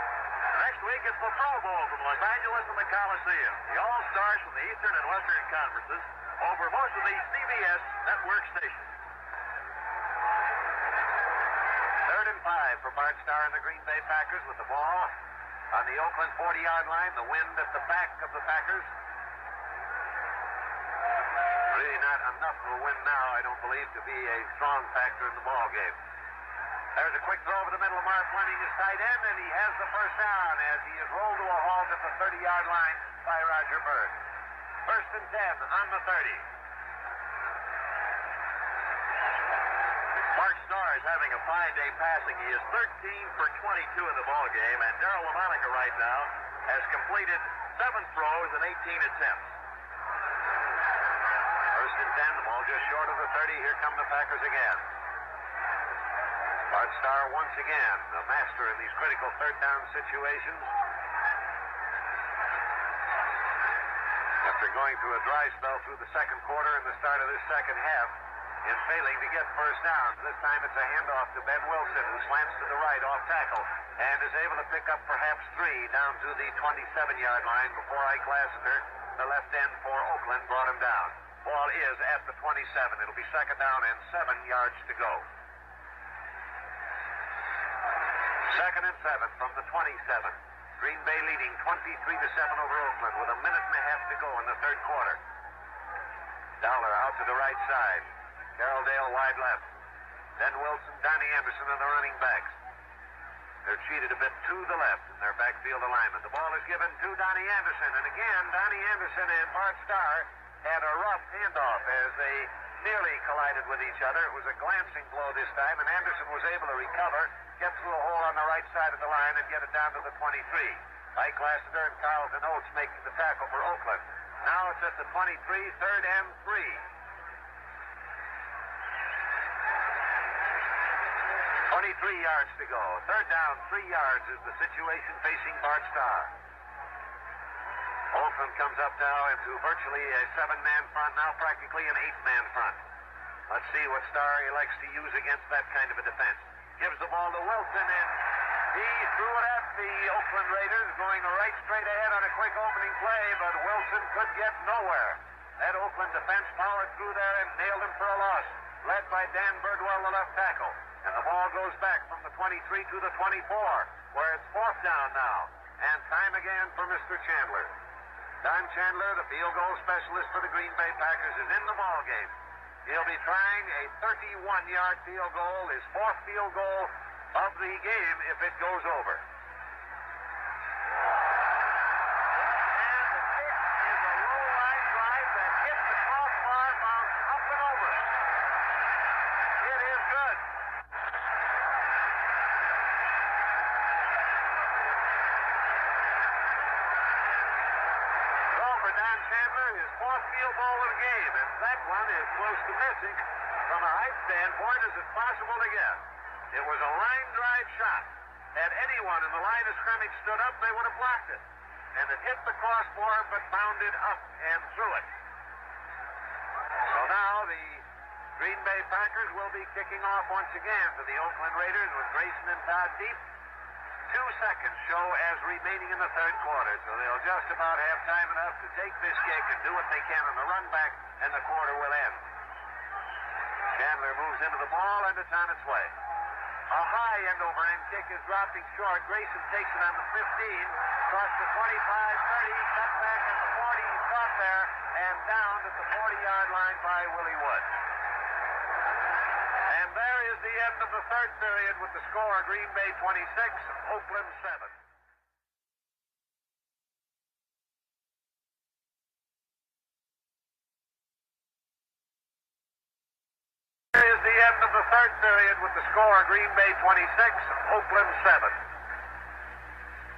Next week, it's the Pro Bowl from Los Angeles and the Coliseum. The All-Stars from the Eastern and Western Conferences over most of the CBS network stations. 3rd and 5 for Bart Starr and the Green Bay Packers with the ball on the Oakland 40-yard line. The wind at the back of the Packers. Really not enough of a wind now, I don't believe, to be a strong factor in the ball game. There's a quick throw over the middle of Mark Fleming, his tight end, and he has the first down as he is rolled to a halt at the 30-yard line by Roger Bird. 1st and 10 on the 30. Bart Starr is having a fine day passing. He is 13 for 22 in the ball game, and Darryl LaMonica right now has completed 7 throws and 18 attempts. 1st and 10, the ball just short of the 30. Here come the Packers again. Bart Starr once again, the master in these critical 3rd down situations. After going through a dry spell through the 2nd quarter and the start of this 2nd half, in failing to get first downs. This time it's a handoff to Ben Wilson, who slants to the right off tackle and is able to pick up perhaps 3 down to the 27-yard line before Ike Lassiter, the left end for Oakland, brought him down. Ball is at the 27. It'll be 2nd down and 7 yards to go. 2nd and 7 from the 27. Green Bay leading 23-7 over Oakland with a minute and a half to go in the 3rd quarter. Dowler out to the right side. Carroll Dale wide left. Then Wilson, Donnie Anderson, and the running backs. They're cheated a bit to the left in their backfield alignment. The ball is given to Donnie Anderson. And again, Donnie Anderson and Bart Starr had a rough handoff as they nearly collided with each other. It was a glancing blow this time, and Anderson was able to recover, get through a hole on the right side of the line, and get it down to the 23. Ike Lassiter and Carlton Oates making the tackle for Oakland. Now it's at the 23, 3rd and 3. 23 yards to go. 3rd down, 3 yards is the situation facing Bart Starr. Oakland comes up now into virtually a 7-man front, now practically an 8-man front. Let's see what Starr elects to use against that kind of a defense. Gives the ball to Wilson, and he threw it at the Oakland Raiders, going right straight ahead on a quick opening play, but Wilson could get nowhere. That Oakland defense powered through there and nailed him for a loss, led by Dan Birdwell, the left tackle. And the ball goes back from the 23 to the 24, where it's 4th down now. And time again for Mr. Chandler. Don Chandler, the field goal specialist for the Green Bay Packers, is in the ball game. He'll be trying a 31-yard field goal, his 4th field goal of the game if it goes over. And the kick is a low line drive that hit the crossbar, bounced up and over. It is good. Don Chandler, his 4th field goal of the game, and that one is close to missing from a height standpoint as it's possible to get. It was a line drive shot. Had anyone in the line of scrimmage stood up, they would have blocked it. And it hit the crossbar but bounded up and through it. So now the Green Bay Packers will be kicking off once again to the Oakland Raiders with Grayson and Todd deep. 2 seconds show as remaining in the 3rd quarter, so they'll just about have time enough to take this kick and do what they can on the run back, and the quarter will end. Chandler moves into the ball, and it's on its way. A high end-over-end kick is dropping short. Grayson takes it on the 15, across the 25, 30, cut back at the 40, he's caught there, and down at the 40-yard line by Willie Wood. And there is the end of the 3rd period with the score Green Bay 26, Oakland 7. There is the end of the 3rd period with the score Green Bay 26, Oakland 7.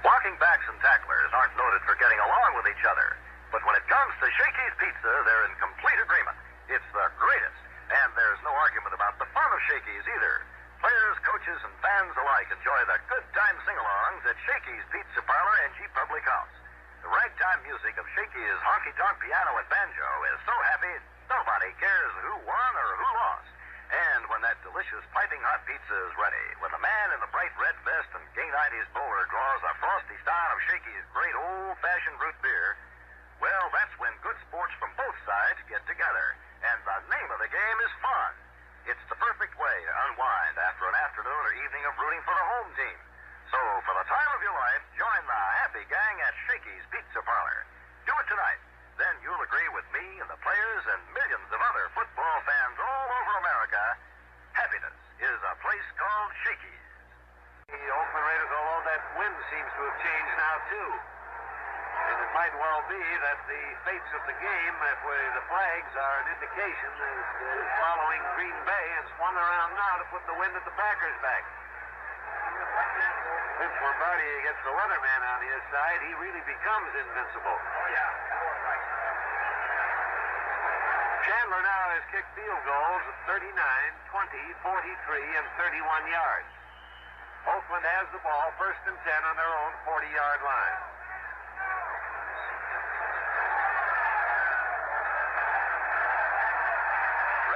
Blocking backs and tacklers aren't noted for getting along with each other, but But when it comes to Shakey's Pizza, they're in complete agreement. It's the greatest. And there's no argument about the fun of Shakey's either. Players, coaches, and fans alike enjoy the good time sing-alongs at Shakey's Pizza Parlor and G Public House. The ragtime music of Shakey's honky-tonk piano and banjo is so happy, nobody cares who won or who lost. And when that delicious piping hot pizza is ready, when the man in the bright red vest and gay 90s bowler draws a frosty stein of Shakey's great old-fashioned root beer, well, that's when good sports from both sides get together. And the name of the game is fun. It's the perfect way to unwind after an afternoon or evening of rooting for the home team. So, for the time of your life, join the happy gang at Shakey's Pizza Parlor. Do it tonight. Then you'll agree with me and the players and millions of other football fans all over America. Happiness is a place called Shakey's. The Oakland Raiders, although that wind seems to have changed now, too. And it might well be that the fates of the game, that way the flags are an indication, is following Green Bay and swung around now to put the wind at the Packers' back. Vince Lombardi gets the weatherman on his side, he really becomes invincible. Chandler now has kicked field goals of 39, 20, 43, and 31 yards. Oakland has the ball, 1st and 10 on their own 40-yard line.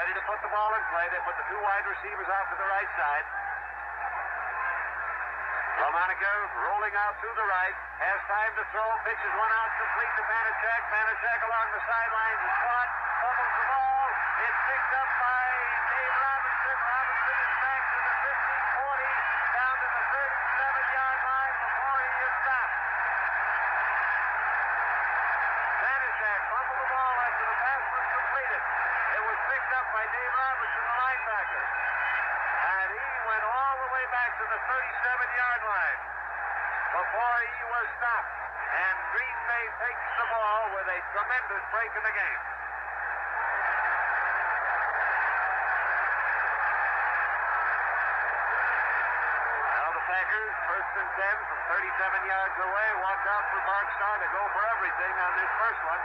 Ready to put the ball in play. They put the 2 wide receivers out to the right side. Romanica rolling out to the right, has time to throw, pitches one out complete to Vanacek. Vanacek along the sidelines is caught, fumbles the ball. It's picked up by Dave Robinson. Robinson is back to the 15-40, down to the 37-yard line before he is stopped. Vanacek fumbled the ball after the pass was completed. It was picked up by Dave Robinson, the linebacker. And he went all the way back to the 37-yard line before he was stopped. And Green Bay takes the ball with a tremendous break in the game. Now the Packers, 1st and 10 from 37 yards away. Watch out for Mark Starr to go for everything on this first one.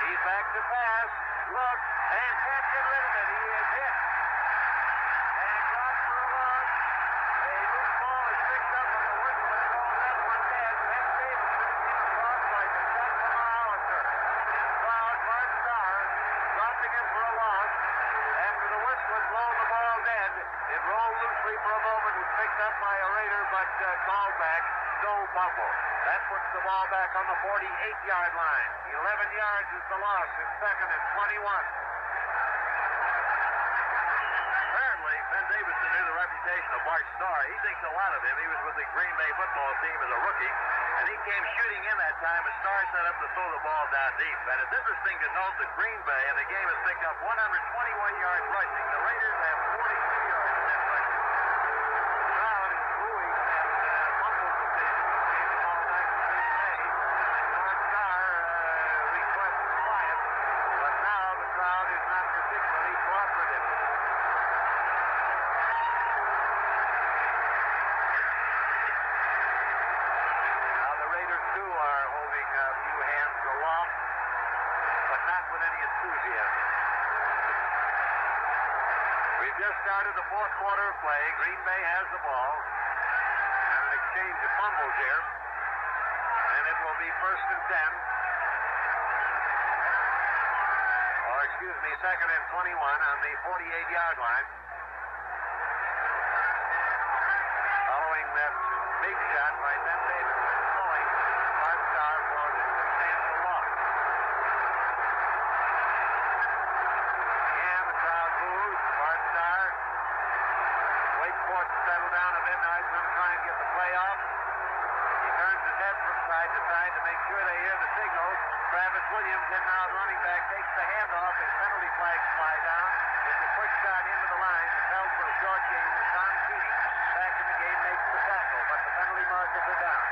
He's back to pass. Look, and can't get rid of it. He is hit. And dropped for a loss. A loose ball is picked up on the whistle and called that one dead. Ben Davidson came across like a shot from Hollister. Cloud, Mark Starr, dropping it for a loss. After the whistle had blown the ball dead, it rolled loosely for a moment, was picked up by a Raider, but called back. No fumble. That puts the ball back on the 48-yard line. 11 yards is the loss. It's 2nd and 21. Apparently, Ben Davidson knew the reputation of Bart Starr. He thinks a lot of him. He was with the Green Bay football team as a rookie, and he came shooting in that time as Starr set up to throw the ball down deep. And it's interesting to note that Green Bay in the game has picked up 121 yards rushing. The Raiders have 42 yards net rushing. The crowd is booing that fumble decision. Gave the ball back to Green Bay. Mark Starr requests quiet, but now the crowd is not particularly cooperative. Now the Raiders, too, are holding a few hands aloft, but not with any enthusiasm. We've just started the 4th quarter of play. Green Bay has the ball. And an exchange of fumbles here. And it will be 1st and 10. Or, excuse me, 2nd and 21 on the 48-yard line. Following that big shot by Ben Davidson, throwing Mark Starr for the substantial loss. Again, the crowd boos. Bart Starr waits for it to settle down a bit. Now he's going to try and get the play off. He turns his head from side to side to make sure they hear the signals. Travis Williams in now, the running back, takes the handoff. His penalty flags fly down. It's a quick shot into the line. It's held for a short game. Tom Keating, back in the game, makes the tackle, but the penalty markers are down.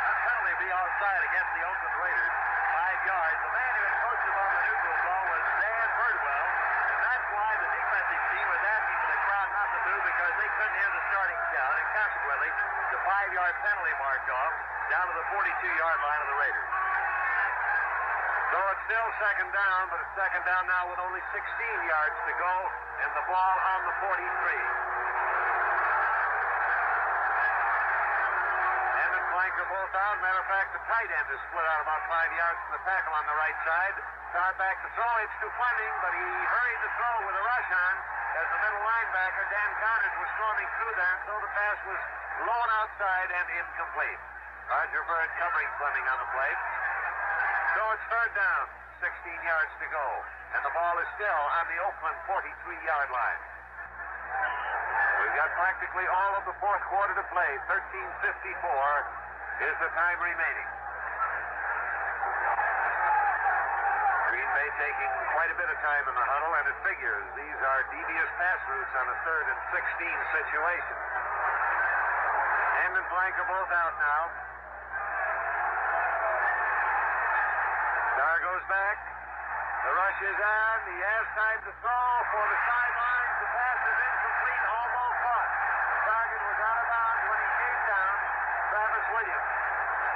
That penalty will be outside against the Oakland Raiders. 5 yards. The man who had coached him on the neutral zone was Dan Birdwell, and that's why the defensive team was asking for the crowd not to boo, because they couldn't hear the starting count, and consequently, the 5-yard penalty marked off down to the 42-yard line of the Raiders. So still second down, but it's second down now with only 16 yards to go, and the ball on the 43. End and flanker both out. Matter of fact, the tight end is split out about 5 yards from the tackle on the right side. Start back to throw. It's to Fleming, but he hurried the throw with a rush on as the middle linebacker, Dan Connors, was storming through there, and so the pass was blown outside and incomplete. Roger Bird covering Fleming on the play. So it's third down, 16 yards to go, and the ball is still on the Oakland 43-yard line. We've got practically all of the fourth quarter to play. 13:54 is the time remaining. Green Bay taking quite a bit of time in the huddle, and it figures these are devious pass routes on a 3rd and 16 situation. End and flanker both out now. Star goes back. The rush is on. He has time to throw for the sidelines. The pass is incomplete, almost caught. The target was out of bounds when he came down. Travis Williams.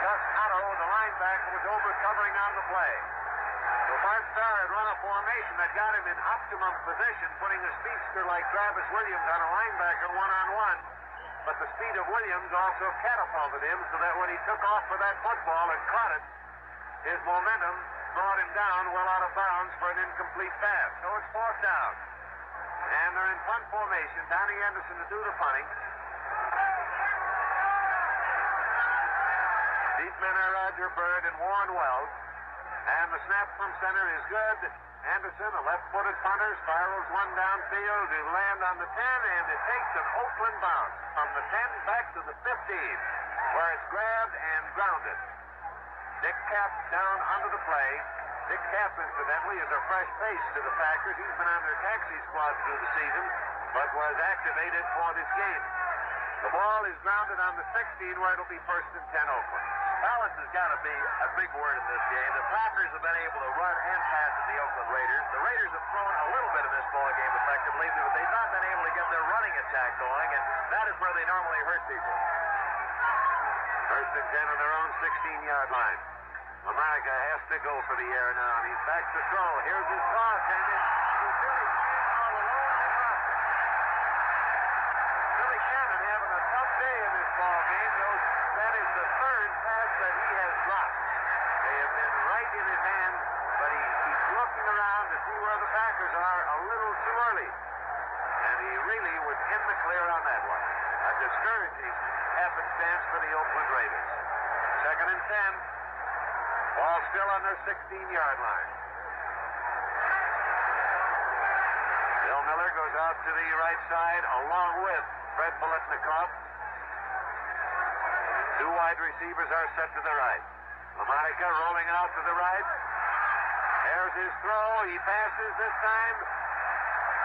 Gus Otto, the linebacker, was over covering on the play. So Bart Starr had run a formation that got him in optimum position, putting a speedster like Travis Williams on a linebacker one-on-one. But the speed of Williams also catapulted him so that when he took off for that football and caught it, his momentum brought him down well out of bounds for an incomplete pass. So it's fourth down. And they're in punt formation. Donnie Anderson to do the punting. Deep men are Roger Bird and Warren Wells. And the snap from center is good. Anderson, a left-footed punter, spirals one downfield to land on the 10, and it takes an Oakland bounce from the 10 back to the 15, where it's grabbed and grounded. Dick Kapp down under the play. Dick Kapp, incidentally, is a fresh face to the Packers. He's been on their taxi squad through the season, but was activated for this game. The ball is grounded on the 16, where it'll be 1st and 10 Oakland. Balance has got to be a big word in this game. The Packers have been able to run and pass at the Oakland Raiders. The Raiders have thrown a little bit in this ball game effectively, but they've not been able to get their running attack going, and that is where they normally hurt people. 1st and 10 on their own 16-yard line. LaMonica has to go for the air now, and he's back to throw. Here's his toss, and it's Billy Cannon all alone and dropped it. Billy Cannon having a tough day in this ball game. That is the 3rd pass that he has dropped. They have been right in his hand, but he keeps looking around to see where the Packers are a little too early. And he really was in the clear on that one. A discouraging happenstance for the Oakland Raiders. 2nd and 10. Ball still on their 16-yard line. Bill Miller goes out to the right side along with Fred Biletnikoff. 2 wide receivers are set to the right. LaMonica rolling out to the right. There's his throw. He passes this time.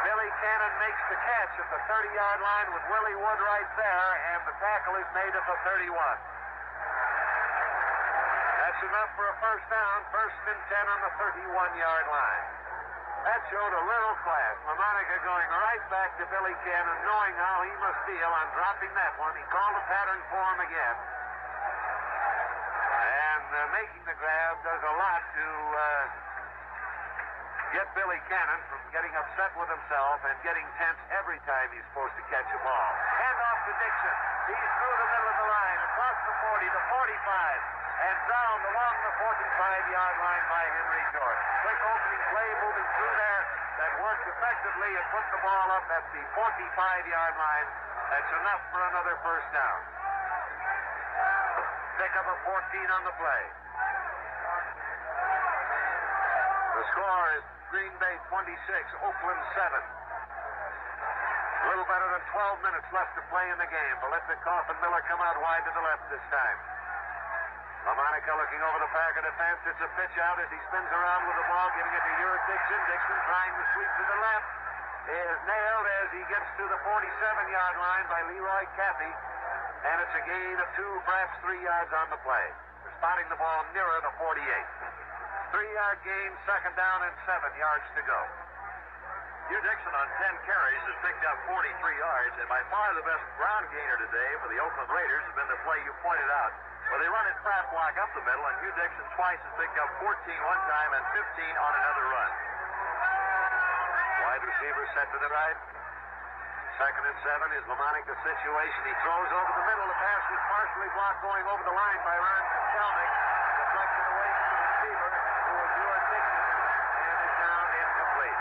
Billy Cannon makes the catch at the 30-yard line with Willie Wood right there, and the tackle is made at the 31. That's enough for a first down. 1st and 10 on the 31-yard line. That showed a little class. LaMonica going right back to Billy Cannon, knowing how he must feel on dropping that one. He called a pattern for him again. And making the grab does a lot to get Billy Cannon from getting upset with himself and getting tense every time he's supposed to catch a ball. Hand off to Dixon. He's through the middle of the line, across the 40, the 45. And down along the 45-yard line by Henry Jordan. Quick opening play moving through there that worked effectively and put the ball up at the 45-yard line. That's enough for another first down. Pick up a 14 on the play. The score is Green Bay 26, Oakland 7. A little better than 12 minutes left to play in the game. Biletnikoff and Miller come out wide to the left this time. LaMonica looking over the Packer defense. It's a pitch out as he spins around with the ball, giving it to Uric Dixon. Dixon trying to sweep to the left. Is nailed as he gets to the 47-yard line by Leroy Cathey. And it's a gain of 2, perhaps 3 yards on the play. They're spotting the ball nearer the 48. 3-yard gain, 2nd down and 7 yards to go. Hugh Dixon on 10 carries has picked up 43 yards, and by far the best ground gainer today for the Oakland Raiders has been the play you pointed out. Well, they run it flat block up the middle, and Hugh Dixon twice has picked up 14 one time and 15 on another run. Wide receiver set to the right. 2nd and 7 is LaMonica situation. He throws over the middle. The pass was partially blocked going over the line by Ron Kostelnik. Deflected away from the receiver, who was Stuart Dixon, and is down incomplete.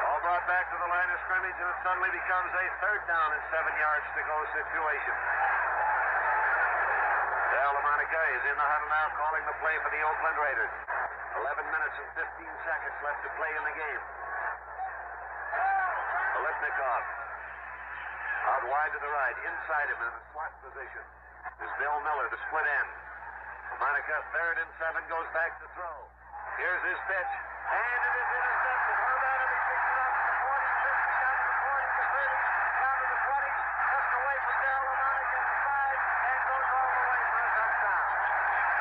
Ball brought back to the line of scrimmage, and it suddenly becomes a 3rd down and 7 yards to go situation. LaMonica is in the huddle now, calling the play for the Oakland Raiders. 11 minutes and 15 seconds left to play in the game. Olipnikov out wide to the right. Inside him in the slot position is Bill Miller, the split end. LaMonica, 3rd and 7, goes back to throw. Here's his pitch, and it is intercepted. Herb Adderley picks it up to the 40, 50, down to the 40, to 30, down to the 20, cuts away from Darryl LaMonica at the 5, and goes all the way for a touchdown.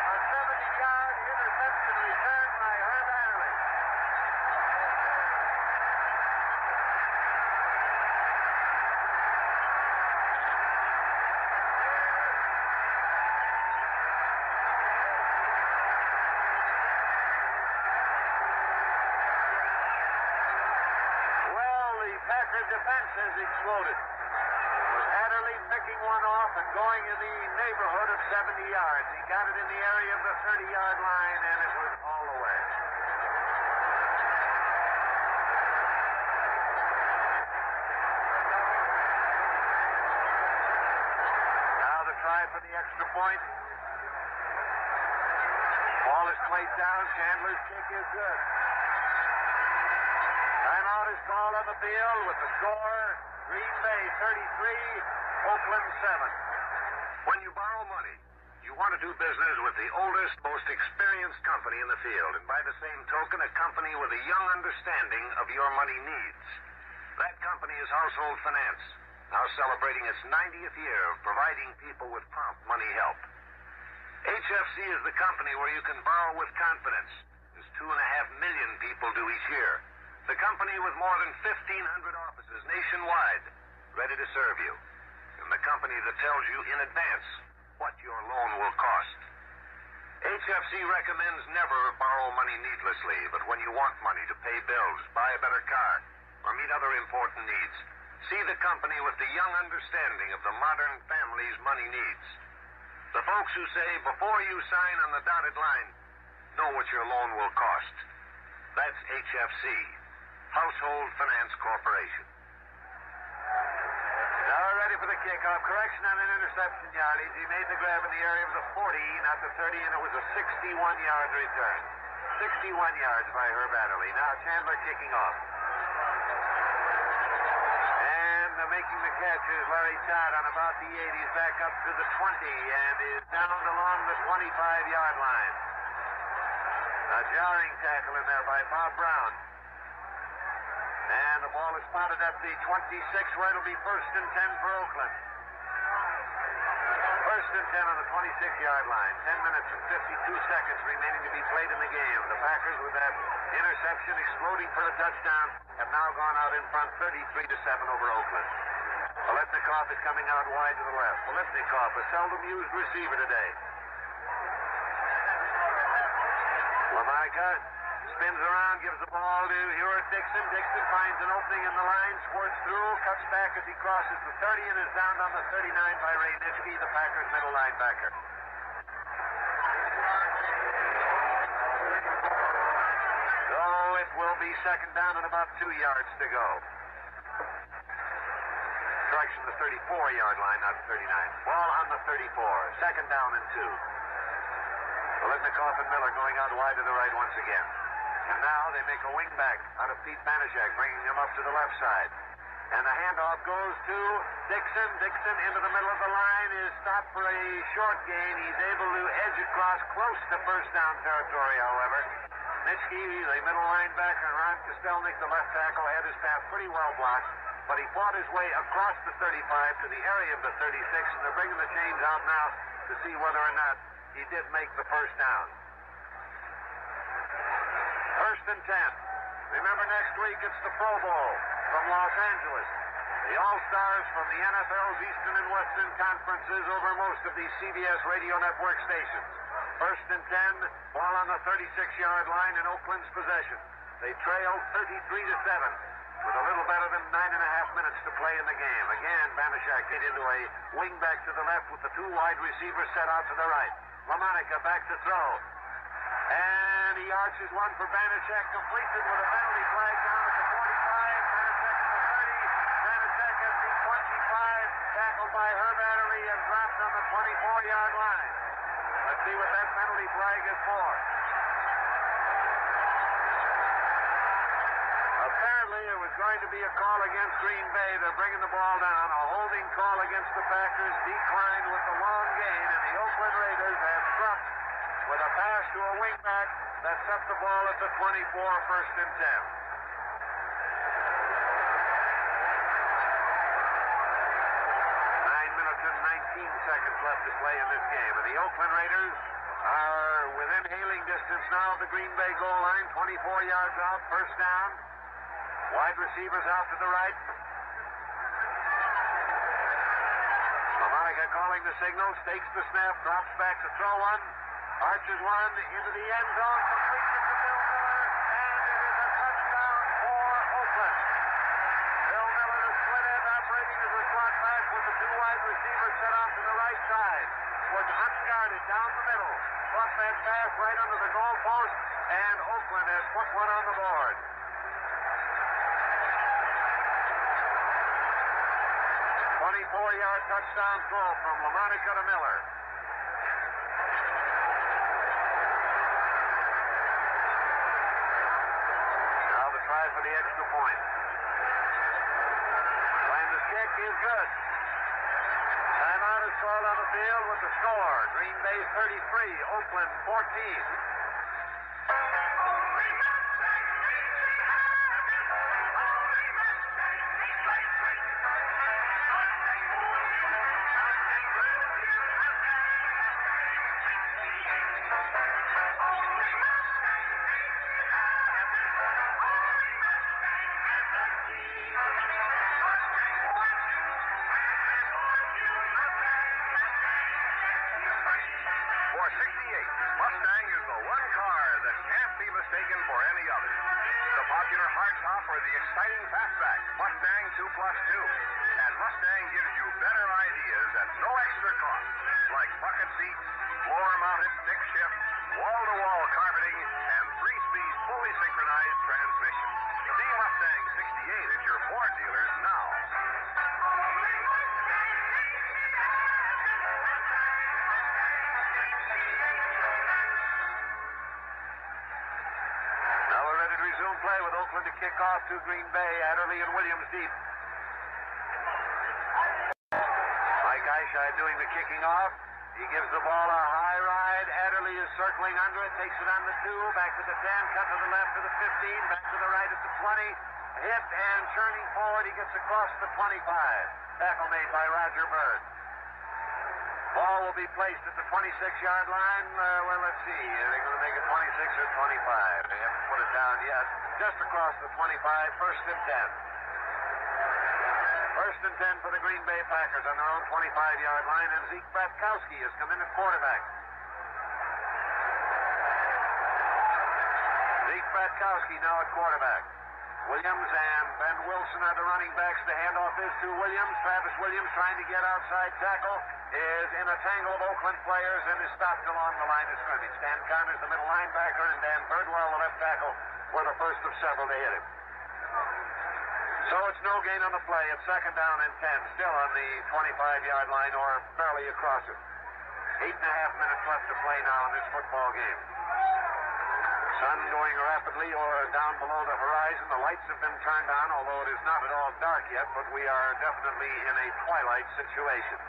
A 70-yard interception returned by Herb Adderley. Packer defense has exploded. With Adderley picking one off and going in the neighborhood of 70 yards. He got it in the area of the 30-yard line, and it was all the way. Now the try for the extra point. Ball is played down. Chandler's kick is good. Timeout is called on the field with the score, Green Bay 33, Oakland 7. When you borrow money, you want to do business with the oldest, most experienced company in the field, and by the same token, a company with a young understanding of your money needs. That company is Household Finance, now celebrating its 90th year of providing people with prompt money help. HFC is the company where you can borrow with confidence, as 2.5 million people do each year. The company with more than 1,500 offices nationwide, ready to serve you. And the company that tells you in advance what your loan will cost. HFC recommends never borrow money needlessly, but when you want money to pay bills, buy a better car, or meet other important needs, see the company with the young understanding of the modern family's money needs. The folks who say, before you sign on the dotted line, know what your loan will cost. That's HFC. Household Finance Corporation. Now we're ready for the kickoff. Correction on an interception yardage. He made the grab in the area of the 40, not the 30, and it was a 61-yard return. 61 yards by Herb Adderley. Now Chandler kicking off. And making the catch is Larry Todd on about the 8. He's back up to the 20 and is down along the 25-yard line. A jarring tackle in there by Bob Brown. And the ball is spotted at the 26, where it'll be 1st and 10 for Oakland. 1st and 10 on the 26-yard line. 10 minutes and 52 seconds remaining to be played in the game. The Packers, with that interception exploding for a touchdown, have now gone out in front 33-7 over Oakland. Olipnikov is coming out wide to the left. Olipnikov, a seldom used receiver today. LaMonica spins around, gives the ball to Stuart Dixon. Dixon finds an opening in the line, squirts through, cuts back as he crosses the 30, and is down on the 39 by Ray Nitschke, the Packers' middle linebacker. So it will be 2nd down and about 2 yards to go. Correction, the 34-yard line, not the 39. Ball on the 34. 2nd down and 2. Olipnikov and Miller going out wide to the right once again. And now they make a wing back out of Pete Banaszak, bringing him up to the left side. And the handoff goes to Dixon. Dixon into the middle of the line is stopped for a short gain. He's able to edge across close to 1st down territory, however. Nitschke, the middle linebacker, and Ron Kostelnik, the left tackle, had his path pretty well blocked. But he fought his way across the 35 to the area of the 36, and they're bringing the chains out now to see whether or not he did make the 1st down. 1st and 10. Remember, next week it's the Pro Bowl. from Los Angeles. The All-Stars from the NFL's Eastern and Western Conferences over most of these CBS radio network stations. First and 10, ball on the 36-yard line in Oakland's possession. They trailed 33-7 with a little better than 9.5 minutes to play in the game. Again, Banashak hit into a wingback to the left with the two wide receivers set out to the right. LaMonica back to throw. And he arches one for Banashak, completes it with a penalty flag down at the 45. Banashak at the 25, tackled by Herb Adderley and dropped on the 24-yard line. Let's see what that penalty flag is for. Apparently, it was going to be a call against Green Bay. They're bringing the ball down. A holding call against the Packers declined with the long gain, and the Oakland Raiders have struck with a pass to a wingback that set the ball at the 24, first and 10. 19 seconds left to play in this game. And the Oakland Raiders are within hailing distance now of the Green Bay goal line. 24 yards out, first down. Wide receivers out to the right. LaMonica calling the signal, stakes the snap, drops back to throw one. Arches one into the end zone, completes it to Bill Miller, and it is a touchdown for Oakland. Bill Miller, the split end, operating as a slot back with the two wide receivers set off to the right side. Was unguarded down the middle. Caught that pass right under the goal post, and Oakland has put one on the board. 24-yard touchdown throw from LaMonica to Miller. Now the try for the extra point. And the kick is good. Timeout is called on the field with the score. Green Bay 33, Oakland 14. Play with Oakland to kick off to Green Bay. Adderley and Williams deep. Mike Eyeshide doing the kicking off. He gives the ball a high ride. Adderley is circling under it, takes it on the 2, back to the 10, cut to the left to the 15, back to the right at the 20. Hit and churning forward, he gets across the 25. Tackle made by Roger Bird. Ball will be placed at the 26-yard line. Well, let's see. Are they going to make it 26 or 25? They haven't put it down yet. Just across the 25, first and 10. First and 10 for the Green Bay Packers on their own 25-yard line, and Zeke Bratkowski has come in at quarterback. Zeke Bratkowski now at quarterback. Williams and Ben Wilson are the running backs. The handoff is to Williams. Travis Williams trying to get outside tackle is in a tangle of Oakland players and is stopped along the line of scrimmage. Dan Connors, the middle linebacker, and Dan Birdwell, the left tackle, were the first of several to hit him. So it's no gain on the play. It's second down and 10, still on the 25-yard line or barely across it. 8.5 minutes left to play now in this football game. Sun going rapidly or down below the horizon. The lights have been turned on, although it is not at all dark yet, but we are definitely in a twilight situation.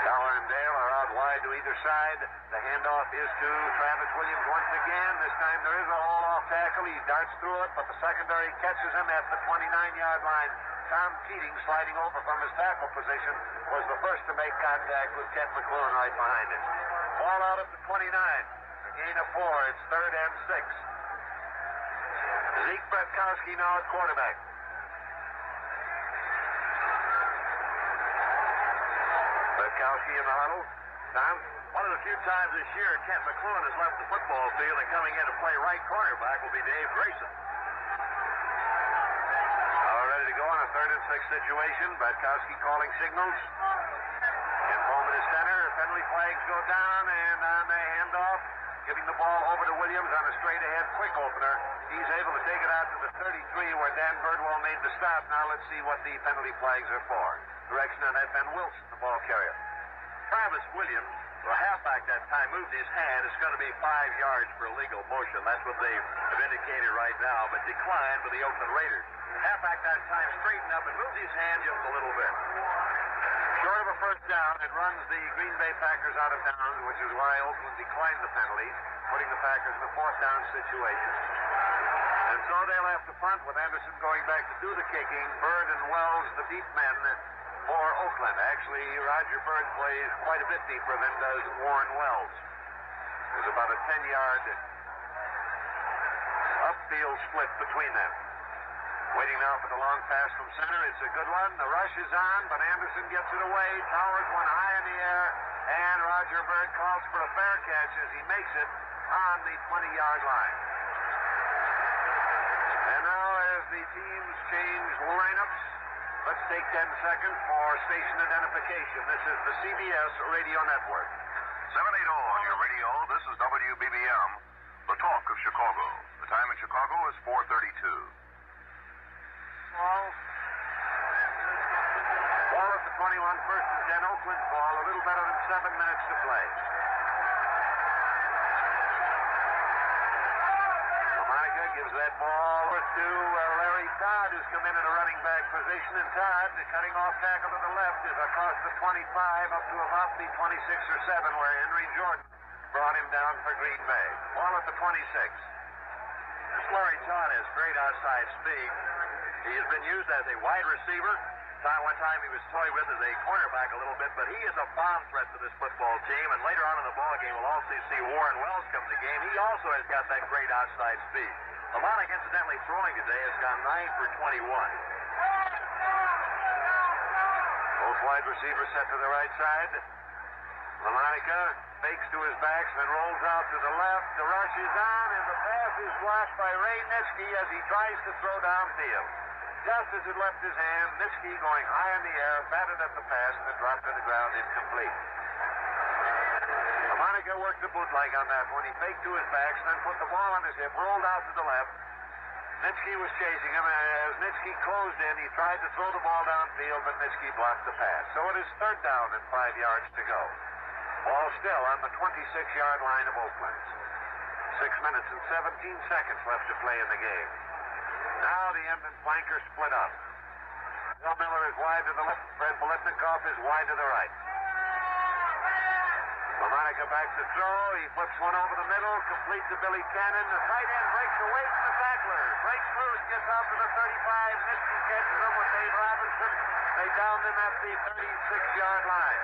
Dollar and Dale are out wide to either side. The handoff is to Travis Williams once again. This time there is a haul-off tackle. He darts through it, but the secondary catches him at the 29-yard line. Tom Keating, sliding over from his tackle position, was the first to make contact with Ken McClure right behind him. Ball out at the 29. A gain of 4. It's third and 6. Zeke Bratkowski now at quarterback. Kowski in the huddle. Tom? One of the few times this year Kent McLuhan has left the football field and coming in to play right cornerback will be Dave Grayson. All ready to go on a 3rd and 6 situation. Batkowski calling signals. Kent Bowman is center. Penalty flags go down, and on the handoff, giving the ball over to Williams on a straight-ahead quick opener. He's able to take it out to the 33 where Dan Birdwell made the stop. Now let's see what the penalty flags are for. Direction on that, Ben Wilson, the ball carrier. Travis Williams, the halfback that time, moved his hand. It's going to be 5 yards for illegal motion. That's what they have indicated right now, but declined for the Oakland Raiders. Halfback that time straightened up and moved his hand just a little bit. Short of a first down, it runs the Green Bay Packers out of bounds, which is why Oakland declined the penalty, putting the Packers in a 4th down situation. And so they left the front with Anderson going back to do the kicking. Bird and Wells, the deep men for Oakland. Actually, Roger Bird plays quite a bit deeper than does Warren Wells. There's about a 10-yard upfield split between them. Waiting now for the long pass from center. It's a good one. The rush is on, but Anderson gets it away. Towers one high in the air, and Roger Bird calls for a fair catch as he makes it on the 20-yard line. And now as the teams change lineups, let's take 10 seconds for station identification. This is the CBS Radio Network. 780 on your radio. This is WBBM, the talk of Chicago. The time in Chicago is 4:32. Ball at the 21, 1st and 10, Oakland's ball, a little better than 7 minutes to play. LaMonica gives that ball to Larry Todd, who's come in at a running back position, and Todd, cutting off tackle to the left, is across the 25 up to about the 26 or 7, where Henry Jordan brought him down for Green Bay. Ball at the 26. This Larry Todd has great outside speed. He has been used as a wide receiver. One time he was toyed with as a cornerback a little bit, but he is a bomb threat to this football team. And later on in the ball game, we'll also see Warren Wells come to the game. He also has got that great outside speed. LaMonica, incidentally, throwing today has gone 9 for 21. Both wide receivers set to the right side. LaMonica fakes to his backs, then rolls out to the left. The rush is on, and the pass is blocked by Ray Nitschke as he tries to throw downfield. Just as it left his hand, Nitschke going high in the air, batted at the pass, and it dropped to the ground incomplete. LaMonica worked the bootleg on that one. He faked to his backs, then put the ball on his hip, rolled out to the left. Nitschke was chasing him, and as Nitschke closed in, he tried to throw the ball downfield, but Nitschke blocked the pass. So it is 3rd down and 5 yards to go. Ball still on the 26-yard line of Oakland. 6 minutes and 17 seconds left to play in the game. Now the end and flankers split up. Bill Miller is wide to the left. Fred Biletnikoff is wide to the right. LaMonica back to throw. He flips one over the middle, complete to Billy Cannon. The tight end breaks away from the tackler. Breaks loose, gets out to the 35. Nitschke catches him with Dave Robinson. They down him at the 36-yard line.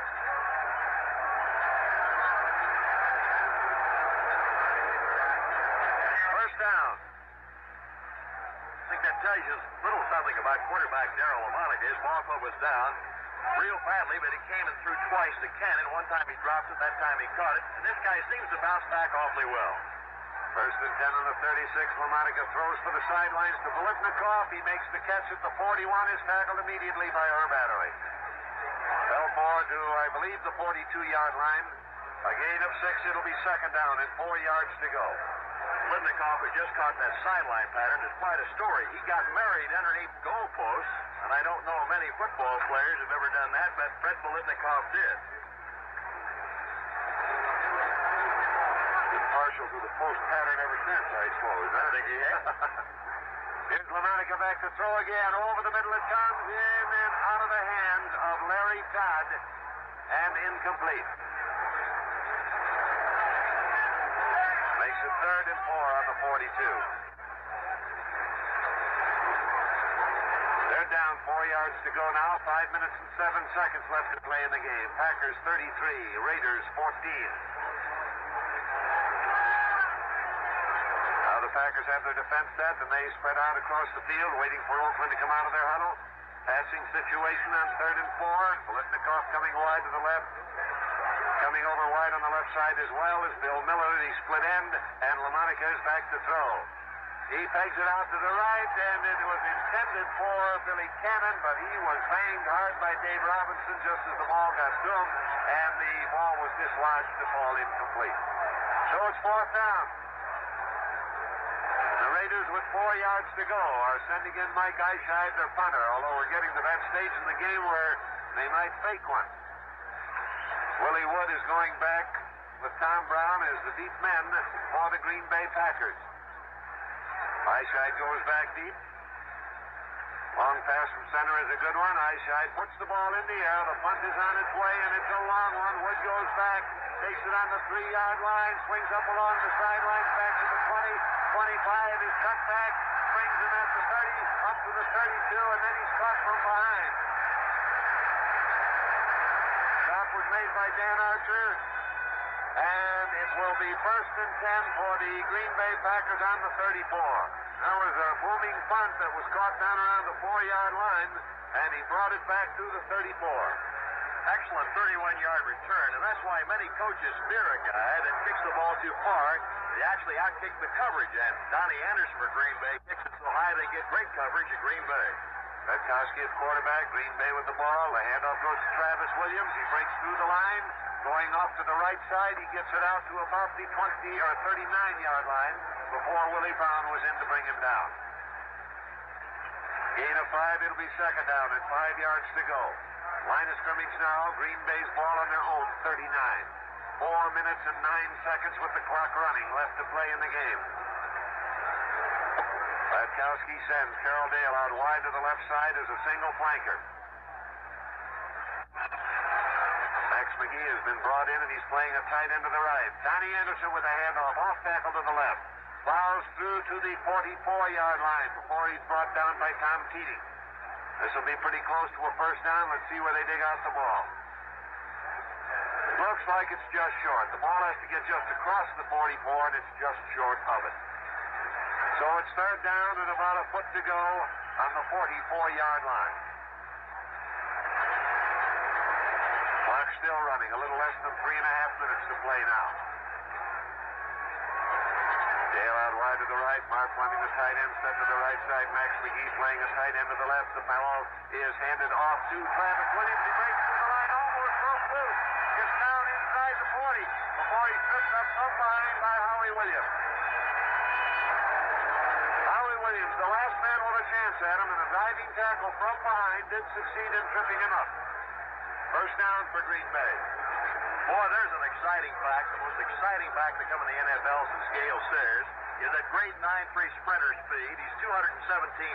First down. I think that tells you a little something about quarterback Darryl LaMonica. His ball club was down real badly, but he came and threw twice to Cannon. One time he dropped it, that time he caught it. And this guy seems to bounce back awfully well. 1st and 10 on the 36. LaMonica throws for the sidelines to Biletnikoff. He makes the catch at the 41. Is tackled immediately by Herb Adderley. Belmore to, I believe, the 42-yard line. A gain of 6. It'll be 2nd down and 4 yards to go. Biletnikoff has just caught that sideline pattern. It's quite a story. He got married underneath goalposts, and I don't know many football players have ever done that, but Fred Biletnikoff did. Been partial to the post pattern ever since, I suppose. I think he has. Here's LaMonica back to throw again. Over the middle it comes, in and out of the hands of Larry Todd, and incomplete. Makes it 3rd and 4 on the 42. They're down 4 yards to go now. 5 minutes and 7 seconds left to play in the game. Packers 33, Raiders 14. Now the Packers have their defense set, and they spread out across the field, waiting for Oakland to come out of their huddle. Passing situation on 3rd and 4. Bolitnikoff coming wide to the left. Coming over wide on the left side as well is Bill Miller, the split end, and LaMonica is back to throw. He pegs it out to the right, and it was intended for Billy Cannon, but he was banged hard by Dave Robinson just as the ball got to him, and the ball was dislodged to fall incomplete. So it's 4th down. The Raiders with 4 yards to go are sending in Mike Eichheid, their punter, although we're getting to that stage in the game where they might fake one. Willie Wood is going back with Tom Brown as the deep men for the Green Bay Packers. Eichheid goes back deep. Long pass from center is a good one. Eichheid puts the ball in the air. The punt is on its way, and it's a long one. Wood goes back, takes it on the 3-yard line, swings up along the sidelines, back to the 20, 25, is cut back, brings him at the 30, up to the 32, and then he's caught from behind. Stop was made by Dan Archer, and it will be 1st and 10 for the Green Bay Packers on the 34. There was a booming punt that was caught down around the 4-yard line, and he brought it back to the 34. Excellent 31-yard return, and that's why many coaches fear a guy that kicks the ball too far. They actually outkick the coverage, and Donnie Anderson for Green Bay kicks it so high they get great coverage at Green Bay. Petkowski at quarterback, Green Bay with the ball. The handoff goes to Travis Williams. He breaks through the line. Going off to the right side, he gets it out to about the 20 or 39-yard line before Willie Brown was in to bring him down. Gain of 5, it'll be 2nd down and 5 yards to go. Line of scrimmage now, Green Bay's ball on their own 39. 4 minutes and 9 seconds with the clock running left to play in the game. Petkowski sends Carroll Dale out wide to the left side as a single flanker. Max McGee has been brought in, and he's playing a tight end to the right. Donnie Anderson with a handoff, off tackle to the left. Fouls through to the 44-yard line before he's brought down by Tom Keating. This will be pretty close to a 1st down. Let's see where they dig out the ball. It looks like it's just short. The ball has to get just across the 44, and it's just short of it. So it's 3rd down and about a foot to go on the 44-yard line. Clock's still running. A little less than 3.5 minutes to play now. Dale out wide to the right. Mark Fleming, the tight end, set to the right side. Max McGee playing a tight end to the left. The ball is handed off to Travis Williams. He breaks through the line, almost broke through. Gets down inside the 40 before he's tripped up from behind by Howie Williams. Howie Williams, the last man with a chance at him, and a diving tackle from behind did succeed in tripping him up. 1st down for Green Bay. Boy, there's an exciting fact. The most exciting fact to come in the NFL since Gale Sayers is that grade 9.3 sprinter speed. He's 217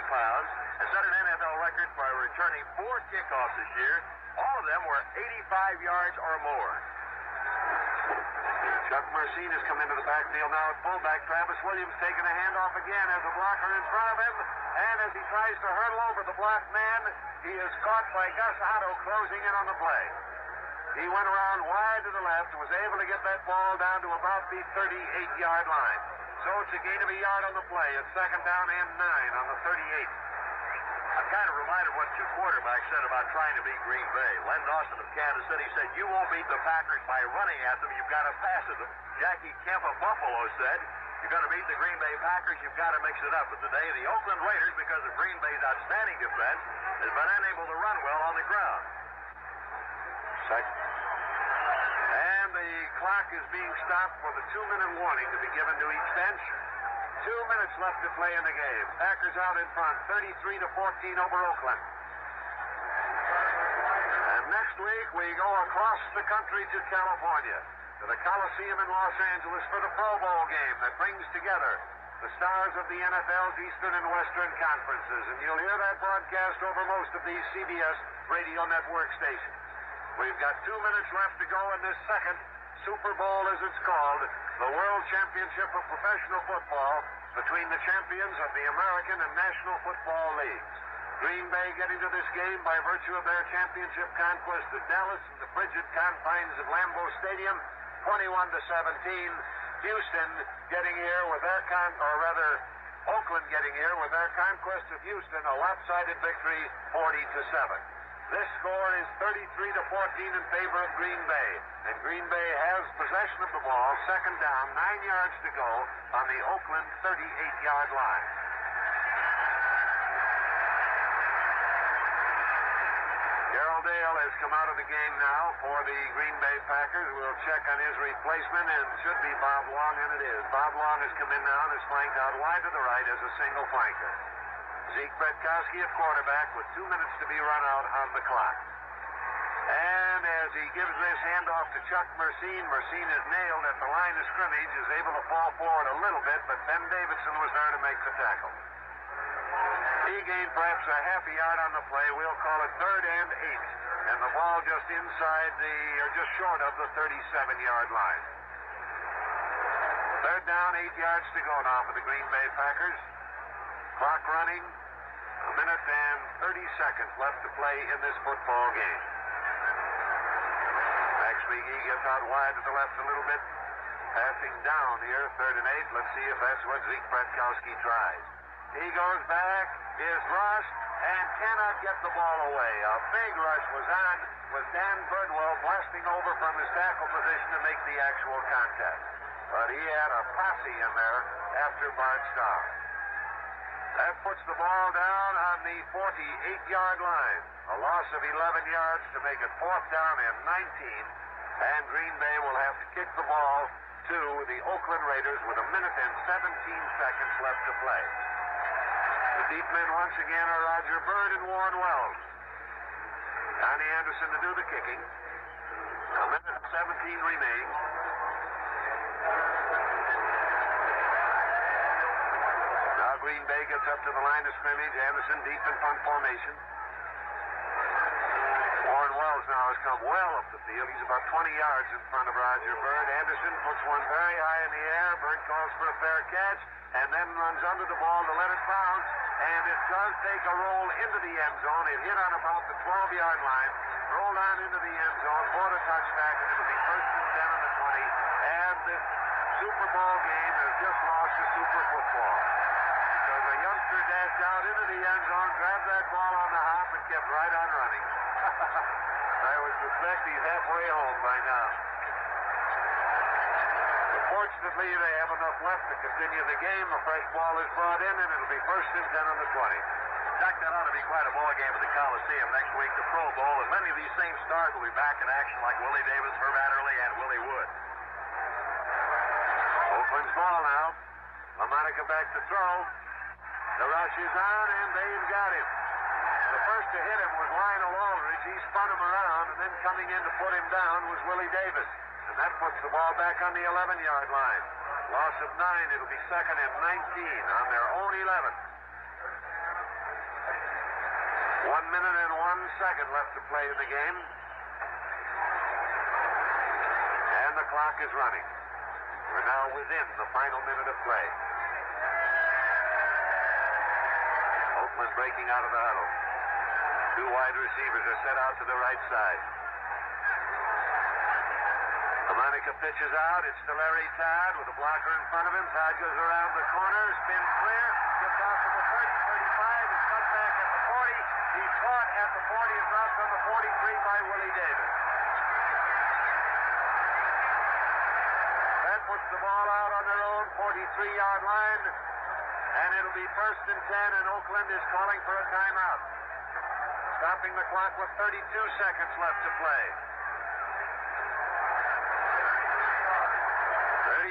pounds and set an NFL record by returning 4 kickoffs this year. All of them were 85 yards or more. Chuck Mercine has come into the backfield now at fullback. Travis Williams taking a handoff again as a blocker in front of him. And as he tries to hurdle over the blocked man, he is caught by Gus Otto closing in on the play. He went around wide to the left and was able to get that ball down to about the 38-yard line. So it's a gain of a yard on the play. It's 2nd down and 9 on the 38. I'm kind of reminded what 2 quarterbacks said about trying to beat Green Bay. Len Dawson of Kansas City said, you won't beat the Packers by running at them. You've got to pass at them. Jackie Kemp of Buffalo said, you're going to beat the Green Bay Packers, you've got to mix it up. But today, the Oakland Raiders, because of Green Bay's outstanding defense, has been unable to run well on the ground. And the clock is being stopped for the 2-minute warning to be given to each bench. 2 minutes left to play in the game. Packers out in front, 33-14 over Oakland. And next week, we go across the country to California, to the Coliseum in Los Angeles for the Pro Bowl game that brings together the stars of the NFL's Eastern and Western conferences. And you'll hear that broadcast over most of these CBS radio network stations. We've got 2 minutes left to go in this second Super Bowl, as it's called, the World Championship of Professional Football between the champions of the American and National Football Leagues. Green Bay getting to this game by virtue of their championship conquest at Dallas in the frigid confines of Lambeau Stadium, 21-17. Houston getting here with their Oakland getting here with their conquest of Houston, a lopsided victory, 40-7. This score is 33-14 in favor of Green Bay. And Green Bay has possession of the ball, second down, 9 yards to go on the Oakland 38-yard line. Darrell Dale has come out of the game now for the Green Bay Packers. We'll check on his replacement, and it should be Bob Long, and it is. Bob Long has come in now and is flanked out wide to the right as a single flanker. Zeke Bretkowski at quarterback with 2 minutes to be run out on the clock. And as he gives this handoff to Chuck Mercine is nailed at the line of scrimmage, is able to fall forward a little bit, but Ben Davidson was there to make the tackle. He gained perhaps a half a yard on the play. We'll call it 3rd and 8. And the ball just inside just short of the 37-yard line. 3rd down, 8 yards to go now for the Green Bay Packers. Clock running, 1 minute and 30 seconds left to play in this football game. Max McGee gets out wide to the left a little bit. Passing down here, 3rd and 8. Let's see if that's what Zeke Bretkowski tries. He goes back, is rushed, and cannot get the ball away. A big rush was on with Dan Birdwell blasting over from his tackle position to make the actual contact. But he had a posse in there after Bart Starr. That puts the ball down on the 48-yard line. A loss of 11 yards to make it 4th down and 19. And Green Bay will have to kick the ball to the Oakland Raiders with 1 minute and 17 seconds left to play. The deep men once again are Roger Byrd and Warren Wells. Donnie Anderson to do the kicking. 1 minute and 17 remains. Now Green Bay gets up to the line of scrimmage. Anderson deep in punt formation. Warren Wells now has come well up the field. He's about 20 yards in front of Roger Byrd. Anderson puts one very high in the air. Byrd calls for a fair catch and then runs under the ball to let it bounce. And it does take a roll into the end zone. It hit on about the 12-yard line, rolled on into the end zone, bought a touchback, and it'll be 1st and 10 on the 20. And this Super Bowl game has just lost to Super Football. Because a youngster dashed out into the end zone, grabbed that ball on the hop, and kept right on running. I would suspect he's halfway home by now. Fortunately, they have enough left to continue the game. A fresh ball is brought in, and it'll be 1st and 10 on the 20. Jack, that ought to be quite a ball game at the Coliseum next week, the Pro Bowl, and many of these same stars will be back in action like Willie Davis, Herb Adderley, and Willie Wood. Oakland's ball now. LaMonica back to throw. The rush is on, and they've got him. The first to hit him was Lionel Aldridge. He spun him around, and then coming in to put him down was Willie Davis. And that puts the ball back on the 11-yard line. Loss of 9. It'll be 2nd and 19 on their own 11. 1 minute and 1 second left to play in the game. And the clock is running. We're now within the final minute of play. Oakland breaking out of the huddle. 2 wide receivers are set out to the right side. LaMonica pitches out. It's to Larry Todd with a blocker in front of him. Todd goes around the corner, spins clear, gets off at the 30, 35, is cut back at the 40. He's caught at the 40 and dropped on the 43 by Willie Davis. That puts the ball out on their own 43-yard line, and it'll be 1st and 10, and Oakland is calling for a timeout. Stopping the clock with 32 seconds left to play.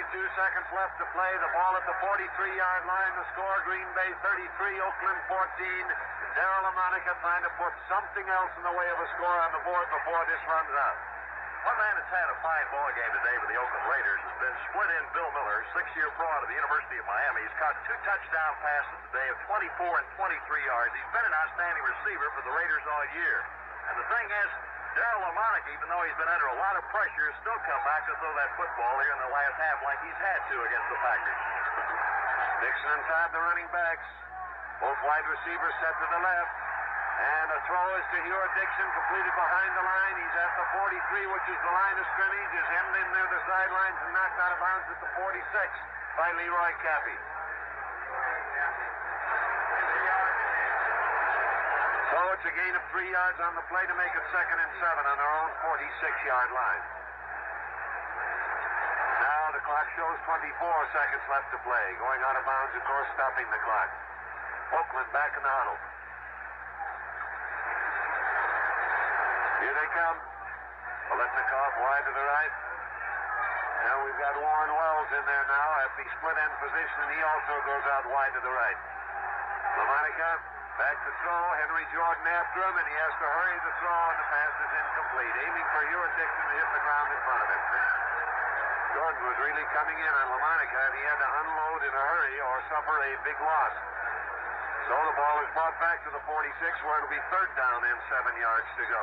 32 seconds left to play. The ball at the 43-yard line. The score, Green Bay 33, Oakland 14. Darrell LaMonica trying to put something else in the way of a score on the board before this runs out. One man that's had a fine ball game today for the Oakland Raiders has been split-in Bill Miller, 6-year pro out of the University of Miami. He's caught 2 touchdown passes today of 24 and 23 yards. He's been an outstanding receiver for the Raiders all year. And the thing is, Darrell LaMonica, even though he's been under a lot of pressure, has still come back to throw that football here in the last half like he's had to against the Packers. Dixon and Todd, the running backs. Both wide receivers set to the left. And a throw is to Hewart Dixon, completed behind the line. He's at the 43, which is the line of scrimmage. Is hemmed in near the sidelines and knocked out of bounds at the 46 by Leroy Cappy. So it's a gain of 3 yards on the play to make it 2nd and 7 on their own 46-yard line. Now the clock shows 24 seconds left to play. Going out of bounds, of course, stopping the clock. Oakland back in the huddle. Here they come. Bolitnikov wide to the right. Now we've got Warren Wells in there now at the split end position, and he also goes out wide to the right. LaMonica back to throw. Henry Jordan after him, and he has to hurry the throw, and the pass is incomplete. Aiming for Hewitt Dixon to hit the ground in front of him. Jordan was really coming in on LaMonica, and he had to unload in a hurry or suffer a big loss. So the ball is brought back to the 46, where it'll be 3rd down and 7 yards to go.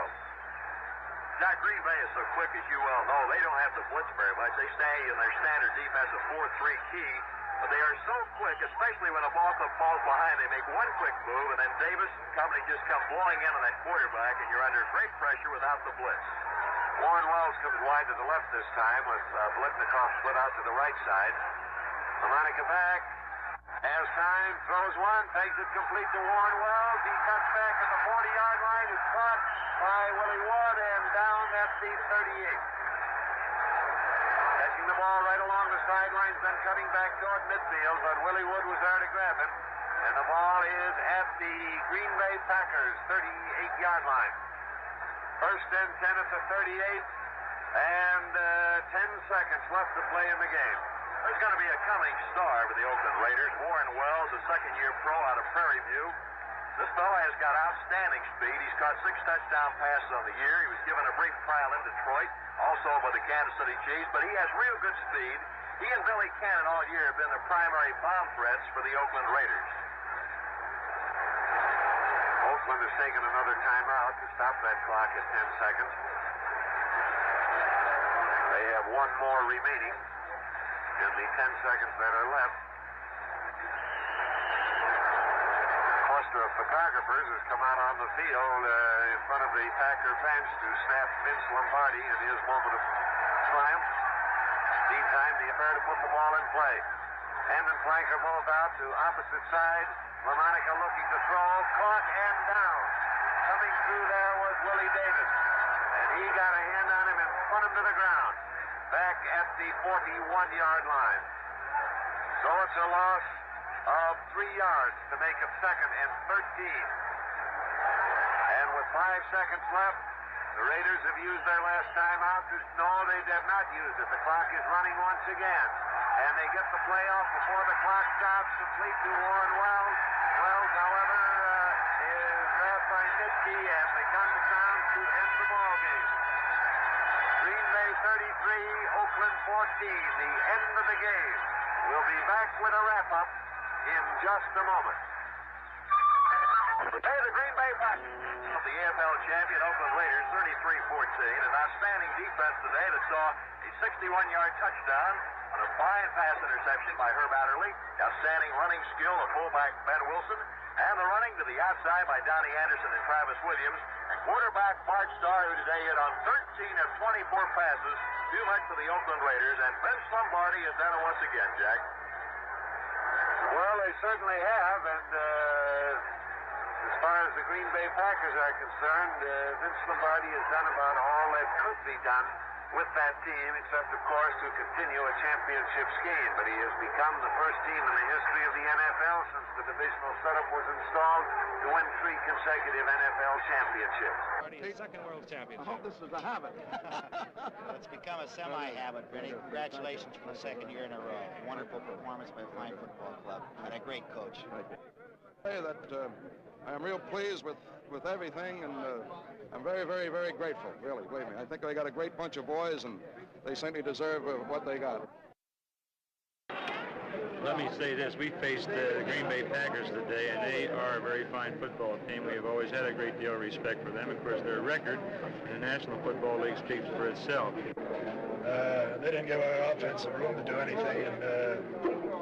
Jack, Green Bay is so quick, as you well know. They don't have to blitz very much. They stay in their standard defensive 4-3 key. But they are so quick, especially when a ball club falls behind. They make one quick move, and then Davis and company just come blowing in on that quarterback, and you're under great pressure without the blitz. Warren Wells comes wide to the left this time with Bolitnikov split out to the right side. LaMonica back. Has time, throws one, takes it complete to Warren Wells. He cuts back at the 40-yard line. It's caught by Willie Wood and down at the 38. Catching the ball right along the sidelines, then cutting back toward midfield, but Willie Wood was there to grab it. And the ball is at the Green Bay Packers 38-yard line. 1st and 10 at the 38, and 10 seconds left to play in the game. There's going to be a coming star for the Oakland Raiders. Warren Wells, a second-year pro out of Prairie View. This fellow has got outstanding speed. He's caught 6 touchdown passes on the year. He was given a brief trial in Detroit, also by the Kansas City Chiefs, but he has real good speed. He and Billy Cannon all year have been the primary bomb threats for the Oakland Raiders. Oakland has taken another timeout to stop that clock at 10 seconds. They have one more remaining in the 10 seconds that are left. A cluster of photographers has come out on the field in front of the Packer bench to snap Vince Lombardi in his moment of triumph. Meantime, the affair to put the ball in play. Hand and flank are both out to opposite side. LaMonica looking to throw, caught and down. Coming through there was Willie Davis, and he got a hand on him and put him to the ground. Back at the 41-yard line. So it's a loss of 3 yards to make it 2nd and 13. And with 5 seconds left, the Raiders have used their last timeout. No, they did not use it. The clock is running once again. And they get the play off before the clock stops, complete to Warren Wells. Wells, however, is grabbed by Nitke, and they come to town to end the ball game. Green Bay 33, Oakland 14, the end of the game. We'll be back with a wrap-up in just a moment. Hey, the Green Bay Packers of the AFL champion Oakland Raiders, 33-14. An outstanding defense today that saw a 61-yard touchdown on a fine pass interception by Herb Adderley. Outstanding running skill of fullback Ben Wilson. And the running to the outside by Donnie Anderson and Travis Williams. And quarterback Mark Starr, who today hit on 13 of 24 passes. Too much for the Oakland Raiders. And Vince Lombardi has done it once again, Jack. Well, they certainly have. And as far as the Green Bay Packers are concerned, Vince Lombardi has done about all that could be done with that team, except, of course, to continue a championship scheme. But he has become the first team in the history of the NFL since the divisional setup was installed to win 3 consecutive NFL championships. Second world championship. I hope this is a habit. It's become a semi-habit, Benny. Congratulations for the 2nd year in a row. Wonderful performance by a fine football club and a great coach. Say that I am real pleased with everything, and I'm very, very, very grateful, really, believe me. I think they got a great bunch of boys, and they simply deserve what they got. Let me say this. We faced the Green Bay Packers today, and they are a very fine football team. We have always had a great deal of respect for them. Of course, their record in the National Football League speaks for itself. They didn't give our offense room to do anything, and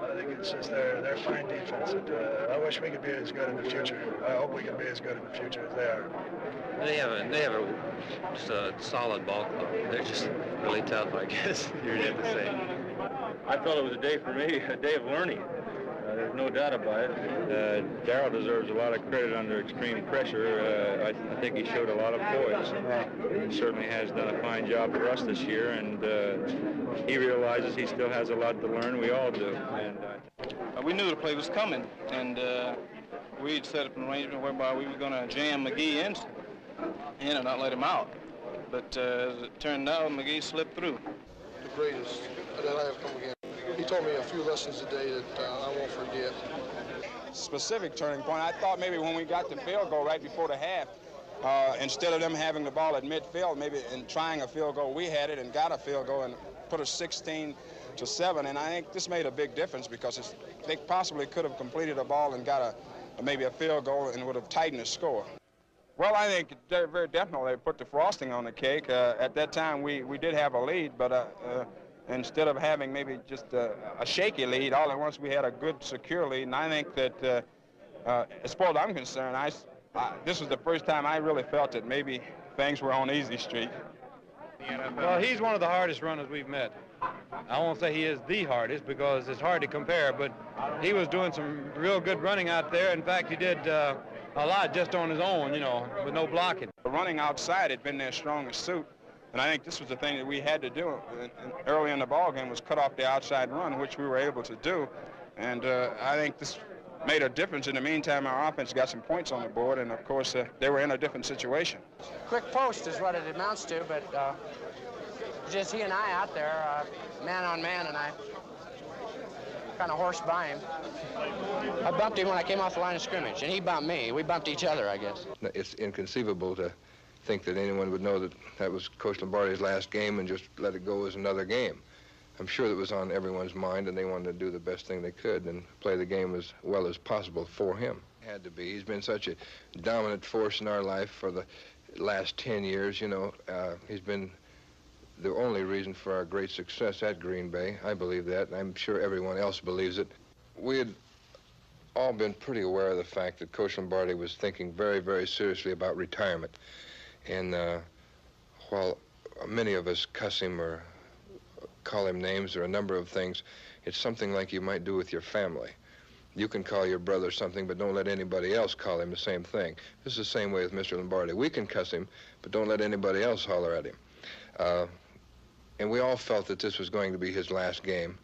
I think it's just their fine defense. And, I wish we could be as good in the future. I hope we can be as good in the future as they are. They have a solid ball club. They're just really tough, I guess you'd have to say. I felt it was a day for me, a day of learning. There's no doubt about it. Darrell deserves a lot of credit under extreme pressure. I think he showed a lot of poise. He certainly has done a fine job for us this year, and he realizes he still has a lot to learn. We all do. And we knew the play was coming, and we'd set up an arrangement whereby we were going to jam McGee in and not let him out. But as it turned out, McGee slipped through. The greatest that I have come against. He told me a few lessons today that I won't forget. Specific turning point, I thought maybe when we got the field goal right before the half, instead of them having the ball at midfield, maybe in trying a field goal, we had it and got a field goal and put us 16-7. And I think this made a big difference because they possibly could have completed a ball and got maybe a field goal and would have tightened the score. Well, I think very definitely they put the frosting on the cake. At that time, we did have a lead, but instead of having maybe just a shaky lead, all at once we had a good, secure lead. And I think that, as far as I'm concerned, this was the first time I really felt that maybe things were on easy street. Well, he's one of the hardest runners we've met. I won't say he is the hardest because it's hard to compare, but he was doing some real good running out there. In fact, he did a lot just on his own, with no blocking. Running outside had been their strongest suit, and I think this was the thing that we had to do early in the ball game was cut off the outside run, which we were able to do, and I think this made a difference. In the meantime, our offense got some points on the board, and of course, they were in a different situation. Quick post is what it amounts to, but just he and I out there, man on man, and I kind of horsed by him. I bumped him when I came off the line of scrimmage, and he bumped me. We bumped each other, I guess. It's inconceivable to think that anyone would know that that was Coach Lombardi's last game and just let it go as another game. I'm sure that was on everyone's mind, and they wanted to do the best thing they could and play the game as well as possible for him. Had to be. He's been such a dominant force in our life for the last 10 years, He's been the only reason for our great success at Green Bay. I believe that, and I'm sure everyone else believes it. We had all been pretty aware of the fact that Coach Lombardi was thinking very, very seriously about retirement. And while many of us cuss him or call him names or a number of things, it's something like you might do with your family. You can call your brother something, but don't let anybody else call him the same thing. This is the same way with Mr. Lombardi. We can cuss him, but don't let anybody else holler at him. And we all felt that this was going to be his last game.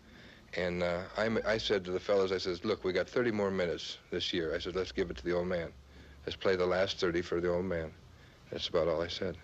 And I said to the fellas, I said, look, we got 30 more minutes this year. I said, let's give it to the old man. Let's play the last 30 for the old man. That's about all I said.